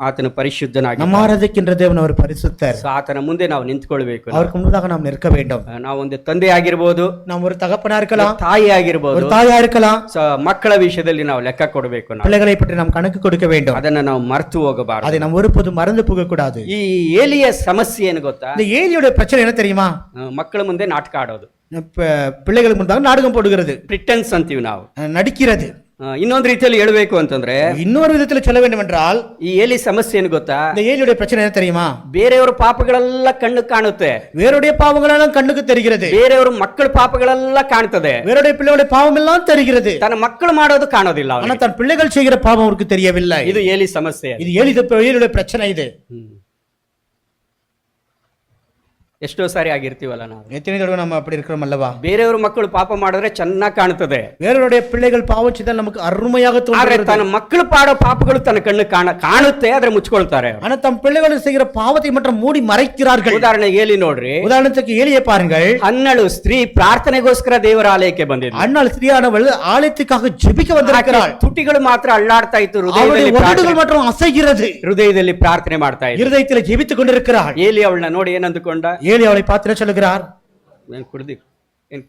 ಆತನ ಪರಿಶುದ್ಧನಾಗಿ, நம்ம ஆராதிக்கின்ற தேவன் அவர் பரிசுத்தர். ಆತನ ಮುಂದೆ ನಾವು ನಿಂತ್ಕೊಳ್ಬೇಕು. அவருக்கு முன்பதாக நாம் நிற்க வேண்டும். ನಾವು ಒಂದು ತಂದೆ ಆಗಿರ್ಬೋದು, நாம் ஒரு தகப்பனா இருக்கலாம், ತಾಯಿ ಆಗಿರ್ಬೋದು, ஒரு தாயா இருக்கலாம். ಮಕ್ಕಳ ವಿಷಯದಲ್ಲಿ ನಾವು ಲೆಕ್ಕ ಕೊಡಬೇಕು, பிள்ளைகளை பற்றி நாம் கணக்கு கொடுக்க வேண்டும். ಅದನ್ನ ನಾವು ಮರೆತು ಹೋಗಬಾರದು, அதை நாம் ஒருபோதும் மறந்து போக கூடாது. ಈ ಏಲಿಯ ಸಮಸ್ಯೆ ಏನು ಗೊತ್ತಾ? இந்த ஏலியோட பிரச்சனை என்ன தெரியுமா? ಮಕ್ಕಳ ಮುಂದೆ ನಾಟಕ ಆಡೋದು, பிள்ளைகளுக்கு முன்பாக நாடகம் போடுகிறது, ಪ್ರಿಟೆನ್ಸ್ ಅಂತೀವಿ ನಾವು. நடிக்கிறது. ಇನ್ನೊಂದು ರೀತಿಯಲ್ಲಿ ಹೇಳಬೇಕು ಅಂತಂದ್ರೆ இன்னொரு விதத்தில் சொல்ல வேண்டும் என்றால் ಈ ಏಲಿ ಸಮಸ್ಯೆ ಏನು ಗೊತ್ತಾ? இந்த ஏலியுடைய பிரச்சனை என்ன தெரியுமா? ಬೇರೆಯವರ ಪಾಪಗಳೆಲ್ಲ ಕಣ್ಣು ಕಾಣುತ್ತೆ, வேறுடைய பாவங்களெல்லாம் கண்ணுக்கு தெரிகிறது, ಬೇರೆಯವರ ಮಕ್ಕಳ ಪಾಪಗಳೆಲ್ಲ ಕಾಣ್ತದೆ, வேறுடைய பிள்ளைகளுடைய பாவம் எல்லாம் தெரிகிறது. ತನ್ನ ಮಕ್ಕಳು ಮಾಡೋದು ಕಾಣೋದಿಲ್ಲ ஆனா ಅವನಿಗೆ. தன் பிள்ளைகள் செய்கிற பாவம் அவருக்கு தெரியவில்லை. ಇದು ಏಲಿ ಸಮಸ್ಯೆ. இது ஏலியுடைய பிரச்சனை. இது ಎಷ್ಟೋ ಸಾರಿ ಆಗಿರ್ತೀವಲ್ಲ ನಾವು. எத்தனை தடவை நம்ம அப்படி இருக்கிறோம் அல்லவா? ಬೇರೆಯವ್ರ ಮಕ್ಕಳು ಪಾಪ ಮಾಡಿದ್ರೆ ಚೆನ್ನಾಗಿ ಕಾಣುತ್ತದೆ, வேறுடைய பிள்ளைகள் பாவம் செய்தால் நமக்கு அருமையாக ಆದ್ರೆ தோன்றுகிறது. ತನ್ನ ಮಕ್ಕಳು ಪಾಡೋ ಪಾಪಗಳು ತನ್ನ ಕಣ್ಣು ಕಾಣುತ್ತೆ, ಆದ್ರೆ ಮುಚ್ಕೊಳ್ತಾರೆ. ஆனா தம் பிள்ளைகள் செய்கிற பாவத்தை மற்றும் மூடி மறைக்கிறார்கள். ಉದಾಹರಣೆಗೆ ಏಲಿ ನೋಡ್ರಿ, உதாரணத்துக்கு ஏலியை பாருங்கள். ಹನ್ನಳು ಸ್ತ್ರೀ ಪ್ರಾರ್ಥನೆಗೋಸ್ಕರ ದೇವರ ಆಲಯಕ್ಕೆ ಬಂದಿದ್ಲು. அண்ணாள் ஸ்திரியானவள் ஆலயத்துக்காக ஜெபிக்க வந்திருக்கிறாள். ತುಟಿಗಳು ಮಾತ್ರ ಅಳ್ಳಾಡ್ತಾ ಇತ್ತು, அவளுடைய உதடுகள் மட்டும் அசைகிறது, ಹೃದಯದಲ್ಲಿ ಪ್ರಾರ್ಥನೆ ಮಾಡ್ತಾ ಇತ್ತು. இருதயத்தில் ஜெபித்துக் கொண்டிருக்கிறாள். ಏಲಿ ಅವಳನ್ನ ನೋಡಿ ಏನಂದುಕೊಂಡ? ஏலி அவளை பார்த்து சொல்லுகிறார்,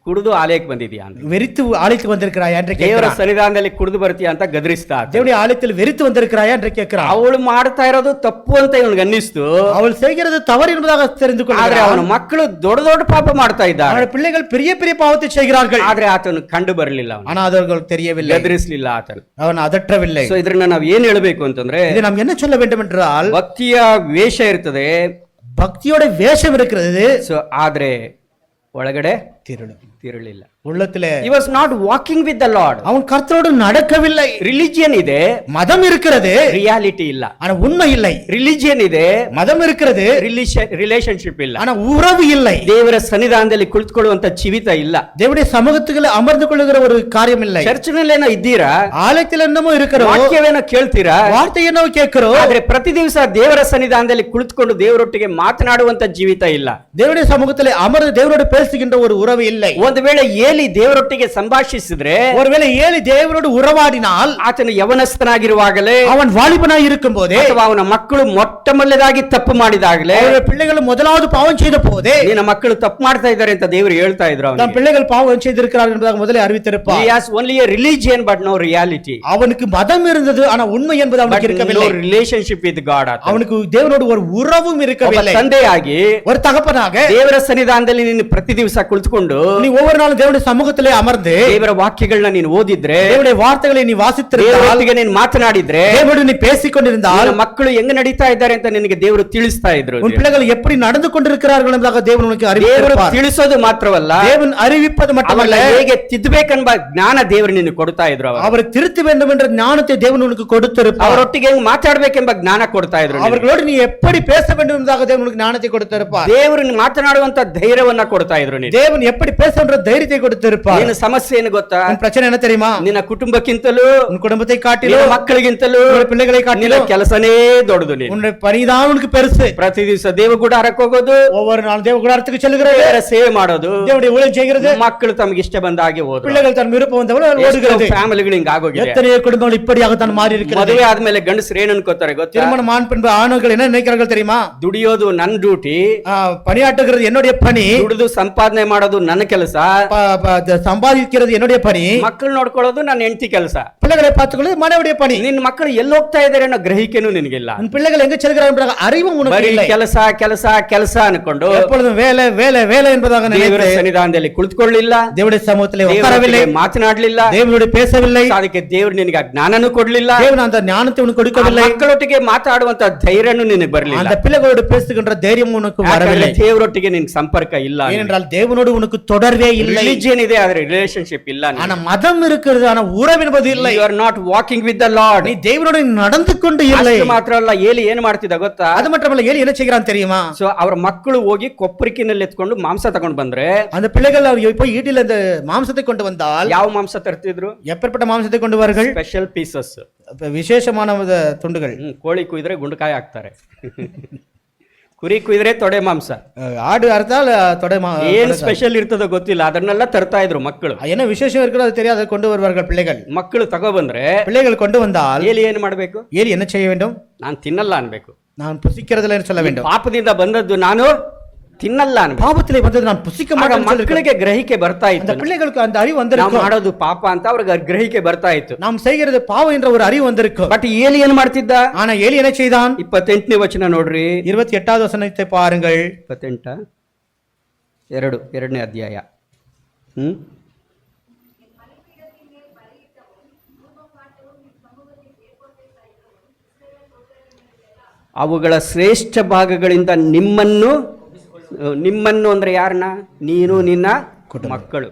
ಕುಡಿದು ಆಲಯಕ್ಕೆ ಬಂದಿದ್ಯಾ ಅಂತ. வெறித்து ஆலயத்துக்கு வந்திருக்கிறாயா என்று ದೇವರ கேட்கிறார். ಸನ್ನಿಧಾನದಲ್ಲಿ ಕುಡಿದು ಬರ್ತೀಯಾ ಅಂತ ಗದರಿಸ್ತಾ. தேவனுடைய ஆலயத்தில் வெறித்து வந்திருக்கிறாயா என்று கேட்கிறார். ಅವಳು ಮಾಡ್ತಾ ಇರೋದು ತಪ್ಪು ಅಂತ ಇವನಿಗೆ ಅನ್ನಿಸ್ತು. அவள் செய்கிறது தவறு என்பதாக தெரிந்து ಆದ್ರೆ கொள்கிறார். ಅವನ ಮಕ್ಕಳು ದೊಡ್ಡ ದೊಡ್ಡ ಪಾಪ ಮಾಡ್ತಾ ಇದ್ದಾರೆ, அவனுடைய பிள்ளைகள் பெரிய பெரிய பாவத்தை செய்கிறார்கள். ಆದ್ರೆ ಆತನು ಕಂಡು ಬರಲಿಲ್ಲ, ஆனா அவர்களுக்கு தெரியவில்லை, ಗದರಿಸಲಿಲ್ಲ ಆತನು. அவன் அதற்றவில்லை. ಸೊ ಇದ್ರನ್ನ ನಾವ್ ಏನ್ ಹೇಳ್ಬೇಕು ಅಂತಂದ್ರೆ, இதை நாம் என்ன சொல்ல வேண்டும் என்றால், ಭಕ್ತಿಯ ವೇಷ ಇರ್ತದೆ, பக்தியோட வேஷம் இருக்கிறது, ಸೊ ಆದ್ರೆ ಒಳಗಡೆ ತಿರುಳಿಲ್ಲ. உள்ளத்திலே he was not walking with the lord. அவன் கர்த்தரோடு நடக்கவில்லை. ರಿಲಿಜಿಯನ್ ಇದೆ, மதம் இருக்கிறது, ರಿಯಾಲಿಟಿ ಇಲ್ಲ. ஆனா உண்மை இல்லை. ರಿಲಿಜಿಯನ್ ಇದೆ, மதம் இருக்கிறது, ರಿಲೇಶನ್ಶಿಪ್ ಇಲ್ಲ. ஆனா உறவு இல்லை. ದೇವರ ಸನ್ನಿಧಾನದಲ್ಲಿ ಕುಳಿತುಕೊಳ್ಳುವಂತ ಜೀವಿತ ಇಲ್ಲ. தேவனுடைய சமூகத்துக்குள்ள அமர்ந்து கொள்ளுகிற ஒரு காரியம் இல்லை. ಚರ್ಚ್ನಲ್ಲೇನೋ ಇದ್ದೀರಾ, ஆலயத்தில் என்னமோ இருக்கிறோம், ವಾಕ್ಯವೇನೋ ಕೇಳ್ತೀರಾ, வார்த்தையೇನೋ கேட்கிறோம், ಆದ್ರೆ ಪ್ರತಿ ದಿವಸ ದೇವರ ಸನ್ನಿಧಾನದಲ್ಲಿ ಕುಳಿತುಕೊಂಡು ದೇವರೊಟ್ಟಿಗೆ ಮಾತನಾಡುವಂತ ಜೀವಿತ ಇಲ್ಲ. தேவனுடைய சமூகத்திலே அமர்ந்து தேவனோடு பேசுகின்ற ஒரு உறவு இல்லை. ಒಂದು ವೇಳೆ ಏಲಿ ದೇವರೊಟ್ಟಿಗೆ ಸಂಭಾಷಿಸಿದ್ರೆ, ஒருவேளை ஏலி தேவனோடு உறவாடினால், ಆತನು ಯವನಸ್ಥನಾಗಿರುವಾಗಲೇ, அவன் வாலிபனாய் இருக்கும் போதே, ಅಥವಾ ಅವನ ಮಕ್ಕಳು ಮೊಟ್ಟ ಮೊದಲದಾಗಿ ತಪ್ಪು ಮಾಡಿದಾಗಲೇ, அவருடைய பிள்ளைகள் முதலாவது பாவம் செய்த போதே, ನಿನ್ನ ಮಕ್ಕಳು ತಪ್ಪು ಮಾಡ್ತಾ ಇದ್ದಾರೆ ಅಂತ ದೇವರು ಹೇಳ್ತಾ ಇದ್ರು. தன் பிள்ளைகள் பாவம் செய்திருக்கிறார்கள் என்பதாக முதலே அறிவித்திருப்பார். He has only a religion but no reality. அவனுக்கு மதம் இருந்தது, ஆனா உண்மை என்பது அவனுக்கு இருக்கவில்லை. No relationship with God. அவனுக்கு தேவனோடு ஒரு உறவும் இருக்கவில்லை. ತಂದೆಯಾಗಿ, ஒரு தகப்பனாக ದೇವರ ಸನ್ನಿಧಾನದಲ್ಲಿ ನೀನು ಪ್ರತಿ ದಿವಸ ಕುಳಿತುಕೊಂಡು, நீ ஒவ்வொரு நாளும் தேவனுடைய சமூகத்திலே அமர்ந்து ದೇವರ ವಾಕ್ಯಗಳನ್ನ ನೀನು ಓದಿದ್ರೆ, தேவனுடைய வார்த்தைகளை நீ வாசித்திருந்தால், ದೇವರೊಟ್ಟಿಗೆ ನೀನು ಮಾತನಾಡಿದ್ರೆ, தேவனோடு நீ பேசிக் கொண்டிருந்தால், ಮಕ್ಕಳು ಹೆಂಗ ನಡೀತಾ ಇದ್ದಾರೆ ಅಂತ ನಿನಗೆ ದೇವರು ತಿಳಿಸ್ತಾ ಇದ್ರು. உன் பிள்ளைகள் எப்படி நடந்து கொண்டிருக்கிறார்கள் என்பதாக தேவன் உனக்கு அறிவிப்பார். ತಿಳಿಸೋದು ಮಾತ್ರವಲ್ಲ, தேவன் அறிவிப்பது மட்டுமல்ல, ಹೇಗೆ ತಿದ್ದಬೇಕೆಂಬ ಜ್ಞಾನ ದೇವರು ನಿನಗೆ ಕೊಡ್ತಾ ಇದ್ರು. அவரை திருத்த வேண்டும் என்ற ஞானத்தை தேவன் உனக்கு கொடுத்திருப்பார். ಅವರೊಟ್ಟಿಗೆ ಹೆಂಗ್ ಮಾತಾಡ್ಬೇಕೆಂಬ ಜ್ಞಾನ ಕೊಡ್ತಾ ಇದ್ರು. அவர்களோடு நீ எப்படி பேச வேண்டும் என்பதாக தேவன் உனக்கு ஞானத்தை கொடுத்திருப்பார். ದೇವರು ಮಾತನಾಡುವಂತ ಧೈರ್ಯವನ್ನ ಕೊಡ್ತಾ ಇದ್ರು. தேவன் எப்படி பேச என்ற தைரியத்தை கொடுத்திருப்பார். ನಿನ್ನ ಸಮಸ್ಯೆ ಏನು ಗೊತ್ತಾ? உன் பிரச்சனை என்ன தெரியுமா? ನಿನ್ನ ಕುಟುಂಬಕ್ಕಿಂತಲೂ, உன் குடும்பத்தை காட்டிலும், ಮಕ್ಕಳಿಗಿಂತಲೂ, பிள்ளைகளை ನಿನ್ನ காட்டிலும் ಕೆಲಸನೇ ದೊಡ್ಡದು. உன்னுடைய பணிதான் உனக்கு பெருசு. ಪ್ರತಿ ದಿವಸ ದೇವಗುಡಾರಕ್ಕೆ ಹೋಗೋದು, ஒவ்வொரு நாள் தேவகுடாரத்துக்கு செல்கிறது, ದೇವರ ಸೇವೆ ಮಾಡೋದು, தேவனுடைய ஊழியம் செய்கிறது, ಮಕ್ಕಳು ತಮಗೆ ಇಷ್ಟ ಬಂದ ಹಾಗೆ ಓದು, பிள்ளைகள் தன் விருப்பம் வந்தவர்கள் ஓடுகிறது. ಫ್ಯಾಮಿಲಿಗಳು ಹಿಂಗ ಆಗೋಗಿದೆ. எத்தனையோ குடும்பங்கள் இப்படியாகத்தான் மாறி இருக்கிறது. ಮದುವೆ ಆದ್ಮೇಲೆ ಗಂಡಸರು ಏನ್ ಅನ್ಕೋತಾರೆ ಗೊತ್ತಾ? திருமணம் ஆண் பெண் ஆண்கள் என்ன நினைக்கிறார்கள் தெரியுமா? ದುಡಿಯೋದು ನನ್ನ ಡ್ಯೂಟಿ, பணியாற்றுகிறது என்னுடைய பணி, ದುಡಿದು ಸಂಪಾದನೆ ಮಾಡೋದು ನನ್ನ ಕೆಲಸ, சம்பாதிக்கிறது என்னுடைய பணி, ಮಕ್ಕಳು ನೋಡ್ಕೊಳ್ಳೋದು ನನ್ನ ಹೆಂಡತಿ ಕೆಲಸ, பிள்ளைகளை பார்த்துக்கொள்வது மனைவியுடைய பணி. ನಿನ್ನ ಮಕ್ಕಳು ಎಲ್ಲಿ ಹೋಗ್ತಾ ಇದಾರೆ ಅನ್ನೋ ಗ್ರಹಿಕೆನೂ ನಿನಗಿಲ್ಲ. உன் பிள்ளைகள் எங்க செல்கிறார்கள் என்ற அறிவும் உனக்கு ಬರೀ இல்லை. ಕೆಲಸ ಕೆಲಸ ಕೆಲಸ ಅನ್ಕೊಂಡು எப்பொழுதும் வேலை வேலை வேலை என்பதாக ದೇವರ நினைத்து ಸನ್ನಿಧಾನದಲ್ಲಿ ಕುಳಿತುಕೊಳ್ಳಲಿಲ್ಲ, தேவனுடைய சமூகத்திலே உட்காரவில்லை, ಮಾತನಾಡಲಿಲ್ಲ, தேவனோடு பேசவில்லை, ಅದಕ್ಕೆ ದೇವರು ನಿನಗೆ ಜ್ಞಾನನೂ ಕೊಡ್ಲಿಲ್ಲ, தேவன் அந்த ஞானத்தை உனக்கு கொடுக்கவில்லை, ಮಕ್ಕಳೊಟ್ಟಿಗೆ ಮಾತಾಡುವಂತ ಧೈರ್ಯನೂ ನಿನಗೆ ಬರಲಿಲ್ಲ. அந்த பிள்ளைகளோடு பேசுகின்ற தைரியம் உனக்கு வரவில்லை. ದೇವರೊಟ್ಟಿಗೆ ನಿನ್ ಸಂಪರ್ಕ ಇಲ್ಲ. ஏனென்றால் தேவனோடு உனக்கு தொடர்பே இல்லை. ರಿಲಿಜಿಯನ್ ಇದೆ, ಆದ್ರೆ ರಿಲೇಶನ್ಶಿಪ್ ಇಲ್ಲ. ஆனா மதம் இருக்கிறது, ஆனா உறவு என்பது இல்லை. You are not walking with the Lord. நீ தேவனோடு நடந்து கொண்டு இல்லை. ಅಷ್ಟು ಮಾತ್ರ ಅಲ್ಲ, ಏಲಿ ಏನು ಮಾಡ್ತಿದ್ದ ಗೊತ್ತಾ? அது மட்டுமல்ல, ஏலி என்ன செய்கிறான் தெரியுமா? ಸೊ ಅವರ ಮಕ್ಕಳು ಹೋಗಿ ಕೊಪ್ಪರಿಕಿನಲ್ಲಿ ಎತ್ಕೊಂಡು ಮಾಂಸ ತಗೊಂಡು ಬಂದ್ರೆ, அந்த பிள்ளைகள் போய் ஈட்டில அந்த மாம்சத்தை கொண்டு வந்தால் ಯಾವ ಮಾಂಸ ತರ್ತಿದ್ರು? எப்பேற்பட்ட மாம்சத்தை கொண்டு வருவார்கள்? ಸ್ಪೆಷಲ್ ಪೀಸಸ್, விசேஷமான துண்டுகள். ಕೋಳಿ ಕುಯ್ದ್ರೆ ಗುಂಡಕಾಯಿ ಹಾಕ್ತಾರೆ, ಕುರಿ ಕುಯ್ದ್ರೆ ತೊಡೆ ಮಾಂಸ, ஆடு அறுத்தால் தொடை ಏನ್ ಸ್ಪೆಷಲ್ ಇರ್ತದೋ ಗೊತ್ತಿಲ್ಲ, ಅದನ್ನೆಲ್ಲ ತರ್ತಾ ಇದ್ರು ಮಕ್ಕಳು. என்ன விசேஷம் இருக்கிறது அது தெரியாது, அதை கொண்டு வருவார்கள் பிள்ளைகள். ಮಕ್ಕಳು ತಗೊಬಂದ್ರೆ, பிள்ளைகள் கொண்டு வந்தால் ಏಲಿ ಏನ್ ಮಾಡ್ಬೇಕು? ஏலி என்ன செய்ய வேண்டும்? ನಾನು ತಿನ್ನಲ್ಲ ಅನ್ಬೇಕು. நான் புசிக்கிறதுல சொல்ல வேண்டும். ಪಾಪದಿಂದ ಬಂದದ್ದು ನಾನು ತಿನ್ನಲ್ಲ ಅನ್ಬೇಕು. பாவத்திலே வந்தது நான் புசிக்க மாட்டேன். ಮಕ್ಕಳಿಗೆ ಗ್ರಹಿಕೆ ಬರ್ತಾ ಇತ್ತು, அந்த பிள்ளைகளுக்கு அந்த அறிவு ನಾವು வந்திருக்கும். ಮಾಡೋದು ಪಾಪ ಅಂತ ಅವ್ರಿಗೆ ಗ್ರಹಿಕೆ ಬರ್ತಾ ಇತ್ತು. நாம் செய்கிறது பாவம் என்ற ஒரு அறிவு வந்திருக்கும். ಬಟ್ ಏಲಿ ಏನ್ ಮಾಡ್ತಿದ್ದ? ஆனா ஏலி என்ன செய்தான்? 28ನೇ ವಚನ ನೋಡ್ರಿ, 28வது வசனத்தை பாருங்கள். 28 2ನೇ ಅಧ್ಯಾಯ. ಅವುಗಳ ಶ್ರೇಷ್ಠ ಭಾಗಗಳಿಂದ ನಿಮ್ಮನ್ನು ಅಂದ್ರೆ ಯಾರನ್ನ? ನೀನು ನಿನ್ನ ಮಕ್ಕಳು.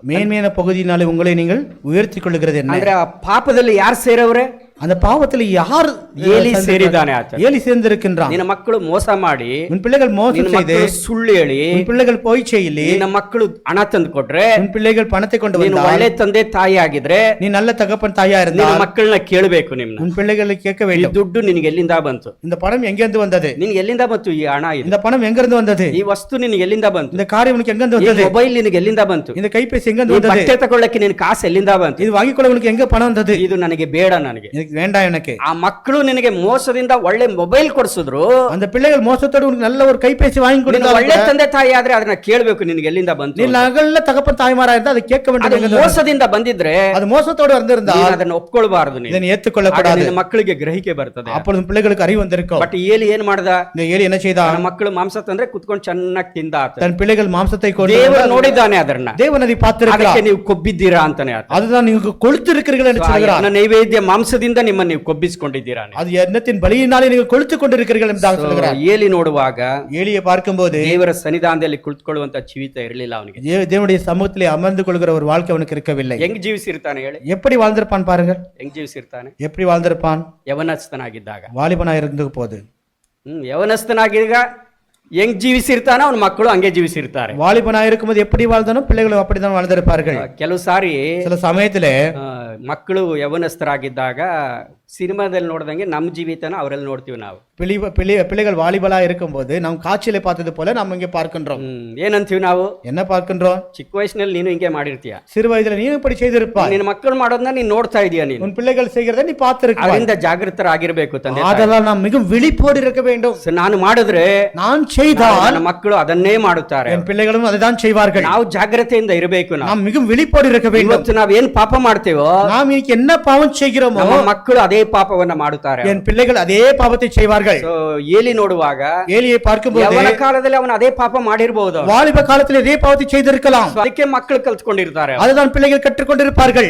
மேன்மையான பகுதியினாலே உங்களை நீங்கள் உயர்த்தி கொள்ளுகிறது என்ன? ಅಂದ್ರೆ ಆ ಪಾಪದಲ್ಲಿ ಯಾರು ಸೇರವ್ರೆ? அந்த பாவத்தில் யார்? ಏಲಿ ಸೇರಿದ್ದಾನೆ ಆತ. ஏலி சேர்ந்திருக்கின்றான். ನಿನ್ನ ಮಕ್ಕಳು ಮೋಸ ಮಾಡಿ, உன் பிள்ளைகள் மோசம் செய்து, ಸುಳ್ಳು ಹೇಳಿ, உன் பிள்ளைகள் போய் செய்யಲಿ, ನಿನ್ನ ಮಕ್ಕಳು ಹಣ ತಂದು ಕೊಟ್ರೆ, உன் பிள்ளைகள் பணத்தை கொண்டு ನೀನು வந்தால், ಒಳ್ಳೆ ತಂದೆ ತಾಯಿ ಆಗಿದ್ರೆ, நீ நல்ல தகப்பன் தாயா ನಿನ್ನ இருந்தால் ಮಕ್ಕಳನ್ನ ಕೇಳಬೇಕು. ನಿನ್ನ உன் பிள்ளைகளை கேட்க ಈ வேண்டும். ದುಡ್ಡು ನಿನಗೆ ಎಲ್ಲಿಂದ ಬಂತು? இந்த பணம் எங்கிருந்து வந்தது? ನಿನಗೆ ಎಲ್ಲಿಂದ ಬಂತು ಈ ಹಣ? ಇದು இந்த பணம் எங்கிருந்து வந்தது? ಈ ವಸ್ತು ನಿನಗೆ ಎಲ್ಲಿಂದ ಬಂತು? இந்த காரியம் உனக்கு எங்கிருந்து ಈ வந்தது? ಮೊಬೈಲ್ ನಿನಗೆ ಎಲ್ಲಿಂದ ಬಂತು? இந்த கைபேசி எங்கிருந்து ಈ வந்தது? ಬಟ್ಟೆ ತಗೊಳ್ಳಕ್ಕೆ ನಿನ್ ಕಾಸು ಎಲ್ಲಿಂದ ಬಂತು? இது வாங்கிக் கொள்ள உனக்கு எங்க பணம் வந்தது? ಇದು ನನಗೆ ಬೇಡ, ನನಗೆ எனக்கு வேண்டாம். எனக்கு ಆ ಮಕ್ಕಳು ನಿನಗೆ ಮೋಸದಿಂದ ಒಳ್ಳೆ ಮೊಬೈಲ್ ಕೊಡಿಸಿದ್ರು, அந்த பிள்ளைகள் மோசத்தோடு உனக்கு நல்ல ஒரு கைபேசி வாங்கி ನೀನು கொடுத்தாலும் ಒಳ್ಳೆ ತಂದೆ ತಾಯಿ ಆದ್ರೆ ಅದನ್ನ ಕೇಳಬೇಕು, ನಿನಗೆ ಎಲ್ಲಿಂದ ಬಂತು? நீ நல்ல தகப்பன் தாய்மாரா இருந்தா அதை கேட்க ಅದು வேண்டும். ಮೋಸದಿಂದ ಬಂದಿದ್ರೆ அது மோசத்தோடு வந்திருந்தால் ನೀನು ಅದನ್ನ ಒಪ್ಕೊಳ್ಬಾರದು. ನೀನು இதனை ஏற்றுக்கொள்ளக்கூடாது. ನಿನ್ನ ಮಕ್ಕಳಿಗೆ ಗ್ರಹಿಕೆ ಬರ್ತದೆ. அப்பொழுது பிள்ளைகளுக்கு அறிவு வந்திருக்கும். ಬಟ್ ಏಲಿ ಏನ್ ಮಾಡ್ದ? இந்த ஏலி என்ன செய்தான்? ನನ್ನ ಮಕ್ಕಳು ಮಾಂಸ ತಂದ್ರೆ ಕುತ್ಕೊಂಡು ಚೆನ್ನಾಗಿ ತಿಂದ ಆತ. தன் பிள்ளைகள் மாம்சத்தை கொண்டு ದೇವರು ನೋಡಿದ್ದಾನೆ ಅದನ್ನ, தேவன் அதை பார்த்திருக்கிறார். ಅದಕ್ಕೆ ನೀವು ಕೊಬ್ಬಿದ್ದೀರಾ ಅಂತಾನೆ ಆತ. அதுதான் நீங்க கொழுத்து இருக்கிறீர்கள் என்று சொல்கிறார். ನನ್ನ ನೈವೇದ್ಯ ಮಾಂಸದಿಂದ ನಿಮ್ಮನ್ನು ನೀವು ಕೊಬ್ಬಿಸಿಕೊಂಡಿದ್ದೀರಾ. அது எண்ணத்தின் பலியினாலே நீங்கள் கொழுத்து கொண்டிருக்கிறீர்கள் என்று சொல்கிறார். ಏಲಿ ನೋಡುವಾಗ ஏலியை பார்க்கும்போது ದೇವರ ಸನ್ನಿಧಾನದಲ್ಲಿ ಕುಳಿತುಕೊಳ್ಳುವಂತ ಜೀವಿತ ಇರಲಿಲ್ಲ ಅವನಿಗೆ. தேவனுடைய சமூகத்திலே அமர்ந்து கொள்கிற ஒரு வாழ்க்கை அவனுக்கு இருக்கவில்லை. ಹೆಂಗ್ ಜೀವಿಸಿರ್ತಾನೆ ಹೇಳಿ? எப்படி வாழ்ந்திருப்பான் பாருங்கள். ಹೆಂಗ್ ಜೀವಿಸಿರ್ತಾನೆ? எப்படி வாழ்ந்திருப்பான்? ಯವನಸ್ಥನಾಗಿದ್ದಾಗ, வாலிபனா இருந்த போது. ಯವನಸ್ಥನಾಗಿದ್ದಾಗ ಹೆಂಗ್ ಜೀವಿಸಿರ್ತಾನೆ ಅವನ ಮಕ್ಕಳು ಹಂಗೆ ಜೀವಿಸಿರ್ತಾರೆ. வாலிபனா இருக்கும்போது எப்படி வாழ்ந்தானோ பிள்ளைகளும் அப்படிதான் வாழ்ந்திருப்பார்கள். ಕೆಲವು ಸಾರಿ சில சமயத்திலே ಮಕ್ಕಳು ಯವನಸ್ಥರಾಗಿದ್ದಾಗ ಸಿನಿಮಾದಲ್ಲಿ ನೋಡ್ದಂಗೆ ನಮ್ಮ ಜೀವಿತನ ಅವರಲ್ಲಿ ನೋಡ್ತೀವಿ ನಾವು. பிள்ளைகள் வாலிபலா இருக்கும்போது நாம் காட்சியில பார்த்தது போல நாம் இங்கே பார்க்கின்றோம். ಏನಂತೀವಿ ನಾವು? என்ன பார்க்கின்றோம்? ಚಿಕ್ಕ ವಯಸ್ಸಿನಲ್ಲಿ ನೀನು ಹಿಂಗೆ ಮಾಡಿರ್ತೀಯ, சிறு வயதுல நீ இப்படி செய்திருப்பாய். ನಿನ್ನ ಮಕ್ಕಳು ಮಾಡೋದನ್ನ ನೀನು ನೋಡ್ತಾ ಇದೀಯ, ನೀನು உன் பிள்ளைகள் செய்கிறதை நீ பார்த்திருக்கிறாய். ಅದರಿಂದ ಜಾಗೃತರಾಗಿರ್ಬೇಕು ತಂದೆ. அதெல்லாம் நாம் மிகவும் விழிப்போடு இருக்க வேண்டும். ನಾನು ಮಾಡಿದ್ರೆ, நான் செய்தால் ನನ್ನ ಮಕ್ಕಳು ಅದನ್ನೇ ಮಾಡುತ್ತಾರೆ, என் பிள்ளைகளும் அதைதான் செய்வார்கள். ನಾವು ಜಾಗ್ರತೆಯಿಂದ ಇರಬೇಕು. நாம் மிகவும் விழிப்போடு இருக்க வேண்டும். ಇವತ್ತು ನಾವ್ ಏನ್ ಪಾಪ ಮಾಡ್ತೇವೋ, நாம் இன்னைக்கு என்ன பாவம் செய்கிறோமோ ನಮ್ಮ ಮಕ್ಕಳು ಅದೇ ಪಾಪವನ್ನ ಮಾಡುತ್ತಾರೆ, என் பிள்ளைகள் அதே பாவத்தை செய்வார்கள். ಏಲಿ ನೋಡುವಾಗ ஏலியை பார்க்கும்போது ಯವನ ಕಾಲದಲ್ಲಿ ಅವನು ಅದೇ ಪಾಪ ಮಾಡಿರಬಹುದು, வாலிப காலத்தில் இதே பாவத்தை செய்திருக்கலாம். ಅದಕ್ಕೆ ಮಕ್ಕಳು ಕಲ್ತ್ಕೊಂಡಿರ್ತಾರೆ, அதுதான் பிள்ளைகள் கற்றுக்கொண்டிருப்பார்கள்.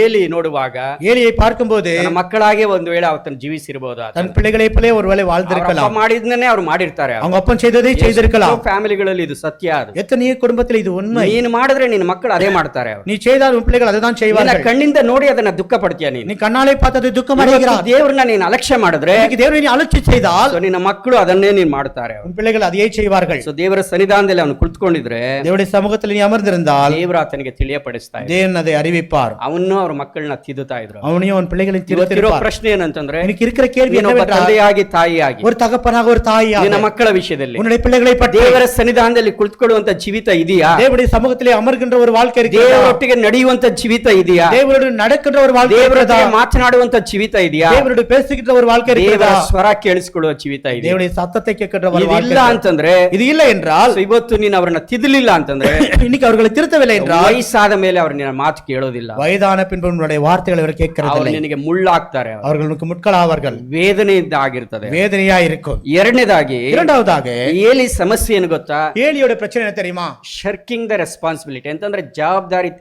ಏಲಿ ನೋಡುವಾಗ ஏலியை பார்க்கும்போது ತನ್ನ ಮಕ್ಕಳಾಗೆ ಒಂದು ವೇಳೆ ಅವತನ್ನು ಜೀವಿಸಿರಬಹುದು, தன் பிள்ளைகளை போல ஒருவேளை வாழ்ந்திருக்கலாம். ಮಾಡಿದ್ನೇ ಅವ್ರು ಮಾಡಿರ್ತಾರೆ, அவங்க அப்பன் செய்ததை செய்திருக்கலாம். ಫ್ಯಾಮಿಲಿಗಳಲ್ಲಿ ಇದು ಸತ್ಯ. ಅದು எத்தனையோ குடும்பத்தில் இது உண்மை. ನೀನು ಮಾಡಿದ್ರೆ ನಿನ್ನ ಮಕ್ಕಳು ಅದೇ ಮಾಡ್ತಾರೆ, நீ செய்தால் உன் பிள்ளைகள் அதுதான் செய்வார்கள். ಕಣ್ಣಿಂದ ನೋಡಿ ಅದನ್ನ ದುಃಖ ಪಡ್ತೀಯ. நீ ಕಣ್ಣಾலே பார்த்தது துக்கம் அடைகிறாய். ದೇವರನ್ನ ನೀನು ಅಲಕ್ಷ್ಯ ಮಾಡಿದ್ರೆ, தேவனை நீ அலட்சிய செய்தால் ನಿನ್ನ ಮಕ್ಕಳು ಅದನ್ನೇ ನೀನು ಮಾಡ್ತಾರೆ, உன் பிள்ளைகள் அதையே செய்வார்கள். ದೇವರ ಸನ್ನಿಧಾನದಲ್ಲಿ ಅವನು ಕುಳಿತುಕೊಂಡಿದ್ರೆ, தேவனுடைய சமூகத்தில் நீ அமர்ந்திருந்தால் ದೇವರು ಆತನಿಗೆ ತಿಳಿಯಪಡಿಸ್ತಾ ಇದ್ದ, தேவன் அதை அறிவிப்பார். ಅವನು ಅವ್ರ ಮಕ್ಕಳನ್ನ ತಿದ್ದುತ್ತಾ ಇದ್ರು. அவனையும் அவன் பிள்ளைகளின் ಇವತ್ತಿರೋ திருத்திருப்பார். ಪ್ರಶ್ನೆ ಏನಂತಂದ್ರೆ, எனக்கு இருக்கிற கேள்வி என்னவென்றால், ತಂದೆಯಾಗಿ ತಾಯಿಯಾಗಿ, ஒரு தகப்பனாக ஒரு தாயாக ನಿನ್ನ ಮಕ್ಕಳ ವಿಷಯದಲ್ಲಿ உன்னுடைய பிள்ளைகளை பற்றி ದೇವರ ಸನ್ನಿಧಾನದಲ್ಲಿ ಕುಳಿತುಕೊಳ್ಳುವಂತ ಜೀವಿತ ಇದೆಯಾ? தேவனுடைய சமூகத்திலே அமர்கின்ற ஒரு வாழ்க்கை இருக்கிறதா? ದೇವರೊಟ್ಟಿಗೆ ನಡೆಯುವಂತ ಜೀವಿತ ಇದೆಯಾ? தேவனோடு நடக்கின்ற ஒரு வாழ்க்கை இருக்கிறதா? ದೇವರೊಟ್ಟಿಗೆ ಮಾತನಾಡುವಂತ ಜೀವಿತ ಇದೆಯಾ? தேவனோடு பேசுகின்ற ஒரு வாழ்க்கை ದೇವರ இருக்கிறதா? ಸ್ವರ ಕೇಳಿಸಿಕೊಳ್ಳುವ ಜೀವಿತ ಇದೆಯಾ? தேவனுடைய சத்தத்தை கேட்கின்ற ஒரு ಇಲ್ಲ வாழ்க்கை ಅಂತಂದ್ರೆ, இது இல்லை என்றால், ಇವತ್ತು ನೀನು ಅವರನ್ನ ತಿದ್ದಲಿಲ್ಲ ಅಂತಂದ್ರೆ, இன்னைக்கு அவர்களை திருத்தவில்லை என்றால், ವಯಸ್ಸಾದ ಮೇಲೆ ಅವ್ರ ನಿನ್ನ ಮಾತು ಕೇಳೋದಿಲ್ಲ, வயதான பின்பு உன்னுடைய வார்த்தைகளை அவர் ಅವ್ರು கேட்கிறதில்லை. ನಿನಗೆ ಮುಳ್ಳಾಗ್ತಾರೆ, அவர்கள் உனக்கு முட்களாவார்கள். ವೇದನೆಯಿಂದ ಆಗಿರ್ತದೆ. வேதனையா இருக்கும். ಎರಡನೇದಾಗಿ, இரண்டாவதாக ಏಲಿ ಸಮಸ್ಯೆ ಏನು ಗೊತ್ತಾ? ஏலியோட பிரச்சனை என்ன தெரியுமா? ಶರ್ಕಿಂಗ್ ದ ರೆಸ್ಪಾನ್ಸಿಬಿಲಿಟಿ ಅಂತಂದ್ರೆ ಜವಾಬ್ದಾರಿ,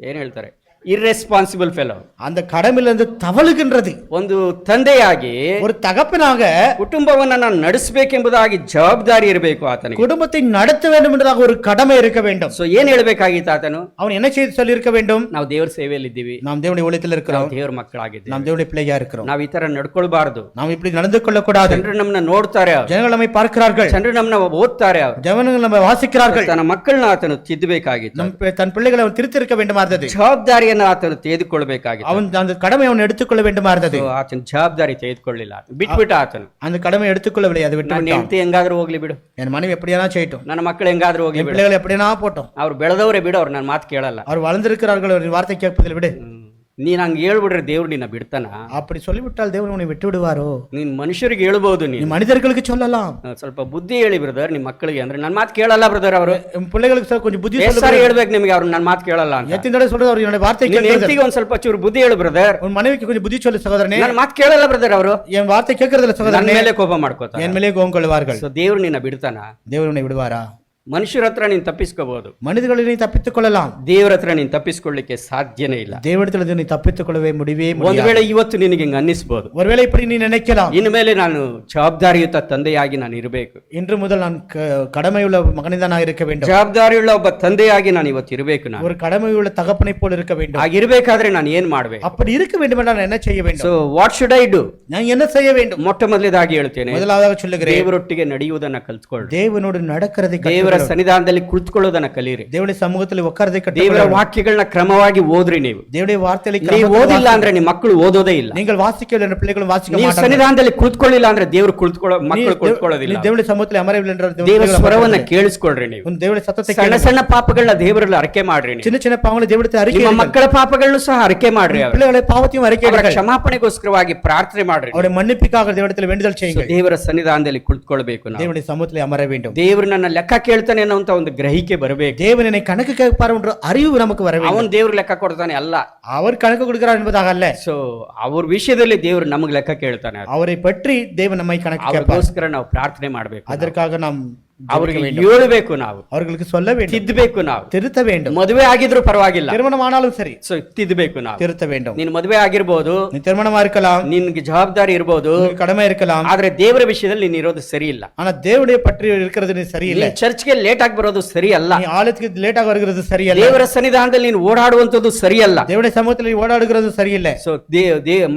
ಏನ್ ಹೇಳ್ತಾರೆ, ಇರ್ರೆಸ್ಪಾನ್ಸಿಬಲ್ ಫೆಲೋ, அந்த கடமையிலிருந்து தவழுகின்றது. ಒಂದು ತಂದೆಯಾಗಿ, ஒரு தகப்பனாக ಕುಟುಂಬವನ್ನ ನಾನು ನಡೆಸಬೇಕೆಂಬುದಾಗಿ ಜವಾಬ್ದಾರಿ ಇರಬೇಕು ಆತನಿಗೆ. குடும்பத்தை நடத்த வேண்டும் என்பதாக ஒரு கடமை இருக்க வேண்டும். ಸೊ ಏನ್ ಹೇಳ್ಬೇಕಾಗಿತ್ತು ಆತನು? அவன் என்ன செய்து சொல்லி இருக்க வேண்டும்? ನಾವು ದೇವರ ಸೇವೆಯಲ್ಲಿ ಇದ್ದೀವಿ, நாம் தேவனுடைய ஊழியத்தில் இருக்கிறோம், ದೇವರ ಮಕ್ಕಳಾಗಿದ್ದೀವಿ, நாம் தேவனுடைய பிள்ளையா இருக்கிறோம். ನಾವು ಈ ತರ ನಡ್ಕೊಳ್ಬಾರ್ದು, நாம் இப்படி நடந்து கொள்ளக்கூடாது. ಜನರು ನಮ್ಮನ್ನ ನೋಡ್ತಾರೆ, ஜனங்கள் நம்மை பார்க்கிறார்கள், ಜನರು ನಮ್ಮನ್ನ ಓದ್ತಾರೆ, ஜனங்கள் நம்ம வாசிக்கிறார்கள். ತನ್ನ ಮಕ್ಕಳನ್ನ ಆತನು ತಿದ್ದಬೇಕಾಗಿತ್ತು, தன் பிள்ளைகளை அவன் திருத்திருக்க வேண்டுமா இருந்தது. ಜವಾಬ್ದಾರಿಯನ್ನ ಆತನು ತೆಗೆದುಕೊಳ್ಳಬೇಕಾಗಿತ್ತು. அவன் அந்த கடமை அவன் எடுத்துக்கொள்ள வேண்டுமா இருந்தது. ಆತನ ಜವಾಬ್ದಾರಿ ತೆಗೆದುಕೊಳ್ಳಿಲ್ಲ, ಬಿಟ್ಬಿಟ್ಟ ಆತನು. அந்த கடமை எடுத்துக்கொள்ளவில்லை, அது விட்டு ನನ್ನ ಹೆಂಡತಿ ಹೆಂಗಾದ್ರೂ ಹೋಗ್ಲಿ ಬಿಡು, என் மனைவி எப்படியானா செய்யட்டும், ನನ್ನ ಮಕ್ಕಳು ಹೆಂಗಾದ್ರೂ ಹೋಗ್ಲಿ ಬಿಡು, பிள்ளைகள் எப்படியானா போட்டோம், ಅವ್ರು ಬೆಳೆದವರೇ ಬಿಡು, ಅವ್ರು ನನ್ನ ಮಾತು ಕೇಳಲ್ಲ, அவர் வளர்ந்திருக்கிறார்கள், அவர் வார்த்தை கேட்பதில் விடு. ನೀನ್ ಹಂಗ ಹೇಳ್ಬಿಡ್ರೆ ದೇವ್ರು ನಿನ್ನ ಬಿಡ್ತಾನ? அப்படி சொல்லிவிட்டால் தேவன் உன்னை விட்டு விடுவாரோ? ನೀನ್ ಮನುಷ್ಯರಿಗೆ ಹೇಳ್ಬಹುದು, நீ ನೀನು மனிதர்களுக்கு சொல்லலாம், ಸ್ವಲ್ಪ ಬುದ್ಧಿ ಹೇಳಿ ಬ್ರದರ್ ನಿಮ್ಮ ಮಕ್ಕಳಿಗೆ, ಅಂದ್ರೆ ನನ್ನ ಮಾತು ಕೇಳಲ್ಲ ಬ್ರದರ್ ಅವರು. பிள்ளைகளுக்கு கொஞ்சம் புத்தி ಎಷ್ಟು ಸಾರಿ ಹೇಳ್ಬೇಕು ನಿಮಗೆ, ಅವ್ರು ನನ್ನ ಮಾತು ಕೇಳಲ್ಲ ಅಂತ? எத்தனை தடவை சொல்றது, அவர் என்னோட வார்த்தை ನಿನ್ನ ಹೆಂಡತಿಗೆ ಒಂದ್ ಸ್ವಲ್ಪ ಚೂರು ಬುದ್ಧಿ ಹೇಳು ಬ್ರದರ್. உன் மனைவிக்கு கொஞ்சம் புத்தி சொல்லு சகோதரனே, ನನ್ನ ಮಾತು ಕೇಳಲ್ಲ ಬ್ರದರ್ ಅವರು, என் வார்த்தை கேட்கறதில்ல ನನ್ನ சகோதரனே, ಮೇಲೆ ಕೋಪ ಮಾಡ್ಕೋತಾರೆ, என் மேலே கோபம் கொள்வார்கள். ಸೊ ದೇವ್ರು ನಿನ್ನ ಬಿಡ್ತಾನ? தேவன் உன்னை விடுவாரா? ಮನುಷ್ಯರ ಹತ್ರ ನೀನು ತಪ್ಪಿಸ್ಕೋಬಹುದು, மனிதர்களை நீ தப்பித்துக் கொள்ளலாம், ದೇವರ ಹತ್ರ ನೀನು ತಪ್ಪಿಸ್ಕೊಳ್ಳಿಕ್ಕೆ ಸಾಧ್ಯನೇ ಇಲ್ಲ. தேவனிடத்தில் நீ தப்பித்துக் கொள்ளவே முடியவே ಒಂದ್ முடியாது. ವೇಳೆ ಇವತ್ತು ನಿನಗೆ ಹಿಂಗ ಅನ್ನಿಸ್ಬೋದು, ஒருவேளை இப்படி நீ நினைக்கலாம், ಇನ್ಮೇಲೆ ನಾನು ಜವಾಬ್ದಾರಿಯುತ ತಂದೆಯಾಗಿ ನಾನು ಇರಬೇಕು, இன்று முதல் நான் கடமையுள்ள மகனிதான் நான் இருக்க வேண்டும், ಜವಾಬ್ದಾರಿಯುಳ್ಳ ಒಬ್ಬ ತಂದೆಯಾಗಿ ನಾನು ಇವತ್ತು ಇರಬೇಕು. ನಾನು ஒரு கடமையுள்ள தகப்பனை போல் இருக்க வேண்டும். ಹಾಗಿರ್ಬೇಕಾದ್ರೆ ನಾನು ಏನ್ ಮಾಡ್ಬೇಕು? அப்படி இருக்க வேண்டும் என்றால் நான் என்ன செய்ய வேண்டும்? So what should I do? நான் என்ன செய்ய வேண்டும்? ಮೊಟ್ಟ ಮೊದಲೇದಾಗಿ ಹೇಳ್ತೇನೆ, முதலாவதாக சொல்லுகிறேன், ದೇವರೊಟ್ಟಿಗೆ ನಡೆಯುವುದನ್ನ ಕಲ್ತ್ಕೊಳ್ಳಿ. தேவனோடு நடக்கிறதை ದೇವರ ಸನ್ನಿಧಾನದಲ್ಲಿ ಕುಳಿತುಕೊಳ್ಳೋದನ್ನ ಕಲೀರಿ. தேவனுடைய சமூகத்தில் உட்கார்றதை ದೇವರ கற்றுக்கொள்ள ವಾಕ್ಯಗಳನ್ನ ಕ್ರಮವಾಗಿ ಓದ್ರಿ. ನೀವು தேவனுடைய வார்த்தைகளை ನೀವು ಓದಿಲ್ಲ ಅಂದ್ರೆ ನಿಮ್ಮ ಮಕ್ಕಳು ಓದೋದೇ ಇಲ್ಲ. நீங்கள் வாசிக்கவில்லை என்ற பிள்ளைகளும் வாசிக்க ನೀವು மாட்டார்கள். ಸನ್ನಿಧಾನದಲ್ಲಿ ಕುಳಿತುಕೊಳ್ಳಿಲ್ಲ ಅಂದ್ರೆ ದೇವರು ಮಕ್ಕಳು ಕುಳಿತುಕೊಳ್ಳೋದಿಲ್ಲ. நீ தேவனுடைய சமூகத்தில் அமரவில்லை என்றால் ದೇವರ ಸ್ವರವನ್ನ ಕೇಳಿಸ್ಕೊಳ್ರಿ. ನೀವು உன் தேவனுடைய சத்தத்தை ಸಣ್ಣ ಸಣ್ಣ ಪಾಪಗಳನ್ನ ದೇವರಲ್ಲಿ ಅರಿಕೆ ಮಾಡ್ರಿ. ನೀವು சின்ன சின்ன பாவங்களை தேவனிடத்தில் அறிக்கை ನಿಮ್ಮ ಮಕ್ಕಳ ಪಾಪಗಳನ್ನು ಸಹ ಅರಿಕೆ ಮಾಡ್ರಿ. பிள்ளைகளை பாவத்தையும் அறிக்கை ಅವರ ಕ್ಷಮಾಪಣೆಗೋಸ್ಕರವಾಗಿ ಪ್ರಾರ್ಥನೆ ಮಾಡ್ರಿ. அவருடைய மன்னிப்புக்காக தேவனிடத்தில் வேண்டுதல் செய்யுங்கள். ದೇವರ ಸನ್ನಿಧಾನದಲ್ಲಿ ಕುಳಿತುಕೊಳ್ಬೇಕು. ನಾವು தேவனுடைய சமூகத்தில் அமர வேண்டும். ದೇವರು ನನ್ನ ಲೆಕ್ಕ ಕೇಳ್ತಾನೆ ಅನ್ನುವಂತ ಒಂದು ಗ್ರಹಿಕೆ ಬರಬೇಕು. தேவன் என்னை கணக்கு கேட்பார் என்ற அறிவு நமக்கு வர வேண்டும். ಅವನು ದೇವ್ರ ಲೆಕ್ಕ ಕೊಡ್ತಾನೆ ಅಲ್ಲ, அவர் கணக்கு கொடுக்கிறார் என்பதாக அல்ல. ಸೊ ಅವ್ರ ವಿಷಯದಲ್ಲಿ ದೇವರು ನಮಗೆ ಲೆಕ್ಕ ಕೇಳ್ತಾನೆ. அவரை பற்றி தேவன் நம்மை கணக்கு கேட்பார். ಅವರಿಗೋಸ್ಕರ ನಾವು ಪ್ರಾರ್ಥನೆ ಮಾಡಬೇಕು. அதற்காக நாம் ಅವರಿಗೆ ಹೇಳಬೇಕು, ನಾವು அவர்களுக்கு சொல்ல வேண்டும், ತಿದ್ದಬೇಕು, ನಾವು திருத்த வேண்டும். ಮದುವೆ ಆಗಿದ್ರು ಪರವಾಗಿಲ್ಲ, திருமணம் ஆனாலும் சரி, ಸೊ ತಿದ್ದಬೇಕು, ನಾವು திருத்த வேண்டும். ನೀನು ಮದುವೆ ಆಗಿರ್ಬೋದು, நீ திருமணமா இருக்கலாம், ನಿನ್ಗೆ ಜವಾಬ್ದಾರಿ ಇರ್ಬೋದು, உனக்கு கடமை இருக்கலாம், ಆದ್ರೆ ದೇವರ ವಿಷಯದಲ್ಲಿ ನೀನು ಇರೋದು ಸರಿ ಇಲ್ಲ. ஆனா தேவனுடைய பற்றி இருக்கிறது நீ சரியில்லை. ಚರ್ಚ್ಗೆ ಲೇಟ್ ಆಗಿ ಬರೋದು ಸರಿ ಅಲ್ಲ. நீ ஆலயத்துக்கு லேட்டாக வருகிறது சரியல்ல. ದೇವರ ಸನ್ನಿಧಾನದಲ್ಲಿ ನೀನು ಓಡಾಡುವಂತದ್ದು ಸರಿಯಲ್ಲ. தேவனுடைய சமூகத்தில் நீ ஓடாடுகிறது சரியில்லை. ಸೊ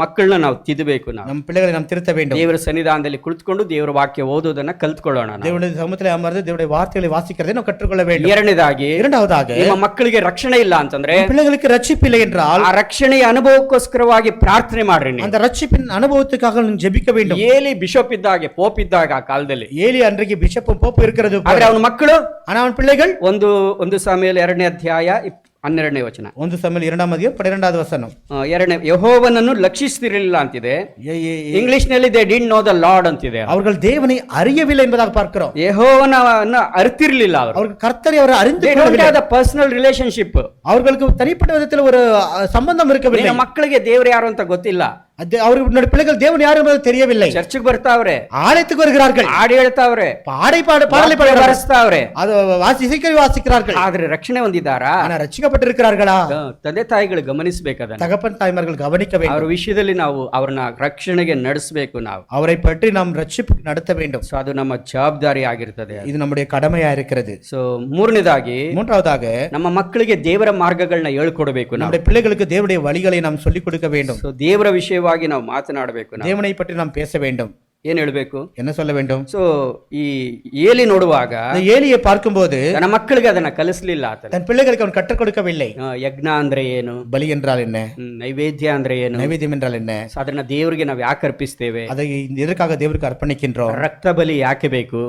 ಮಕ್ಕಳನ್ನ ನಾವು ತಿದ್ದಬೇಕು. ನಾವು நம் பிள்ளைகளை நாம் திருத்த வேண்டும். ದೇವರ ಸನ್ನಿಧಾನದಲ್ಲಿ ಕುಳಿತುಕೊಂಡು ದೇವರ ವಾಕ್ಯ ಓದುವುದನ್ನ ಕಲ್ತ್ಕೊಳ್ಳೋಣ. ನಾವು தேவனுடைய சமூகத்தில் அமர்ந்து தேவனுடைய வார்த்தைகளை வாசிக்கிறதை நாம் கற்றுக்கொள்ள வேண்டும். ಎರಡನೇದಾಗಿ, இரண்டாவதாக, ನಿಮ್ಮ ಮಕ್ಕಳಿಗೆ ರಕ್ಷಣೆ ಇಲ್ಲ ಅಂತಂದ್ರೆ, பிள்ளைகளுக்கு ரட்சிப்பில்லை என்றால் ಆ ರಕ್ಷಣೆಯ ಅನುಭವಕ್ಕೋಸ್ಕರವಾಗಿ ಪ್ರಾರ್ಥನೆ ಮಾಡ್ರಿ. ನೀವು அந்த ரட்சிப்பின் அனுபவத்துக்காக நீ ஜெபிக்க வேண்டும். ಏಲಿ ಬಿಷಪ್ ಇದ್ದಾಗೆ, ಪೋಪ್ ಇದ್ದಾಗ ಆ ಕಾಲದಲ್ಲಿ, ஏலி அன்றைக்கு பிஷப்பும் போப்பு இருக்கிறது, ಆದ್ರೆ ಅವನ ಮಕ್ಕಳು, ஆனா அவன் பிள்ளைகள், ಒಂದು ಸಾಮುವೇಲ 2ನೇ ಅಧ್ಯಾಯ 12ನೇ ವಚನ, 1 சாமுவேல் 2ஆம் அதிகாரம் 12வது வசனம், ಯೆಹೋವನನ್ನು ಲಕ್ಷಿಸ್ತಿರಲಿಲ್ಲ ಅಂತಿದೆ. ಇಂಗ್ಲಿಷ್ ನಲ್ಲಿ they did know the lord ಅಂತಿದೆ. அவர்கள் தேவனை அறியவில்லை என்பதாக பார்க்கிறோம். ಯೆಹೋವನನ್ನ ಅರಿತಿರ್ಲಿಲ್ಲ ಅವರು. அவர்கள் கர்த்தரை அவர் அறிந்து They don't have the personal relationship. அவர்களுக்கு தனிப்பட்ட விதத்தில் ஒரு சம்பந்தம் இருக்கவில்லை. ಮಕ್ಕಳಿಗೆ ದೇವರು ಯಾರು ಅಂತ ಗೊತ್ತಿಲ್ಲ. அவர்களுடைய பிள்ளைகள் தேவன் யார் என்பது தெரியவில்லை. ಚರ್ಚ್ಗೆ ಬರ್ತಾವ್ರೆ, ஆலயத்துக்கு வருகிறார்கள், ಹಾಡು ಹೇಳ್ತಾವ್ರೆ, பாடலை ಬರೆಸ್ತಾವ್ರೆ, அது இசைக்கருவி வாசிக்கிறார்கள். ಆದ್ರೆ ರಕ್ಷಣೆ ಹೊಂದಿದ್ದಾರಾ? ஆனா ரட்சிக்கப்பட்டிருக்கிறார்களா? ತಂದೆ ತಾಯಿಗಳು ಗಮನಿಸಬೇಕಾದ, தகப்பன் தாய்மார்கள் கவனிக்க வேண்டும். ಅವರ ವಿಷಯದಲ್ಲಿ ನಾವು ಅವ್ರನ್ನ ರಕ್ಷಣೆಗೆ ನಡೆಸಬೇಕು. ನಾವು அவரை பற்றி நாம் ரட்சிப்பு நடத்த வேண்டும். ಸೊ ಅದು ನಮ್ಮ ಜವಾಬ್ದಾರಿ ಆಗಿರ್ತದೆ. இது நம்முடைய கடமையா இருக்கிறது. ಸೊ ಮೂರನೇದಾಗಿ, மூன்றாவதாக, ನಮ್ಮ ಮಕ್ಕಳಿಗೆ ದೇವರ ಮಾರ್ಗಗಳನ್ನ ಹೇಳ್ಕೊಡ್ಬೇಕು. நம்முடைய பிள்ளைகளுக்கு தேவனுடைய வழிகளை நாம் சொல்லிக் கொடுக்க வேண்டும். ಸೊ ದೇವರ ವಿಷಯವಾಗಿ ನಾವು ಮಾತನಾಡಬೇಕು. தேவனை பற்றி நாம் பேச வேண்டும். ಏನ್ ಹೇಳ್ಬೇಕು? என்ன சொல்ல வேண்டும்? ಸೊ ಈ ಏಲಿ ನೋಡುವಾಗ, ஏலியை பார்க்கும்போது ತನ್ನ ಮಕ್ಕಳಿಗೆ ಅದನ್ನ ಕಲಿಸ್ಲಿಲ್ಲ ಆತ. தன் பிள்ளைகளுக்கு அவன் கற்றுக் கொடுக்கவில்லை. ಯಜ್ಞ ಅಂದ್ರೆ ಏನು, பலி என்றால் என்ன, ನೈವೇದ್ಯ ಅಂದ್ರೆ ಏನು, நைவேத்தியம் என்றால் என்ன, ಅದನ್ನ ದೇವರಿಗೆ ನಾವು ಯಾಕೆ ಅರ್ಪಿಸ್ತೇವೆ, அதை எதற்காக தேவருக்கு அர்ப்பணிக்கின்றோம், ರಕ್ತ ಬಲಿ ಯಾಕೆ ಬೇಕು,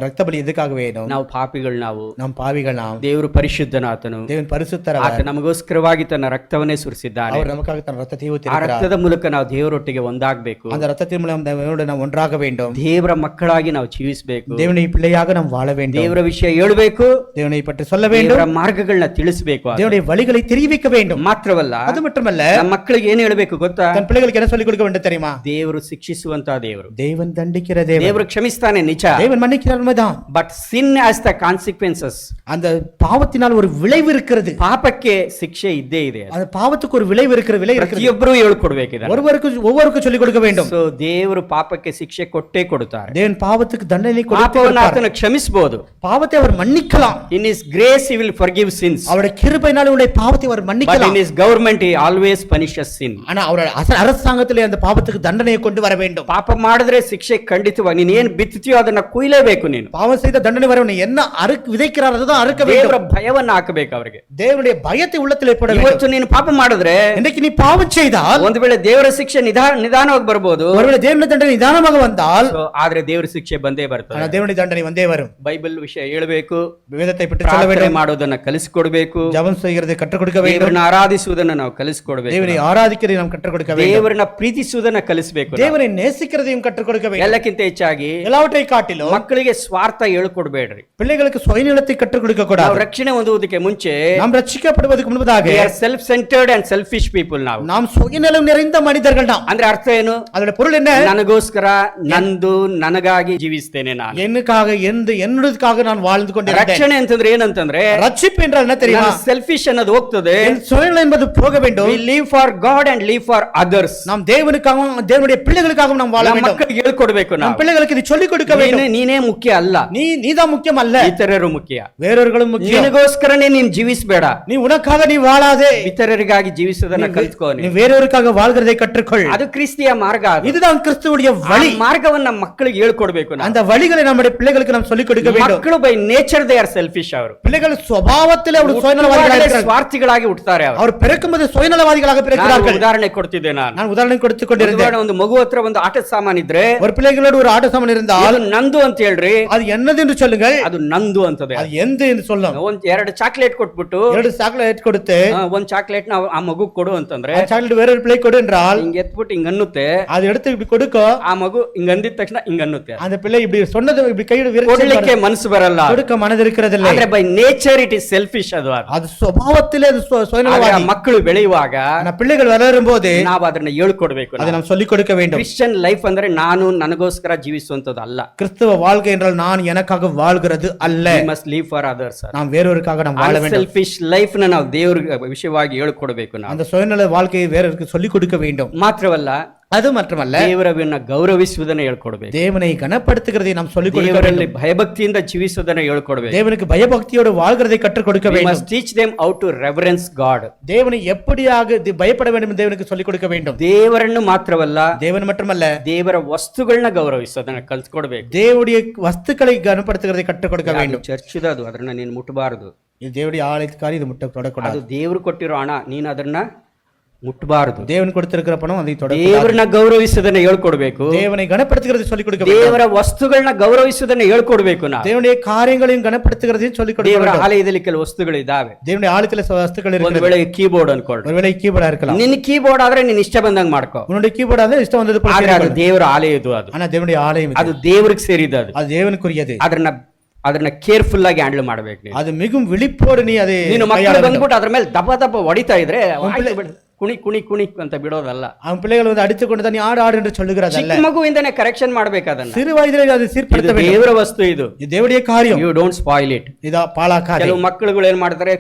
ரத்த பலி எதுக்காக வேணும், ನಾವು ಪಾಪಿಗಳು, ನಾವು பாவிகள், நாம் ದೇವರು ಪರಿಶುದ್ಧನಾತನು, தேவன் பரிசுத்தர், ಆತ ನಮಗೋಸ್ಕರವಾಗಿ ತನ್ನ ರಕ್ತವನ್ನೇ ಸುರಿಸಿದ್ದಾನೆ. அவர் நமக்காக தன் ரத்தத்தை ಆ ஊற்றியிருக்கிறார். ರಕ್ತದ ಮೂಲಕ ನಾವು ದೇವರೊಟ್ಟಿಗೆ ಒಂದಾಗಬೇಕು. அந்த ரத்தத்தின் மூலம் தேவனோடு நாம் ஒன்றாக வேண்டும். ದೇವರ ಮಕ್ಕಳಾಗಿ ನಾವು ಜೀವಿಸಬೇಕು. தேவனுடைய பிள்ளையாக நாம் வாழ வேண்டும். ದೇವರ ವಿಷಯ ಹೇಳಬೇಕು, தேவனை பற்றி சொல்ல வேண்டும், ದೇವರ ಮಾರ್ಗಗಳನ್ನ ತಿಳಿಸಬೇಕು, தேவனுடைய வழிகளை தெரிவிக்க வேண்டும். ಮಾತ್ರವಲ್ಲ, அது மட்டுமல்ல, ನಮ್ಮ ಮಕ್ಕಳಿಗೆ ಏನು ಹೇಳಬೇಕು ಗೊತ್ತಾ? தன் பிள்ளைகளுக்கு என்ன சொல்லிக் கொடுக்க வேண்டும் தெரியுமா? ದೇವರು ಶಿಕ್ಷಿಸುವಂತ ದೇವರು, தேவன் தண்டிக்கிற தேவன், ದೇವರು ಕ್ಷಮಿಸ್ತಾನೆ ನಿಜ, தேவன் மன்னிக்கிறார் உண்மைதான். But sin as the consequences, அந்த பாவத்தினால் ஒரு விளைவு இருக்கிறது. ಪಾಪಕ್ಕೆ ಶಿಕ್ಷೆ ಇದ್ದೇ ಇದೆ. அந்த பாவத்துக்கு ஒரு விளைவு இருக்கிற விளைவு இருக்கிறது. ಪ್ರತಿಯೊಬ್ಬರು ಹೇಳ್ಕೊಡ್ಬೇಕಿದೆ, ஒவ்வொருவருக்கும் சொல்லிக் கொடுக்க வேண்டும். ಸೊ ದೇವರು ಪಾಪಕ್ಕೆ ಶಿಕ್ಷೆ ಕೊಟ್ಟೇ ಕೊಡುತ್ತಾರೆ. தேவன் பாவத்துக்கு தண்டனை ಪಾಪವನ್ನು ಆತನು ಕ್ಷಮಿಸಬಹುದು, பாவத்தை அவர் மன்னிக்கலாம். In his grace he will forgive sins, அவருடைய கிருபையினாலே உடைய பாவத்தை அவர் but மன்னிக்கலாம். in his government he always punishes sin. ஆனா அவருடைய அரசாங்கத்திலே அந்த பாவத்துக்கு தண்டனையை கொண்டு வர வேண்டும். ಪಾಪ ಮಾಡಿದ್ರೆ ಶಿಕ್ಷೆ ಖಂಡಿತವಾಗಿ ನೀನು ಏನು ಬಿತ್ತುತ್ತೀಯೋ ಅದನ್ನ ಕುಯ್ಲೇಬೇಕು. ನೀನು பாவம் செய்த தண்டனை வர வேண்டும். என்ன விதைக்கிறார் அதுதான் அறுக்க வேண்டும். ದೇವರ ಭಯವನ್ನ ಹಾಕಬೇಕು ಅವರಿಗೆ, தேவனுடைய பயத்தை உள்ளத்திலே போட வேண்டும். ಇವತ್ತು ನೀನು ಪಾಪ ಮಾಡಿದ್ರೆ, இன்னைக்கு நீ பாவம் செய்தால், ಒಂದು ವೇಳೆ ದೇವರ ಶಿಕ್ಷೆ ನಿಧಾನವಾಗಿ ಬರಬಹುದು, ஒருவேளை தேவனுடைய தண்டனை நிதானமாக வந்தால், ಆದ್ರೆ ದೇವರ ಶಿಕ್ಷೆ ಬಂದೇ ಬರ್ತದೆ. ஆனா தேவனுடைய தண்டனை வந்தே வரும். ಬೈಬಲ್ ವಿಷಯ ಹೇಳಬೇಕು, வேதத்தை பற்றி சொல்ல வேண்டும், ಮಾಡೋದನ್ನ ಕಲಿಸಿಕೊಡಬೇಕು, ஜெபம் செய்கிறதை கற்றுக் கொடுக்க வேண்டும், ದೇವರನ್ನ ಆರಾಧಿಸುವುದನ್ನ ನಾವು ಕಲಿಸಿಕೊಡಬೇಕು, தேவனை ஆராதிக்கிறதை நாம் கற்றுக் கொடுக்க வேண்டும், ದೇವರನ್ನ ಪ್ರೀತಿಸುವುದನ್ನ ಕಲಿಸಬೇಕು, தேவனை நேசிக்கிறதையும் கற்றுக் கொடுக்க வேண்டும். ಎಲ್ಲಕ್ಕಿಂತ ಹೆಚ್ಚಾಗಿ எல்லாவற்றை காட்டிலும் ಮಕ್ಕಳಿಗೆ ಸ್ವಾರ್ಥ ಹೇಳ್ಕೊಡ್ಬೇಡ್ರಿ. பிள்ளைகளுக்கு சுயநலத்தை கற்றுக் கொடுக்க ನಾವು கூடாது. ರಕ್ಷಣೆ ಹೊಂದುವುದಕ್ಕೆ ಮುಂಚೆ நாம் ரட்சிக்கப்படுவதற்கு முன்பதாக self centred and selfish people. ನಾವು நாம் சுயநலம் நிறைந்த மனிதர்கள். நாம் ಅಂದ್ರೆ ಅರ್ಥ ಏನು? அதோட பொருள் என்ன? ನನಗೋಸ್ಕರ, ನಂದು ನನಗಾಗಿ ಜೀವಿಸ್ತೇನೆ ನಾನು. என்னுக்காக என்னுடையதுக்காக நான் வாழ்ந்து கொண்டிருக்கிறேன். ರಕ್ಷಣೆ ಅಂತಂದ್ರೆ ಏನಂತಂದ್ರೆ ரட்சிப்பு என்றால் என்ன தெரியுமா? ಸೆಲ್ಫಿಶ್ ಅನ್ನೋದು ಹೋಗ್ತದೆ. என் சுயநலம் என்பது போக வேண்டும். We live for God and live for others. நாம் தேவனுக்காகவும் தேவனுடைய பிள்ளைகளுக்காகவும் நாம் வாழ வேண்டும். ಮಕ್ಕಳಿಗೆ ಹೇಳ್ಕೊಡ್ಬೇಕು ನಮ್ಮ ನಾವು. பிள்ளைகளுக்கு இது சொல்லிக் கொடுக்க வேண்டும். ನೀನೇ ಮುಖ್ಯ ಅಲ್ಲ, நீதான் முக்கியம் அல்ல, ಇತರರು ಮುಖ್ಯ. வேறொருவர்களும் முக்கியம். ನಿನಗೋಸ್ಕರನೇ ನೀನ್ ಜೀವಿಸಬೇಡ, நீ உனக்காக நீ வாழாதே, ಇತರರಿಗಾಗಿ ಜೀವಿಸೋದನ್ನ ಕಲ್ತ್ಕೋ. நீ வேறொருக்காக வாழ்கிறதை கற்றுக்கொள். ಅದು ಕ್ರಿಸ್ತಿಯ ಮಾರ್ಗ. இதுதான் கிறிஸ்துவுடைய வழி. ಮಾರ್ಗವನ್ನ ಮಕ್ಕಳಿಗೆ ಹೇಳ್ಕೊಡ್ಬೇಕು ನಾವು. அந்த வழிகளை நம்முடைய பிள்ளைகளுக்கு நாம் சொல்லிக் கொடுக்க வேண்டும். ಮಕ್ಕಳು by nature they are selfish. ಅವರು பிள்ளைகள் ಸ್ವಭಾವத்திலே ಅವರು சுயநலவாதிகளாக இருக்கிறார்கள். ಸ್ವಾರ್ಥಿಗಳಾಗಿ ಹುಟ್ಟುತ್ತಾರೆ. ಅವರು பிறக்கும்போது சுயநலவாதிகளாக பிறக்கிறார்கள். ಉದಾಹರಣೆ ಕೊಡ್ತಿದ್ದೆ ನಾನು ಉದಾಹರಣೆ ಕೊಡುತ್ತಿಕೊಂಡಿರುತ್ತೇನೆ. ಒಂದು ಮಗು ಹತ್ರ ಒಂದು ಆಟದ ಸಾಮಾನು ಇದ್ರೆ, ஒரு பிள்ளைகளோடு ஒரு ஆட்ட சாமான் இருந்தால் ನಂದು ಅಂತ ಹೇಳ್ರಿ, அது என்னது என்று சொல்லுங்கள். ಅದು ನಂದು ಅಂತದೆ. அது எந்த என்று சொல்லணும். ಒಂದ್ 2 ಚಾಕ್ಲೇಟ್ ಕೊಟ್ಬಿಟ್ಟು 2 ಚಾಕ್ಲೇಟ್ ಕೊಡುತ್ತೆ, ಒಂದ್ ಚಾಕ್ಲೇಟ್ ನಾವು ಆ ಮಗು ಕೊಡು ಅಂತಂದ್ರೆ, ಆ ಚಾಕ್ಲೇಟ್ ಬೇರೆ பிள்ளை கொடு என்றால் ಹಿಂಗ್ ಎತ್ಬಿಟ್ಟು ಹಿಂಗ್ ಅನ್ನುತ್ತೆ. அது எடுத்து இப்படி கொடுக்க, ಆ ಮಗು ಹಿಂಗ್ ಅಂದಿದ ತಕ್ಷಣ ಹಿಂಗ್ ಅನ್ನುತ್ತೆ. அந்த பிள்ளை இப்படி சொன்னது இப்படி கையில ಕೊಡ್ಲಿಕ್ಕೆ ಮನಸ್ಸು ಬರಲ್ಲ, கொடுக்க ಮನದು இருக்கிறதில்லை. ಆದ್ರೆ by nature it is selfish. ಅದು ಸ್ವಭಾವத்திலே ಅದು சுயநலவாதி. ಮಕ್ಕಳು ಬೆಳೆಯುವಾಗ பிள்ளைகள் வளரும்போது ನಾವು ಅದನ್ನ ಹೇಳ್ಕೊಡ್ಬೇಕು. அதை நாம் சொல்லிக் கொடுக்க வேண்டும். ಕ್ರಿಶ್ಚಿಯನ್ ಲೈಫ್ ಅಂದ್ರೆ ನಾನು ನನಗೋಸ್ಕರ ಜೀವಿಸುವಂತದ್ದು ಅಲ್ಲ. கிறிஸ்தவ வாழ்க்கை என்றால் நான் எனக்காக வாழ்கிறது அல்ல. We must live for others. நாம் வேறொருக்காக நாம் வாழ வேண்டும். ಸೆಲ್ಫಿಶ್ ಲೈಫ್ ನ ನಾವು ದೇವರ ವಿಷಯವಾಗಿ ಹೇಳ್ಕೊಡ್ಬೇಕು. ನಾವು அந்த சுயநல வாழ்க்கையை வேறொருக்கு சொல்லிக் கொடுக்க வேண்டும். ಮಾತ್ರವಲ್ಲ, ಅದು ಮಾತ್ರವಲ್ಲ, ದೇವರನ್ನ ಗೌರವಿಸುವುದನ್ನ ಹೇಳ್ಕೊಡ್ಬೇಕು. தேவனை கனப்படுத்துகிறதை நாம் சொல்லிக் கொடுக்க வேண்டும். ದೇವರಲ್ಲಿ ಭಯಭಕ್ತಿಯಿಂದ ಜೀವಿಸುವುದನ್ನ ಹೇಳ್ಕೊಡ್ಬೇಕು. தேவனுக்கு பயபக்தியோடு வாழ்கிறதை கற்றுக் கொடுக்க வேண்டும். We must teach them how to reverence God. தேவனை எப்படியாக பயப்பட வேண்டும் என்று தேவனுக்கு சொல்லிக் கொடுக்க வேண்டும். ದೇವರನ್ನು ಮಾತ್ರವಲ್ಲ, தேவன் மட்டுமல்ல, ದೇವರ ವಸ್ತುಗಳನ್ನ ಗೌರವಿಸೋದನ್ನ ಕಲ್ತ್ಕೊಡ್ಬೇಕು. தேவனுடைய ವಸ್ತುக்களை கனப்படுத்துகிறதை கற்றுக் கொடுக்க வேண்டும். ಚರ್ಚಿದ ಅದು ಅದನ್ನ ನೀನು ಮುಟ್ಟಬಾರದು. இது தேவனுடைய ஆலயத்துக்காரி இது தொடக்கூடாது. ಅದು ದೇವರು ಕೊಟ್ಟಿರೋ ಹಣ, ನೀನು ಅದನ್ನ ಮುಟ್ಟಬಾರದು. தேவன் கொடுத்திருக்கிற பணம் அதை தொடக்கூடாது. ದೇವರನ್ನ ಗೌರವಿಸುವುದನ್ನ ಹೇಳ್ಕೊಡ್ಬೇಕು. தேவனை கனப்படுத்துகிறதை சொல்லிக் கொடுக்க வேண்டும். ದೇವರ ವಸ್ತುಗಳನ್ನ ಗೌರವಿಸುವುದನ್ನ ಹೇಳ್ಕೊಡ್ಬೇಕು. ನಾವು தேவனுடைய காரியங்களையும் கனப்படுத்துகிறதையும் சொல்லிக் கொடுக்க வேண்டும். ದೇವರ ಆಲಯದಲ್ಲಿ ಕೆಲವು ವಸ್ತುಗಳು ಇದಾವೆ. தேவனுடைய ஆலயத்தில் வஸ்துக்கள் ಒಂದು இருக்கிறது. ವೇಳೆ ಕೀಬೋರ್ಡ್ ಅನ್ಕೊಳ್ಳಿ. ஒருவேளை கீபோர்டா இருக்கலாம். ನಿನ್ನ ಕೀಬೋರ್ಡ್ ಆದ್ರೆ ನೀನ್ ಇಷ್ಟ ಬಂದಂಗ ಮಾಡ್ಕೋ. உன்னுடைய கீபோர்ட் ஆದ್ರೆ இஷ்டம் வந்தது போல ಆದ್ರೆ ಅದು செய்யலாம். ದೇವರ ಆಲಯದು. ಅದು ஆனா தேவனுடைய ஆலயம் ಅದು ದೇವರಿಗೆ ಸೇರಿದ್ದು. அது தேவனுக்குரியது. ಅದನ್ನ ಕೇರ್ಫುಲ್ ಆಗಿ ಹ್ಯಾಂಡಲ್ ಮಾಡ್ಬೇಕು ನೀನು. அது மிகவும் விழிப்போடு நீ அதை ನೀನು ಮಕ್ಕಳು ಬಂದ್ಬಿಟ್ಟು ಅದ್ರ ಮೇಲೆ ದಪ್ಪ ದಪ್ಪ ಹೊಡಿತಾ ಇದ್ರೆ ಕುಣಿ ಕುಣಿ ಕುಣಿ ಅಂತ ಬಿಡೋದಲ್ಲ. அவன் பிள்ளைகள் வந்து அடித்துக்கொண்டு நீ ஆடு ஆடு என்று சொல்லுகிறதல்ல. ಚಿಕ್ಕ ಮಗುವಿಂದನೇ ಕರೆಕ್ಷನ್ ಮಾಡ್ಬೇಕು ಅದನ್ನ. சிறு வயதிலே அது சீர்படுத்த வேண்டும். ದೇವರ ವಸ್ತು ಇದು. இது தேவனுடைய காரியம். You don't spoil it. இதா பாழாக்காதே. ಕೆಲವು ಮಕ್ಕಳುಗಳು ಏನ್ ಮಾಡ್ತಾರೆ,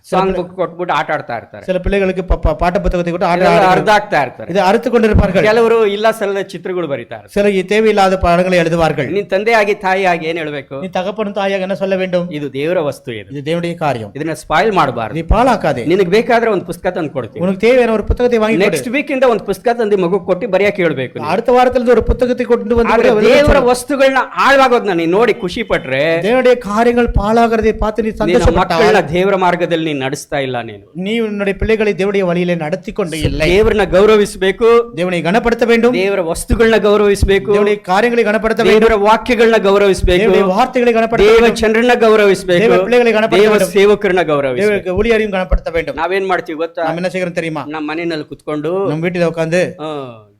ಸಾಂಗ್ ಬುಕ್ ಕೊಟ್ಬಿಟ್ಟು ಆಟ ಆಡ್ತಾ ಇರ್ತಾರೆ. சில பிள்ளைகளுக்கு ಪಾಠ ಪುಸ್ತಕத்தை ಕೊಟ್ಟು ಅರ್ಧ ಆಗ್ತಾ ಇರ್ತಾರೆ. இது ಅರ್ಥ கொண்டிருப்பார்கள். ಕೆಲವರು ಇಲ್ಲ ಸಲ್ಲದ ಚಿತ್ರಗಳು ಬರೀತಾರೆ. சில தேவையில்லாத படங்களை எழுதுவார்கள். ನೀನ್ ತಂದೆಯಾಗಿ ತಾಯಿಯಾಗಿ ಏನ್ ಹೇಳ್ಬೇಕು? நீ தகப்பனும் தாயாக என்ன சொல்ல வேண்டும்? ಇದು ದೇವರ ವಸ್ತು. இது தேவனுடைய காரியம். ಇದನ್ನ ಸ್ಪಾಯಿಲ್ ಮಾಡಬಾರದು. நீ பாழாக்காதே. ನಿನಗೆ ಬೇಕಾದ್ರೆ ಒಂದು ಪುಸ್ತಕ ತಂದು ಕೊಡ್ತೀನಿ. உனக்கு தேவையான ஒரு புத்தகத்தை வாங்கி கொடு. ನೆಕ್ಸ್ಟ್ ವೀಕ್ ಇಂದ ಒಂದು ಪುಸ್ತಕ ತಂದು ಮಗು ಕೊಟ್ಟು ಬರೆಯಕ್ಕೆ ಹೇಳ್ಬೇಕು. அடுத்த வாரத்துல ஒரு புத்தகத்தை கொண்டு வந்து ದೇವರ ವಸ್ತುಗಳನ್ನ ಹಾಳಾಗೋದನ್ನ ನೀನು ನೋಡಿ ಖುಷಿ ಪಟ್ರೆ, தேவனுடைய காரியங்கள் பாழாகிறதை பார்த்து நீ சந்தோஷப்பட்டால், ಮಕ್ಕಳನ್ನ ದೇವರ ಮಾರ್ಗದಲ್ಲಿ ನೀನು ನಡೆಸ್ತಾ ಇಲ್ಲ. நீ உன்னுடைய பிள்ளைகளை தேவனுடைய வழியிலே நடத்தி கொண்டு இல்லை. ದೇವರನ್ನ ಗೌರವಿಸಬೇಕು, தேவனை கனப்படுத்த வேண்டும். ದೇವರ ವಸ್ತುಗಳನ್ನ ಗೌರವಿಸಬೇಕು, தேவனுடைய காரியங்களை கனப்படுத்த வேண்டும். ದೇವರ ವಾಕ್ಯಗಳನ್ನ ಗೌರವಿಸಬೇಕು, தேவனுடைய வார்த்தைகளை கனப்படுத்த ದೇವ வேண்டும். ಜನರನ್ನ ಗೌರವಿಸಬೇಕು, தேவ பிள்ளைகளை கனப்படுத்த ದೇವ வேண்டும். ಸೇವಕರನ್ನ ಗೌರವಿಸಬೇಕು. தேவனுக்கு ஊழியரையும் கனப்படுத்த வேண்டும். ನಾವೇನ್ ಮಾಡ್ತೀವಿ ಗೊತ್ತಾ? நாம் என்ன செய்கிறோம் தெரியுமா? ನಮ್ಮ ಮನೆಯಲ್ಲಿ ಕುತ್ಕೊಂಡು நம்ம வீட்டில் உட்கார்ந்து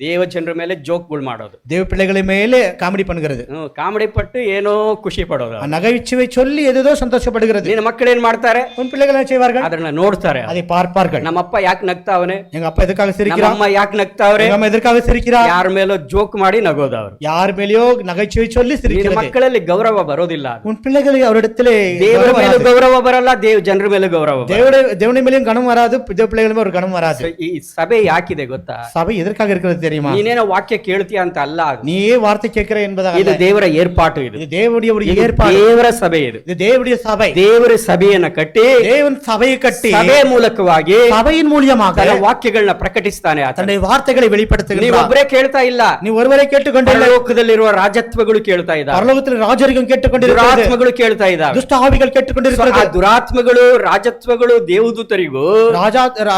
ದೇವ ಜನರ ಮೇಲೆ ಜೋಕ್ಗಳು ಮಾಡೋದು, தேவ பிள்ளைகளை மேலே காமெடி பண்ணுகிறது, ಕಾಮಿಡಿ ಪಟ್ಟು ಏನೋ ಖುಷಿ ಪಡೋದು, நகைச்சுவை சொல்லி ஏதோ சந்தோஷப்படுகிறது. ನಿನ್ನ ಮಕ್ಕಳು ಏನ್ ಮಾಡ್ತಾರೆ? உன் பிள்ளைகள் என்ன செய்வார்கள்? ಅದನ್ನ ನೋಡ್ತಾರೆ, அதை பார்ப்பார்கள். ನಮ್ಮಪ್ಪ ಯಾಕೆ ನಗ್ತಾವನೆ, எங்க அப்பா எதற்காக சிரிக்கிறார், ನಮ್ಮ ಯಾಕೆ ನಗ್ತಾವ್ರೆ, எங்க அம்மா எதற்காக சிரிக்கிறார், ಯಾರ ಮೇಲೋ ಜೋಕ್ ಮಾಡಿ ನಗೋದು, ಅವರು யார் மேலேயோ நகைச்சுவை சொல்லி சிரிக்கிறது. ಮಕ್ಕಳಲ್ಲಿ ಗೌರವ ಬರೋದಿಲ್ಲ. உன் பிள்ளைகளுக்கு அவரிடத்திலே ದೇವರ ಮೇಲೆ ಗೌರವ ಬರಲ್ಲ, ಜನರ ಮೇಲೆ ಗೌರವ, தேவனுடைய மேலேயும் கனம் வராது, தேவ பிள்ளைகள் மேலே ஒரு கனம் வராது. ಈ ಸಭೆ ಯಾಕಿದೆ ಗೊತ್ತಾ? சபை எதற்காக இருக்கிறது தெரியுமா? ನೀನೇನೋ ವಾಕ್ಯ ಕೇಳ್ತೀಯ ಅಂತ ಅಲ್ಲ, நீயே வார்த்தை கேட்கிற என்பதாக ಇದು ದೇವರ ಏರ್ಪಾಟು, ಇದು தேவனுடைய ஒரு ஏற்பாடு, ದೇವರ ಸಭೆ, ಇದು தேவனுடைய சபை. ದೇವರ ಸಭೆಯನ್ನ ಕಟ್ಟಿ, தேவன் சபையை கட்டி ಸಭೆ ಮೂಲಕವಾಗಿ சபையின் மூலமாக ತನ್ನ ವಾಕ್ಯಗಳನ್ನ ಪ್ರಕಟಿಸ್ತಾನೆ, தன்னுடைய வார்த்தைகளை வெளிப்படுத்துகிறார். ನೀವು ಒಬ್ಬರೇ ಕೇಳ್ತಾ ಇಲ್ಲ, ನೀವು ஒருவரை ಕೇಳಿಕೊಂಡಿಲ್ಲ, ಲೋಕದಲ್ಲಿರುವ ರಾಜತ್ವಗಳು ಕೇಳ್ತಾ ಇದ್ದಾರೆ, ಪರಲೋಕದಲ್ಲಿ ರಾಜರಿಗೂ ಕೇಳಿಕೊಂಡಿದ್ದಾರೆ, ದುರಾತ್ಮಗಳು ಕೇಳ್ತಾ ಇದ್ದಾರೆ, ದುಷ್ಟ ಆವಿಗಳು ಕೇಳಿಕೊಂಡಿದ್ದಾರೆ. ದುರಾತ್ಮಗಳು ರಾಜತ್ವಗಳು ದೇವದೂತರಿಗೂ,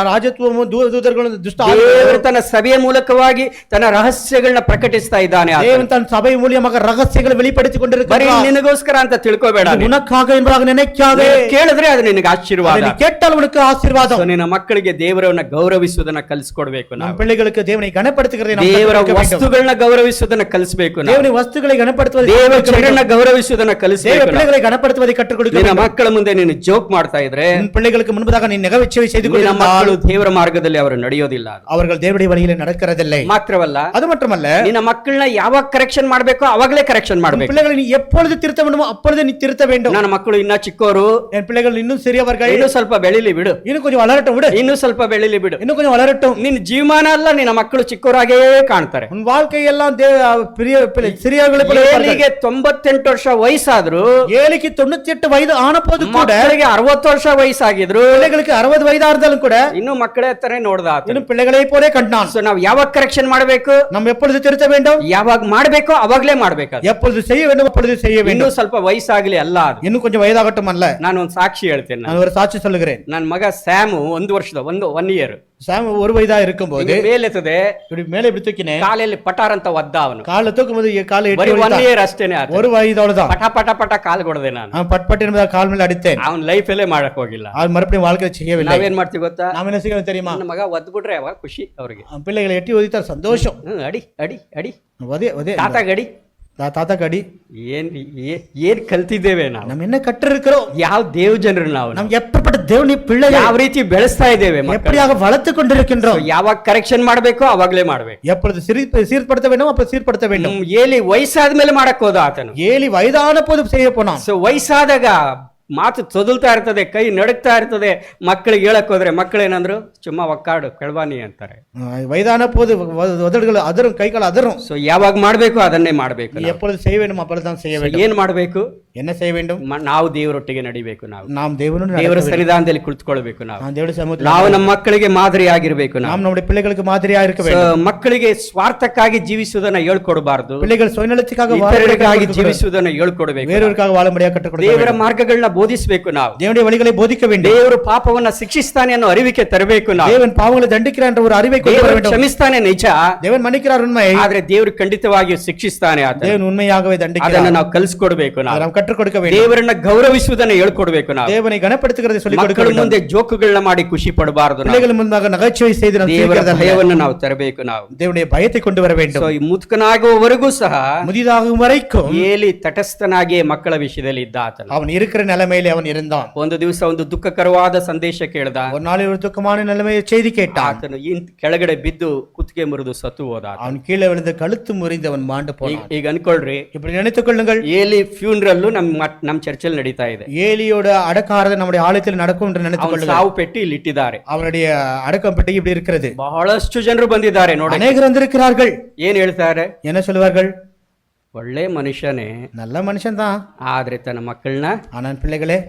ರಾಜತ್ವವು ದೂತರುಗಳು ದುಷ್ಟ ದೇವರು ತನ್ನ ಸಭೆಯ ಮೂಲಕವಾಗಿ ತನ್ನ ರಹಸ್ಯಗಳನ್ನ ಪ್ರಕಟಿಸ್ತಾ ಇದ್ದಾನೆ. தேவன் தன் சபை மூலமாக ரகசியங்களை வெளிப்படுத்திக் கொண்டிருக்கிறார். ಬರೀ ನಿನಗೋಸ್ಕರ ಅಂತ ತಿಳ್ಕೋಬೇಡ, உனக்காக என்பதாக நினைக்காதே. ಕೇಳಿದ್ರೆ ಅದು ನಿನಗೆ ಆಶೀರ್ವಾದ. நீ கேட்டால் உனக்கு ஆசீர்வாதம். So, ನಿನ್ನ ಮಕ್ಕಳಿಗೆ ದೇವರನ್ನ ಗೌರವಿಸುವುದನ್ನ ಕಲಿಸ್ಕೊಡ್ಬೇಕು நம் ನಾವು. பிள்ளைகளுக்கு தேவனை கனப்படுத்துகிறதை நாம் ದೇವರ கற்றுக் கொடுக்க வேண்டும். ವಸ್ತುಗಳನ್ನ ಗೌರವಿಸುವುದನ್ನ ಕಲಿಸಬೇಕು ನಾವು. தேவனை ವಸ್ತುகளை கனப்படுத்துவதை ದೇವರ கற்றுக் கொடுக்க ಜನರನ್ನ வேண்டும். ಗೌರವಿಸುವುದನ್ನ தேவ ಕಲಿಸಬೇಕು ನಾವು. பிள்ளைகளை கனப்படுத்துவதை கற்றுக் கொடுக்க ನಿನ್ನ வேண்டும். ಮಕ್ಕಳ ಮುಂದೆ ನೀನು ಜೋಕ್ ಮಾಡ್ತಾ ಇದ್ರೆ உன் பிள்ளைகளுக்கு முன்பதாக நீ நகைச்சுவை செய்து ನಿನ್ನ கொண்டிருந்தால் ಮಕ್ಕಳು ದೇವರ ಮಾರ್ಗದಲ್ಲಿ ಅವರು ನಡೆಯೋದಿಲ್ಲ. அவர்கள் தேவனுடைய வழியிலே நடக்கிறதில்லை. ಮಾತ್ರವಲ್ಲ, அது மட்டுமல்ல, ನಿನ್ನ ಮಕ್ಕಳನ್ನ ಯಾವಾಗ ಕರೆಕ್ಷನ್ ಮಾಡ್ಬೇಕೋ ಅವಾಗಲೇ ಕರೆಕ್ಷನ್ உன் ಮಾಡ್ಬೇಕು. பிள்ளைகளை நீ எப்பொழுது திருத்த வேண்டுமோ அப்பொழுது நீ திருத்த வேண்டும். ನನ್ನ ಮಕ್ಕಳು ಇನ್ನ ಚಿಕ್ಕವರು, என் பிள்ளைகள் இன்னும் சிறியவர்கள், ಇನ್ನೂ ಸ್ವಲ್ಪ ಬೆಳಿಲಿ ಬಿಡು, இன்னும் கொஞ்சம் வளரட்டும் விடு, ಇನ್ನೂ ಸ್ವಲ್ಪ ಬೆಳಿಲಿ ಬಿಡು. இன்னும் கொஞ்சம் வளரட்டும். ನಿನ್ನ ಜೀವಮಾನ ಅಲ್ಲ ನಿನ್ನ ಮಕ್ಕಳು ಚಿಕ್ಕವರಾಗೇ ಕಾಣ್ತಾರೆ. உன் வாழ்க்கையெல்லாம் சிறியவர்களை போல இருப்பார்கள். ಏಲಿಗೆ 98 ವರ್ಷ ವಯಸ್ಸಾದ್ರು, ஏலிக்கு 98 வயது ஆன போது கூட, ಮಕ್ಕಳಿಗೆ 60 ವರ್ಷ ವಯಸ್ಸಾಗಿದ್ರು, பிள்ளைகளுக்கு 60 வயதா இருந்தாலும் கூட ಇನ್ನು ಮಕ್ಕಳೇ ತರ ನೋಡ್ದ ಆತ. இன்னும் பிள்ளைகளை போலே கண்டான். ಸೊ ನಾವು ಯಾವಾಗ ಕರೆಕ್ಷನ್ ಮಾಡಬೇಕು, நாம் எப்பொழுது திருத்த வேண்டும், ಯಾವಾಗ ಮಾಡಬೇಕೋ ಅವಾಗ್ಲೇ ಮಾಡ್ಬೇಕು. எப்பொழுது செய்ய வேண்டும் அப்பொழுது செய்ய ಇನ್ನೂ வேண்டும். ಸ್ವಲ್ಪ ವಯಸ್ಸಾಗ್ಲಿ ಅಲ್ಲ ಅದು. இன்னும் கொஞ்சம் வயதாகட்டும் அல்ல. ನಾನು ಒಂದು ಸಾಕ್ಷಿ ಹೇಳ್ತೇನೆ. நான் ஒரு சாட்சி சொல்லுகிறேன். ನನ್ನ ಮಗ ಸ್ಯಾಮು 1 ಇಯರ್ சாம் ஒரு வயதா இருக்கும்போது ಮೇಲೆತ್ತದೆ, இப்படி மேலே இப்படி தூக்கினேன். ಕಾಲಲ್ಲಿ ಪಟಾರ್ ಅಂತ ಒದ್ದ ಅವನು. காலை தூக்கும் போது காலை ಬರೀ எட்டி 1 ஒடித்தான். ಇಯರ್ ಅಷ್ಟೇನೆ ಆತ. ஒரு வயது அவ்வளவுதான். ಪಟ ಪಟ ಪಟ ಕಾಲ್ ಕೊಡದೆ ನಾನು. அவன் பட் பட் என்பதாக கால் மேல அடித்தேன். ಅವನ್ ಲೈಫಲ್ಲೇ ಮಾಡಕ್ ಹೋಗಿಲ್ಲ. அவன் மறுபடியும் வாழ்க்கையில் செய்யவில்லை. ನಾವೇನ್ ಮಾಡ್ತೀವಿ ಗೊತ್ತಾ, நாம் என்ன செய்யணும் தெரியுமா, ನನ್ನ ಮಗ ಒದ್ಬಿಟ್ರೆ ಅವಾಗ ಖುಷಿ ಅವ್ರಿಗೆ. அவன் பிள்ளைகளை எட்டி ஒதித்தார் சந்தோஷம். ಅಡಿ ಅಡಿ ಅಡಿ ஒதே ஒதே ತಾತ ಗಡಿ தாத்தா கடி. ಏನ್ ಕಲ್ತಿದ್ದೇವೆ ನಾವು, நம்ம என்ன கற்று இருக்கிறோம், ಯಾವ ದೇವ್ ಜನರು ನಾವು, நாம் எப்படிப்பட்ட தேவனுடைய பிள்ளைகள், ಯಾವ ರೀತಿ ಬೆಳೆಸ್ತಾ ಇದ್ದೇವೆ, எப்படியாக வளர்த்து கொண்டிருக்கின்றோம். ಯಾವಾಗ ಕರೆಕ್ಷನ್ ಮಾಡ್ಬೇಕೋ ಅವಾಗ್ಲೇ ಮಾಡ್ಬೇಕು. எப்பொழுது சீர்படுத்த வேண்டும் அப்ப சீர்படுத்த வேண்டும். ಏಲಿ ವಯಸ್ಸಾದ ಮೇಲೆ ಮಾಡಕ್ ಹೋದ ಆತನು. ஏலி வயதான போது செய்ய போனான். ಸೊ ವಯಸ್ಸಾದಾಗ ಮಾತು ತೊದಲ್ತಾ ಇರ್ತದೆ, ಕೈ ನಡುಗ್ತಾ ಇರ್ತದೆ. ಮಕ್ಕಳಿಗೆ ಹೇಳಕ್ ಹೋದ್ರೆ ಮಕ್ಕಳೇನಂದ್ರು, ಸುಮ್ಮ ಒಕ್ಕಾಡು ಕೆಳವಾನಿ ಅಂತಾರೆ. வயதான போது உதடுகள் அதரும், கைகள் அதரும். ಸೊ ಯಾವಾಗ ಮಾಡ್ಬೇಕು ಅದನ್ನೇ ಮಾಡ್ಬೇಕು. நீ எப்பொழுது செய்ய வேண்டும் அப்பொழுது தான் செய்ய வேண்டும். ಏನ್ ಮಾಡ್ಬೇಕು, என்ன செய்ய வேண்டும், ನಾವು ದೇವರೊಟ್ಟಿಗೆ ನಡಿಬೇಕು. ನಾವು நாம் தேவனுடன் ದೇವರ நடக்க வேண்டும். ಸನ್ನಿಧಾನದಲ್ಲಿ ಕುಳಿತುಕೊಳ್ಬೇಕು. ನಾವು தேவனுடைய சமூகத்தில் ನಾವು ನಮ್ಮ ಮಕ್ಕಳಿಗೆ ಮಾದರಿ ಆಗಿರ್ಬೇಕು. நாம் நம்முடைய பிள்ளைகளுக்கு மாதிரியா இருக்க வேண்டும். ಮಕ್ಕಳಿಗೆ ಸ್ವಾರ್ಥಕ್ಕಾಗಿ ಜೀವಿಸುವುದನ್ನ ಹೇಳ್ಕೊಡ್ಬಾರ್ದು. பிள்ளைகள் சுயநலத்துக்காக ಇತರರಿಗಾಗಿ ಜೀವಿಸುವುದನ್ನ ಹೇಳ್ಕೊಡ್ಬೇಕು. வேறொருக்காக வாழும்படியாக ಕற்றுக் கொடுக்க ದೇವರ வேண்டும். ಮಾರ್ಗಗಳನ್ನ ಬೋಧಿಸಬೇಕು. ನಾವು தேவனுடைய வழிகளை போதிக்க வேண்டும். ದೇವರು ಪಾಪವನ್ನ ಶಿಕ್ಷಿಸ್ತಾನೆ ಅನ್ನೋ ಅರಿವಿಕೆ ತರಬೇಕು. ನಾವು தேவன் பாவங்களை தண்டிக்கிறார் என்ற ஒரு அறிவை கொண்டு வர ದೇವರು வேண்டும். ಕ್ಷಮಿಸ್ತಾನೆ ನಿಜ, தேவன் மன்னிக்கிறார் உண்மை, ಆದ್ರೆ ದೇವರು ಖಂಡಿತವಾಗಿಯೂ ಶಿಕ್ಷಿಸ್ತಾನೆ. ಆತ தேவன் உண்மையாகவே ಅದನ್ನ தண்டிக்கிறார். ನಾವು ಕಲಿಸ್ಕೊಡ್ಬೇಕು. அதை ನಾವು நாம் கற்றுக் கொடுக்க வேண்டும். ದೇವರನ್ನ ಗೌರವಿಸುವುದನ್ನ ಹೇಳ್ಕೊಡ್ಬೇಕು. ನಾವು தேவனை கனப்படுத்துகிறதை சொல்லிக் கொடுக்க ಮಕ್ಕಳ வேண்டும். ಮುಂದೆ ಜೋಕುಗಳನ್ನ ಮಾಡಿ ಖುಷಿ ಪಡಬಾರದು. பிள்ளைகள் முன்பாக நகைச்சுவை செய்து நாம் ದೇವರ சிரிக்கிறதல்ல. ಭಯವನ್ನು ನಾವು ತರಬೇಕು. ನಾವು தேவனுடைய பயத்தை கொண்டு வர ಸೊ வேண்டும். ಈ ಮುದುಕನಾಗುವವರೆಗೂ ಸಹ முதிதாகும் வரைக்கும் ಏಲಿ ತಟಸ್ಥನಾಗಿಯೇ ಮಕ್ಕಳ ವಿಷಯದಲ್ಲಿ ಇದ್ದ ಆತನು. அவன் இருக்கிற நிலைமையிலே அவன் இருந்தான். ಒಂದು ದಿವಸ ಒಂದು ದುಃಖಕರವಾದ ಸಂದೇಶ ಕೇಳ್ದ. ஒரு நாளில் ஒரு துக்கமான நிலைமையை செய்தி கேட்டான். ಆತನು ಕೆಳಗಡೆ ಬಿದ್ದು ಕುತ್ತಿಗೆ ಮುರಿದು ಸತ್ತು ಹೋದ. அவன் கீழே விழுந்து கழுத்து முறிந்து அவன் மாண்டு போனான். ಈಗ ಅನ್ಕೊಳ್ರಿ, இப்படி நினைத்துக் கொள்ளுங்கள், ಏಲಿ ಫ್ಯೂನರಲ್ ನಮ್ ಚರ್ಚಲ್ಲಿ ನಡೀತಾ ಇದೆ. ஏலியோட அடக்காரது நம்முடைய ஆலயத்தில் நடக்கும் என்று நினைத்துக் ಅವನ கொள்ளுங்கள். ಸಾವು ಪೆಟ್ಟಿ ಇಲ್ಲಿ ಇಟ್ಟಿದ್ದಾರೆ. அவனுடைய அடக்கம் பெட்டி இப்படி இருக்கிறது. ಬಹಳಷ್ಟು ಜನರು ಬಂದಿದ್ದಾರೆ ನೋಡಿ. அநேகர் வந்திருக்கிறார்கள். ಏನ್ ಹೇಳ್ತಾರೆ, என்ன சொல்லுவார்கள், ಒಳ್ಳೆ ಮನುಷ್ಯನೇ, நல்ல மனுஷன் தான், ಆದ್ರೆ ತನ್ನ ಮಕ್ಕಳನ್ನ ஆனால் பிள்ளைகளே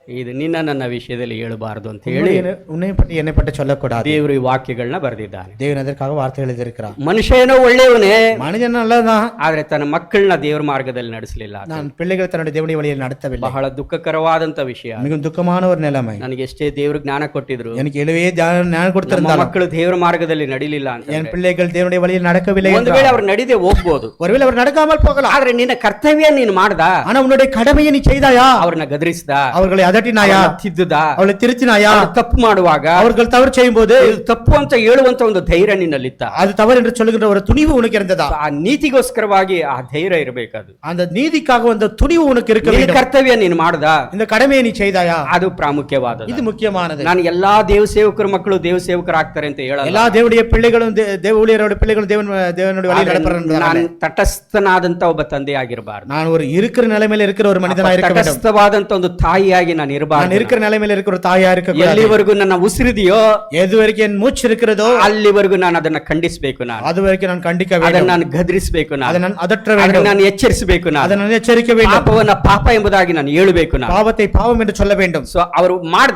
ಇದು ನಿನ್ನ ನನ್ನ ವಿಷಯದಲ್ಲಿ ಹೇಳಬಾರದು ಅಂತ ಹೇಳಿ உன்னை பற்றி என்னை பற்றி சொல்லக்கூடாது. ದೇವರು ಈ ವಾಕ್ಯಗಳನ್ನ ಬರೆದಿದ್ದಾನೆ. தேவன் அதற்காக வார்த்தை எழுதியிருக்கிறார். ಮನುಷ್ಯ ಏನೋ ಒಳ್ಳೆಯವನೇ, மனிதன் நல்லதான், ಆದ್ರೆ ತನ್ನ ಮಕ್ಕಳನ್ನ ದೇವರ ಮಾರ್ಗದಲ್ಲಿ ನಡೆಸಲಿಲ್ಲ. நான் பிள்ளைகள் தன்னுடைய தேவனுடைய வழியில் நடத்தவில்லை. ಬಹಳ ದುಃಖಕರವಾದಂತ ವಿಷಯ. மிகவும் துக்கமான ஒரு நிலைமை. ನನಗೆ ಎಷ್ಟೇ ದೇವರು ಜ್ಞಾನ ಕೊಟ್ಟಿದ್ರು, எனக்கு எழுவே ஞானம் கொடுத்திருந்தாலும் ಮಕ್ಕಳು ದೇವರ ಮಾರ್ಗದಲ್ಲಿ ನಡಿಲಿಲ್ಲ ಅಂತ, என் பிள்ளைகள் தேவனுடைய வழியில் நடக்கவில்லை ಒಂದು ವೇಳೆ ಅವ್ರು ನಡಿದೆ ಹೋಗ್ಬೋದು, ஒருவேளை அவர் நடக்காமல் போகலாம். ಆದ್ರೆ ನಿನ್ನ ಕರ್ತವ್ಯ ನೀನು ಮಾಡ್ದ, ஆனா உன்னுடைய கடமையை நீ செய்தாயா, ಅವ್ರನ್ನ ಗದರಿಸಿದ, அவர்களை அதட்டினாயா, ತಿದ್ದುದ, அவளை திருத்தினாயா, ತಪ್ಪು ಮಾಡುವಾಗ அவர்கள் தவறு செய்யும் போது ಇದು ತಪ್ಪು ಅಂತ ಹೇಳುವಂತ ಒಂದು ಧೈರ್ಯ ನಿನ್ನಲ್ಲಿತ್ತ. அது தவறு என்று சொல்லுகின்ற ஒரு துணிவு உனக்கு இருந்ததா? ಆ ನೀತಿಗೋಸ್ಕರವಾಗಿ ಆ ಧೈರ್ಯ ಇರಬೇಕದು. அந்த ನೀதிக்காக ಒಂದು துணிவு உனக்கு இருக்க ನಿನ್ನ வேண்டும். ಕರ್ತವ್ಯ ನೀನು ಮಾಡ್ದ, இந்த கடமையை நீ செய்தாயா, ಅದು ಪ್ರಾಮುಖ್ಯವಾದದ್ದು. இது ಮುಖ್ಯமானது. ನಾನು ಎಲ್ಲಾ ದೇವ ಸೇವಕರ ಮಕ್ಕಳು ದೇವ ಸೇವಕರಾಗ್ತಾರೆ ಅಂತ ಹೇಳಲ್ಲ. எல்லா தேவனுடைய பிள்ளைகளும் தேவ ஊழியரோட பிள்ளைகளும் தேவனுடைய வழியில் நடப்பார்கள். ನಾನು ತಟಸ್ಥನಾದಂತ ಒಬ್ಬ ತಂದೆ ಆಗಿರಬಾರ್ದು. நான் ஒரு இருக்கிற நிலைமையில இருக்கிற ஒரு மனிதனாக இருக்க வேண்டும். ತಟಸ್ಥವಾದಂತ ಒಂದು ತಾಯಿಯಾಗಿ ನಾನು ಇರಬಾರ್ದು. நான் இருக்கிற நிலைமையில இருக்கிற ஒரு தாயா இருக்க கூடாது. ಎಲ್ಲಿವರೆಗೂ ನನ್ನ ಉಸಿರಿದೆಯೋ, எது வரைக்கும் என் மூச்சு இருக்கிறதோ ಅಲ್ಲಿವರೆಗೂ ನಾನು ಅದನ್ನ ಖಂಡಿಸಬೇಕು. ನಾನು அது வரைக்கும் நான் கண்டிக்க ಅದನ್ನ வேண்டும். ನಾನು ಗದರಿಸಬೇಕು. அதை ನಾನು நான் அதற்ற ಅದನ್ನ வேண்டும். ನಾನು ಎಚ್ಚರಿಸಬೇಕು. ನಾನು அதை நான் எச்சரிக்க வேண்டும். ಪಾಪವನ್ನ ಪಾಪ ಎಂಬುದಾಗಿ ನಾನು ಹೇಳಬೇಕು. ನಾನು பாவத்தை பாவம் என்று சொல்ல வேண்டும். ಸೊ ಅವರು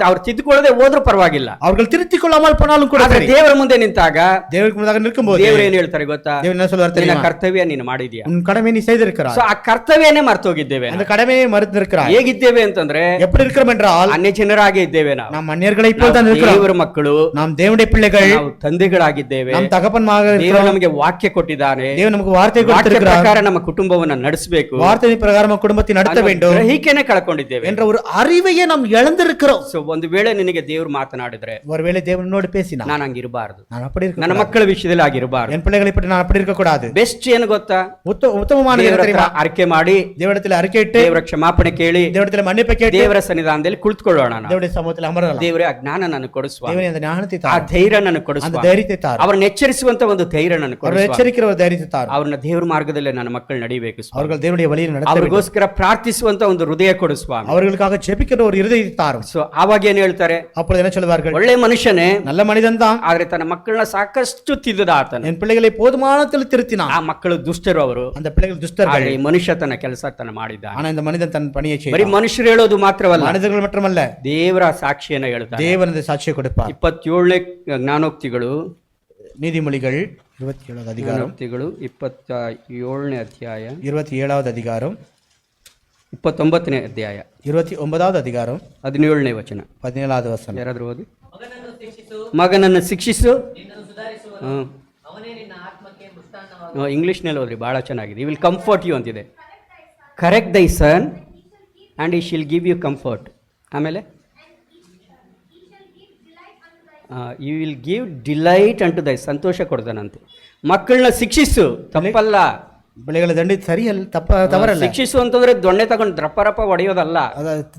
ಅವ್ರು ತಿದ್ದುಕೊಳ್ಳದೆ ಹೋದ್ರೂ ಪರವಾಗಿಲ್ಲ. அவர்கள் திருத்திக் கொள்ளாமல் போனாலும் கூட ಆದ್ರೆ சரி. ದೇವರ ಮುಂದೆ ನಿಂತಾಗ தேவனுக்கு முன்னாக நிற்கும்போது ದೇವರು ಏನ್ ಹೇಳ್ತಾರೆ ಗೊತ್ತಾ, தேவன் என்ன சொல்வார் ನಿನ್ನ தெரியுமா? ಕರ್ತವ್ಯ ನೀನು ಮಾಡಿದ್ಯಾ. உன் கடமையை நீ செய்திருக்கிறாய். ಸೊ ಆ ಕರ್ತವ್ಯನೇ ಮರ್ತೋಗಿದ್ದೇವೆ. அந்த கடமையை மறந்திருக்கிறாய். ಹೇಗಿದ್ದೇವೆ ಅಂತಂದ್ರೆ எப்படி இருக்கிறோம் என்றால் ಅನ್ಯ ಜನರಾಗಿ ಇದ್ದೇವೆ ನಾವು. நாம் அந்நியர்களை போல் தான் இருக்கிறோம். ದೇವರ ಮಕ್ಕಳು, நாம் தேவனுடைய பிள்ளைகள், ನಾವು ತಂದೆಗಳಾಗಿದ್ದೇವೆ. நாம் தகப்பன்மாக ದೇವರು இருக்கிறோம். ನಮಗೆ ವಾಕ್ಯ ಕೊಟ್ಟಿದ್ದಾನೆ. தேவன் நமக்கு வார்த்தை ವಾಕ್ಯ கொடுத்திருக்கிறார். ಪ್ರಕಾರ ನಮ್ಮ ಕುಟುಂಬವನ್ನು ನಡೆಸಬೇಕು. வார்த்தையின் பிரகாரம் குடும்பத்தை நடத்த வேண்டும் ಗ್ರಹಿಕೆನೆ ಕಳ್ಕೊಂಡಿದ್ದೇವೆ என்ற ஒரு அறிவையே நாம் இழந்திருக்கிறோம். ಸೊ ಒಂದು ವೇಳೆ ನಿನಗೆ ದೇವರು ಮಾತನಾಡಿದ್ರೆ ஒருவேளை தேவனோடு பேசினா ನಾನು ಹಂಗಿರಬಾರ್ದು, நான் அப்படி இருக்க ನನ್ನ ಮಕ್ಕಳ ವಿಷಯದಲ್ಲಿ ಆಗಿರಬಾರ್ದು. என் பிள்ளைகளை பற்றி நான் அப்படி இருக்க கூடாது. ಬೆಸ್ಟ್ ಏನು ಗೊತ್ತಾ? உத்தமமான ದೇವರ ಹತ್ರ தெரியுமா? ಅರಿಕೆ ಮಾಡಿ, தேவனிடத்தில் அறிக்கையிட்டு, ದೇವರ ಕ್ಷಮಾಪಣೆ ಕೇಳಿ, தேவனிடத்தில் மன்னிப்பு கேட்டு, ದೇವರ ಸನ್ನಿಧಾನದಲ್ಲಿ ಕುಳಿತುಕೊಳ್ಳೋಣ. ನಾವು தேவனுடைய சமூகத்தில் அமரலாம். ದೇವರೇ ಆ ಜ್ಞಾನ ನನಗೆ ಕೊಡಿಸುವ, தேவனே அந்த ஞானத்தை ಆ தாரும், ಧೈರ್ಯ ನನಗೆ அந்த ಕೊಡಿಸುವ, தைரியத்தை தாரும், ಅವರನ್ನ ಎಚ್ಚರಿಸುವಂತ ಒಂದು ಧೈರ್ಯ ನನಗೆ அவர்கள் ಕೊಡಿಸುವ. எச்சரிக்கிற ஒரு தைரியத்தை தாரும். ಅವ್ರನ್ನ ದೇವರ ಮಾರ್ಗದಲ್ಲಿ ನನ್ನ ಮಕ್ಕಳು ನಡಿಬೇಕು ಸ್ವಾಮಿ. அவர்கள் தேவனுடைய வழியில் நடத்த வேண்டும். ಅವ್ರಿಗೋಸ್ಕರ ಪ್ರಾರ್ಥಿಸುವಂತ ಒಂದು ಹೃದಯ ಕೊಡು ಸ್ವಾಮಿ. அவர்களுக்காக ஜெபிக்கிற ஒரு இருதயத்தை தாரும். ಸೊ ಆವಾಗ ಏನ್ ಹೇಳ್ತಾರೆ? அப்பொழுது என்ன சொல்வார்கள்? ಒಳ್ಳೆ ಮನುಷ್ಯನೇ, நல்ல மனிதன் தான், ಆದ್ರೆ ತನ್ನ ಮಕ್ಕಳನ್ನ ಸಾಕಷ್ಟು ತಿದ್ದದ ಆತನು. என் பிள்ளைகளை போதுமானத்தில் திருத்தினான். ಆ ಮಕ್ಕಳು ದುಷ್ಟರು ಅವರು, அந்த பிள்ளைகள் துஷ்டர்கள். ಆದ್ರೆ ಈ ಮನುಷ್ಯ ತನ್ನ ಕೆಲಸ ತನ್ನ ಮಾಡಿದ್ದಾನೆ. ஆனா இந்த மனிதன் தன் பணியை ಬರೀ செய்தான். ಮನುಷ್ಯರು ಹೇಳೋದು ಮಾತ್ರವಲ್ಲ, மனிதர்கள் மட்டுமல்ல, ದೇವರ ಸಾಕ್ಷಿಯನ್ನ ಹೇಳ್ತಾರೆ. தேவன் அந்த சாட்சியை கொடுப்பார். 27ನೇ ಜ್ಞಾನೋಕ್ತಿಗಳು, நீதிமொழிகள் 27வது அதிகாரம், ಜ್ಞಾನೋಕ್ತಿಗಳು 27ನೇ ಅಧ್ಯಾಯ, 27வது அதிகாரம், 29ನೇ ಅಧ್ಯಾಯ, 29வது அதிகாரம், 17ನೇ ವಚನ. 17வது வசனம். ಯಾರಾದ್ರೂ ಓದಿ. ಮಗನನ್ನು ಶಿಕ್ಷಿಸು. ಇಂಗ್ಲಿಷ್ನಲ್ಲಿ ಓದ್ರಿ, ಬಹಳ ಚೆನ್ನಾಗಿದೆ. ಈ ವಿಲ್ ಕಂಫರ್ಟ್ ಯು ಅಂತಿದೆ. ಕರೆಕ್ಟ್ ದೈ ಸನ್ ಆ್ಯಂಡ್ ಈ ಶಿಲ್ ಗಿವ್ ಯು ಕಂಫರ್ಟ್. ಆಮೇಲೆ ಯು ವಿಲ್ ಗಿವ್ ಡಿಲೈಟ್ ಅಂಟು ದೈ, ಸಂತೋಷ ಕೊಡ್ತಾನಂತೆ. ಮಕ್ಕಳನ್ನ ಶಿಕ್ಷಿಸು, ತಪ್ಪಲ್ಲ. பிள்ளைகளை தண்டி சரியல்ல, தவறல்ல. ಶಿಕ್ಷಿಸು ಅಂತಂದ್ರೆ ದೊಣ್ಣೆ ತಗೊಂಡು ರಪ್ಪ ಹೊಡೆಯೋದಲ್ಲ.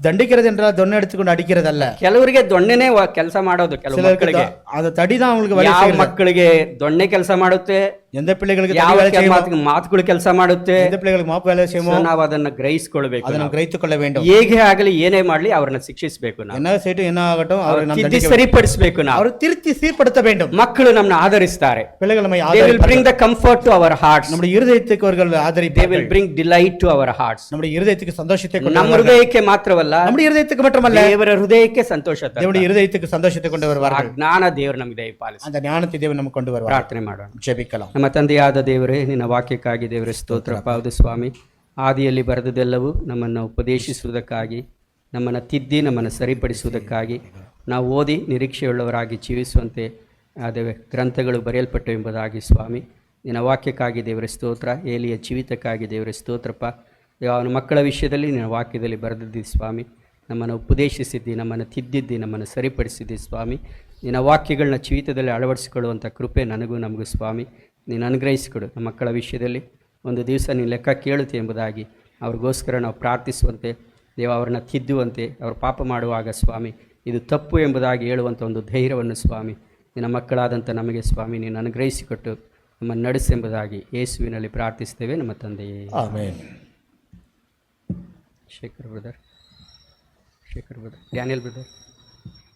தண்டிக்கிறது என்றால் தொன்னை எடுத்துಕೊಂಡು அடிக்கிறதல்ல. ಕೆಲವರಿಗೆ ದೊಣ್ಣೆನೇ ಕೆಲಸ ಮಾಡೋದು. ಕೆಲವು ಮಕ್ಕಳಿಗೆ ಅದು ತಡಿதான் அவங்களுக்கு வலி ಯಾವ செய்கிறது. ಮಕ್ಕಳಿಗೆ ದೊಣ್ಣೆ ಕೆಲಸ ಮಾಡುತ್ತೆ, எந்த பிள்ளைகளுக்கு ಯಾವ தடி வேலை செய்யுமோ, ಮಾತುಗಳು ಕೆಲಸ ಮಾಡುತ್ತೆ, எந்த பிள்ளைகளுக்கு மாப்பு வேலை செய்யுமோ, ಸೊ ನಾವು ಅದನ್ನ ಗ್ರಹಿಸಿಕೊಳ್ಬೇಕು. ಅದನ್ನು ಗ್ರಹಿಸಿಕೊಳ್ಳ வேண்டும். ಹೇಗೆ ಆಗಲಿ ಏನೇ ಮಾಡ್ಲಿ ಅವ್ರನ್ನ ಶಿಕ್ಷಿಸಬೇಕು. ನಾವು என்ன செய்யட்டும் என்ன ஆகட்டும் அவரை நாம் ತಿದ್ದಿ தண்டிக்க வேண்டும். ಸರಿಪಡಿಸಬೇಕು. ನಾವು அவரை திருத்தி சீர்படுத்த வேண்டும். ಮಕ್ಕಳು ನಮ್ಮನ್ನ ಆಧರಿಸ್ತಾರೆ. பிள்ளைகள் நம்மை They will bring the comfort to our hearts. நம்முடைய இருதயத்துக்கு அவர்கள் They ஆதரிப்பார்கள். will bring delight to our hearts. நம்முடைய இருதயத்துக்கு சந்தோஷத்தை கொண்டு ನಮ್ಮ வருவார்கள். ಹೃದಯಕ್ಕೆ ಮಾತ್ರವಲ್ಲ, நம்முடைய இருதயத்துக்கு மட்டுமல்ல, ದೇವರ ಹೃದಯಕ್ಕೆ ಸಂತೋಷ ತರ್ತಾರೆ. தேவனுடைய இருதயத்துக்கு சந்தோஷத்தை கொண்டு ಆ வருவார்கள். ಜ್ಞಾನ ದೇವರು ನಮಗೆ ದಯಪಾಲಿಸಿ. அந்த ஞானத்தை தேவன் நமக்கு கொண்டு வருவார். ಪ್ರಾರ್ಥನೆ ಮಾಡೋಣ. ಜೆபிக்கலாம். ನಮ್ಮ ತಂದೆಯಾದ ದೇವರೇ, ನಿನ್ನ ವಾಕ್ಯಕ್ಕಾಗಿ ದೇವರೇ ಸ್ತೋತ್ರಪ್ಪ. ಹೌದು ಸ್ವಾಮಿ, ಆದಿಯಲ್ಲಿ ಬರೆದದೆಲ್ಲವೂ ನಮ್ಮನ್ನು ಉಪದೇಶಿಸುವುದಕ್ಕಾಗಿ, ನಮ್ಮನ್ನು ತಿದ್ದಿ ನಮ್ಮನ್ನು ಸರಿಪಡಿಸುವುದಕ್ಕಾಗಿ, ನಾವು ಓದಿ ನಿರೀಕ್ಷೆಯುಳ್ಳವರಾಗಿ ಜೀವಿಸುವಂತೆ ದೇವ ಗ್ರಂಥಗಳು ಬರೆಯಲ್ಪಟ್ಟು ಎಂಬುದಾಗಿ ಸ್ವಾಮಿ, ನಿನ್ನ ವಾಕ್ಯಕ್ಕಾಗಿ ದೇವರ ಸ್ತೋತ್ರ. ಏಲಿಯ ಜೀವಿತಕ್ಕಾಗಿ ದೇವರ ಸ್ತೋತ್ರಪ್ಪ. ಅವನ ಮಕ್ಕಳ ವಿಷಯದಲ್ಲಿ ನಿನ್ನ ವಾಕ್ಯದಲ್ಲಿ ಬರೆದಿದ್ದಿ ಸ್ವಾಮಿ, ನಮ್ಮನ್ನು ಉಪದೇಶಿಸಿದ್ದಿ, ನಮ್ಮನ್ನು ತಿದ್ದಿದ್ದಿ, ನಮ್ಮನ್ನು ಸರಿಪಡಿಸಿದ್ದಿ ಸ್ವಾಮಿ. ನಿನ್ನ ವಾಕ್ಯಗಳನ್ನ ಜೀವಿತದಲ್ಲಿ ಅಳವಡಿಸಿಕೊಳ್ಳುವಂಥ ಕೃಪೆ ನನಗೂ ನಮಗೂ ಸ್ವಾಮಿ ನೀನು ಅನುಗ್ರಹಿಸಿಕೊಡು. ನಮ್ಮ ಮಕ್ಕಳ ವಿಷಯದಲ್ಲಿ ಒಂದು ದಿವಸ ನೀನು ಲೆಕ್ಕ ಕೇಳುತ್ತೆ ಎಂಬುದಾಗಿ ಅವ್ರಿಗೋಸ್ಕರ ನಾವು ಪ್ರಾರ್ಥಿಸುವಂತೆ, ದೇವ ಅವರನ್ನು ತಿದ್ದುವಂತೆ, ಅವರು ಪಾಪ ಮಾಡುವಾಗ ಸ್ವಾಮಿ ಇದು ತಪ್ಪು ಎಂಬುದಾಗಿ ಹೇಳುವಂಥ ಒಂದು ಧೈರ್ಯವನ್ನು ಸ್ವಾಮಿ ನಿನ್ನ ಮಕ್ಕಳಾದಂಥ ನಮಗೆ ಸ್ವಾಮಿ ನೀನು ಅನುಗ್ರಹಿಸಿಕೊಟ್ಟು ನಮ್ಮನ್ನು ನಡೆಸೆಂಬುದಾಗಿ ಯೇಸುವಿನಲ್ಲಿ ಪ್ರಾರ್ಥಿಸ್ತೇವೆ ನಮ್ಮ ತಂದೆಯೇ, amen. Shekhar brother, Daniel brother.